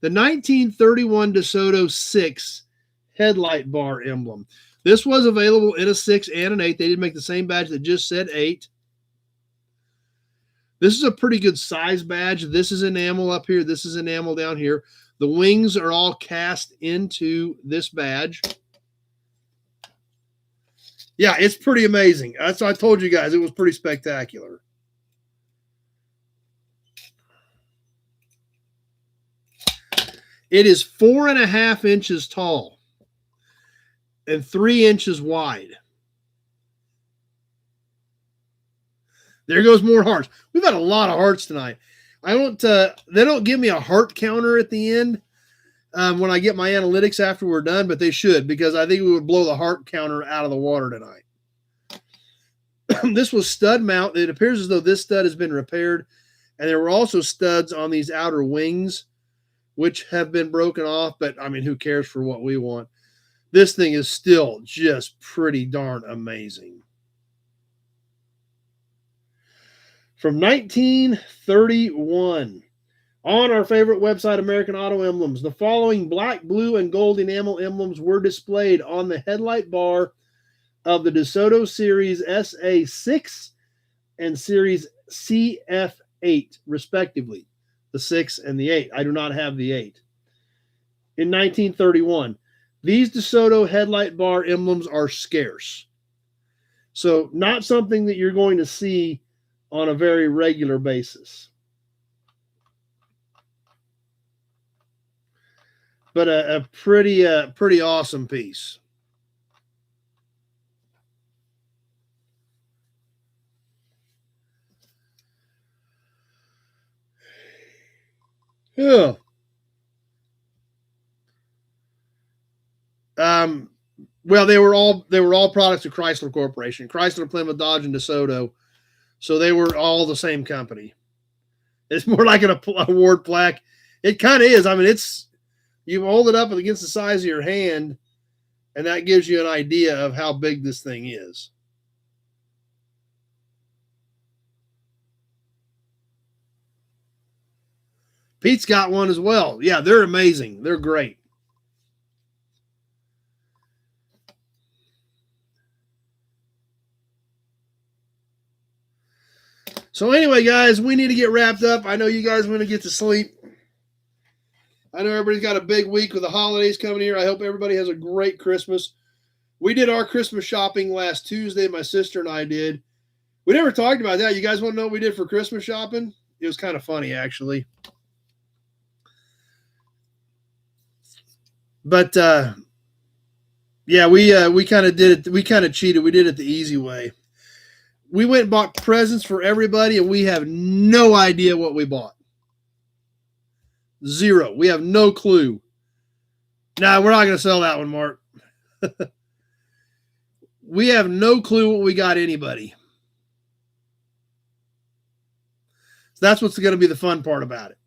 The 1931 DeSoto 6 headlight bar emblem. This was available in a 6 and an 8. They did make the same badge that just said 8. This is a pretty good size badge. This is enamel up here. This is enamel down here. The wings are all cast into this badge. Yeah, it's pretty amazing. That's what I told you guys. It was pretty spectacular. It is 4.5 inches tall and 3 inches wide. There goes more hearts. We've had a lot of hearts tonight. I don't. They don't give me a heart counter at the end when I get my analytics after we're done, but they should, because I think we would blow the heart counter out of the water tonight. This was stud mount. It appears as though this stud has been repaired, and there were also studs on these outer wings, which have been broken off. But I mean, who cares for what we want? This thing is still just pretty darn amazing. From 1931, on our favorite website, American Auto Emblems, the following black, blue, and gold enamel emblems were displayed on the headlight bar of the DeSoto Series SA6 and Series CF8, respectively. The 6 and the 8. I do not have the 8. In 1931, these DeSoto headlight bar emblems are scarce. So not something that you're going to see on a very regular basis. But a pretty awesome piece. Yeah. Well, they were all products of Chrysler Corporation. Chrysler, Plymouth, Dodge, and DeSoto. So they were all the same company. It's more like an award plaque. It kind of is. I mean, you hold it up against the size of your hand, and that gives you an idea of how big this thing is. Pete's got one as well. Yeah, they're amazing. They're great. So anyway, guys, we need to get wrapped up. I know you guys want to get to sleep. I know everybody's got a big week with the holidays coming here. I hope everybody has a great Christmas. We did our Christmas shopping last Tuesday. My sister and I did. We never talked about that. You guys want to know what we did for Christmas shopping? It was kind of funny, actually. But yeah, we kind of did it. We kind of cheated. We did it the easy way. We went and bought presents for everybody, and we have no idea what we bought. Zero. We have no clue. Nah, we're not going to sell that one, Mark. We have no clue what we got anybody. So that's what's going to be the fun part about it.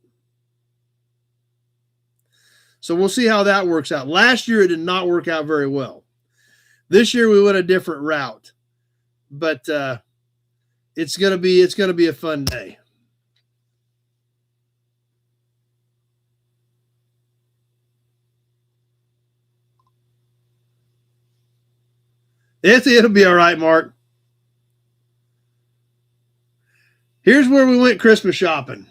So we'll see how that works out. Last year, it did not work out very well. This year, we went a different route. But it's gonna be a fun day. It'll be all right, Mark. Here's where we went Christmas shopping.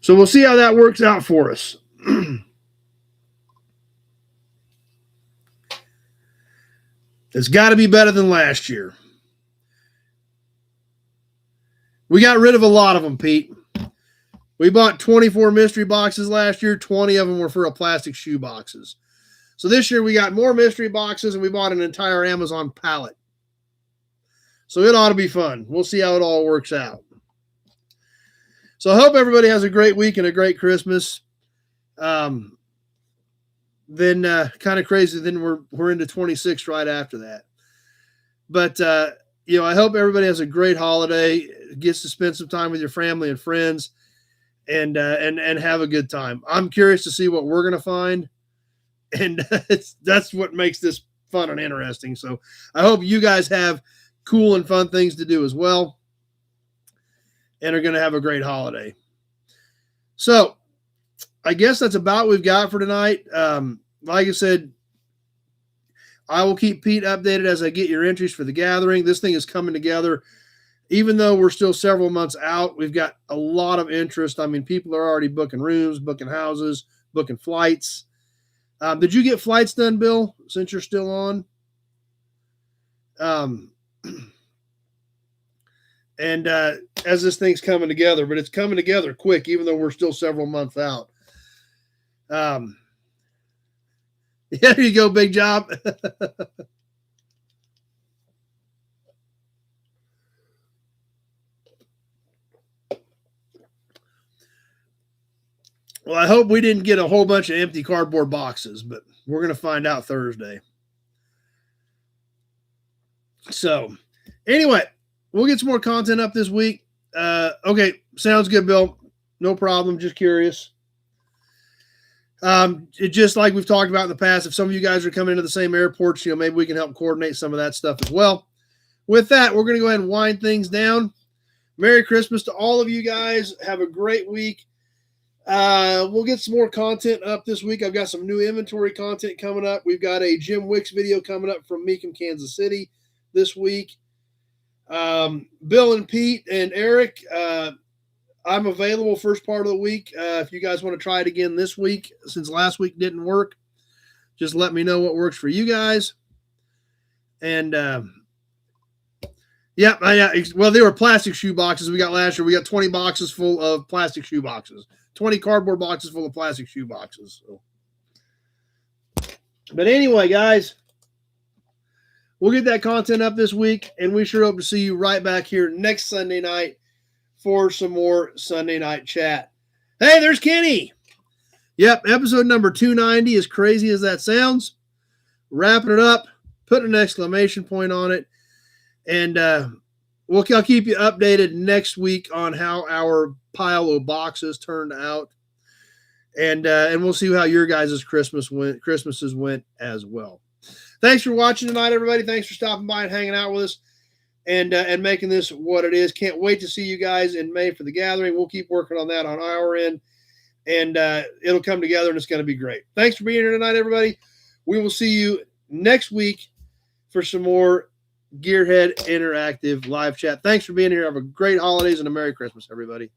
So we'll see how that works out for us. It's got to be better than last year. We got rid of a lot of them, Pete. We bought 24 mystery boxes last year. 20 of them were for a plastic shoe boxes. So this year we got more mystery boxes, and we bought an entire Amazon pallet. So it ought to be fun. We'll see how it all works out. So I hope everybody has a great week and a great Christmas. Then kind of crazy. Then we're into 26 right after that. But I hope everybody has a great holiday, gets to spend some time with your family and friends, and have a good time. I'm curious to see what we're gonna find, and that's what makes this fun and interesting. So I hope you guys have cool and fun things to do as well, and are gonna have a great holiday. So I guess that's about what we've got for tonight. Like I said, I will keep Pete updated as I get your entries for the gathering. This thing is coming together. Even though we're still several months out, we've got a lot of interest. I mean, people are already booking rooms, booking houses, booking flights. Did you get flights done, Bill, since you're still on? And as this thing's coming together, but it's coming together quick, even though we're still several months out. Yeah, there you go, big job. Well, I hope we didn't get a whole bunch of empty cardboard boxes, but we're going to find out Thursday. So, anyway, we'll get some more content up this week. Okay, sounds good, Bill. No problem. Just curious. Just like we've talked about in the past, if some of you guys are coming into the same airports, maybe we can help coordinate some of that stuff as well. With that, we're going to go ahead and wind things down. Merry Christmas to all of you guys. Have a great week. We'll get some more content up this week. I've got some new inventory content coming up. We've got a Jim Wicks video coming up from Meekum, Kansas City this week. Bill and Pete and Eric, I'm available first part of the week. If you guys want to try it again this week, since last week didn't work, just let me know what works for you guys. And well, they were plastic shoe boxes we got last year. We got 20 boxes full of plastic shoe boxes, 20 cardboard boxes full of plastic shoe boxes. So. But anyway, guys, we'll get that content up this week, and we sure hope to see you right back here next Sunday night for some more Sunday night chat. Hey, there's Kenny. Yep, episode number 290, as crazy as that sounds. Wrapping it up, putting an exclamation point on it, and I'll keep you updated next week on how our pile of boxes turned out, and we'll see how your guys' Christmases went as well. Thanks for watching tonight, everybody. Thanks for stopping by and hanging out with us, and making this what it is. Can't wait to see you guys in May for the gathering. We'll keep working on that on our end, and it'll come together, and it's going to be great. Thanks for being here tonight, everybody. We will see you next week for some more Gearhead Interactive live chat. Thanks for being here. Have a great holidays and a Merry Christmas, everybody.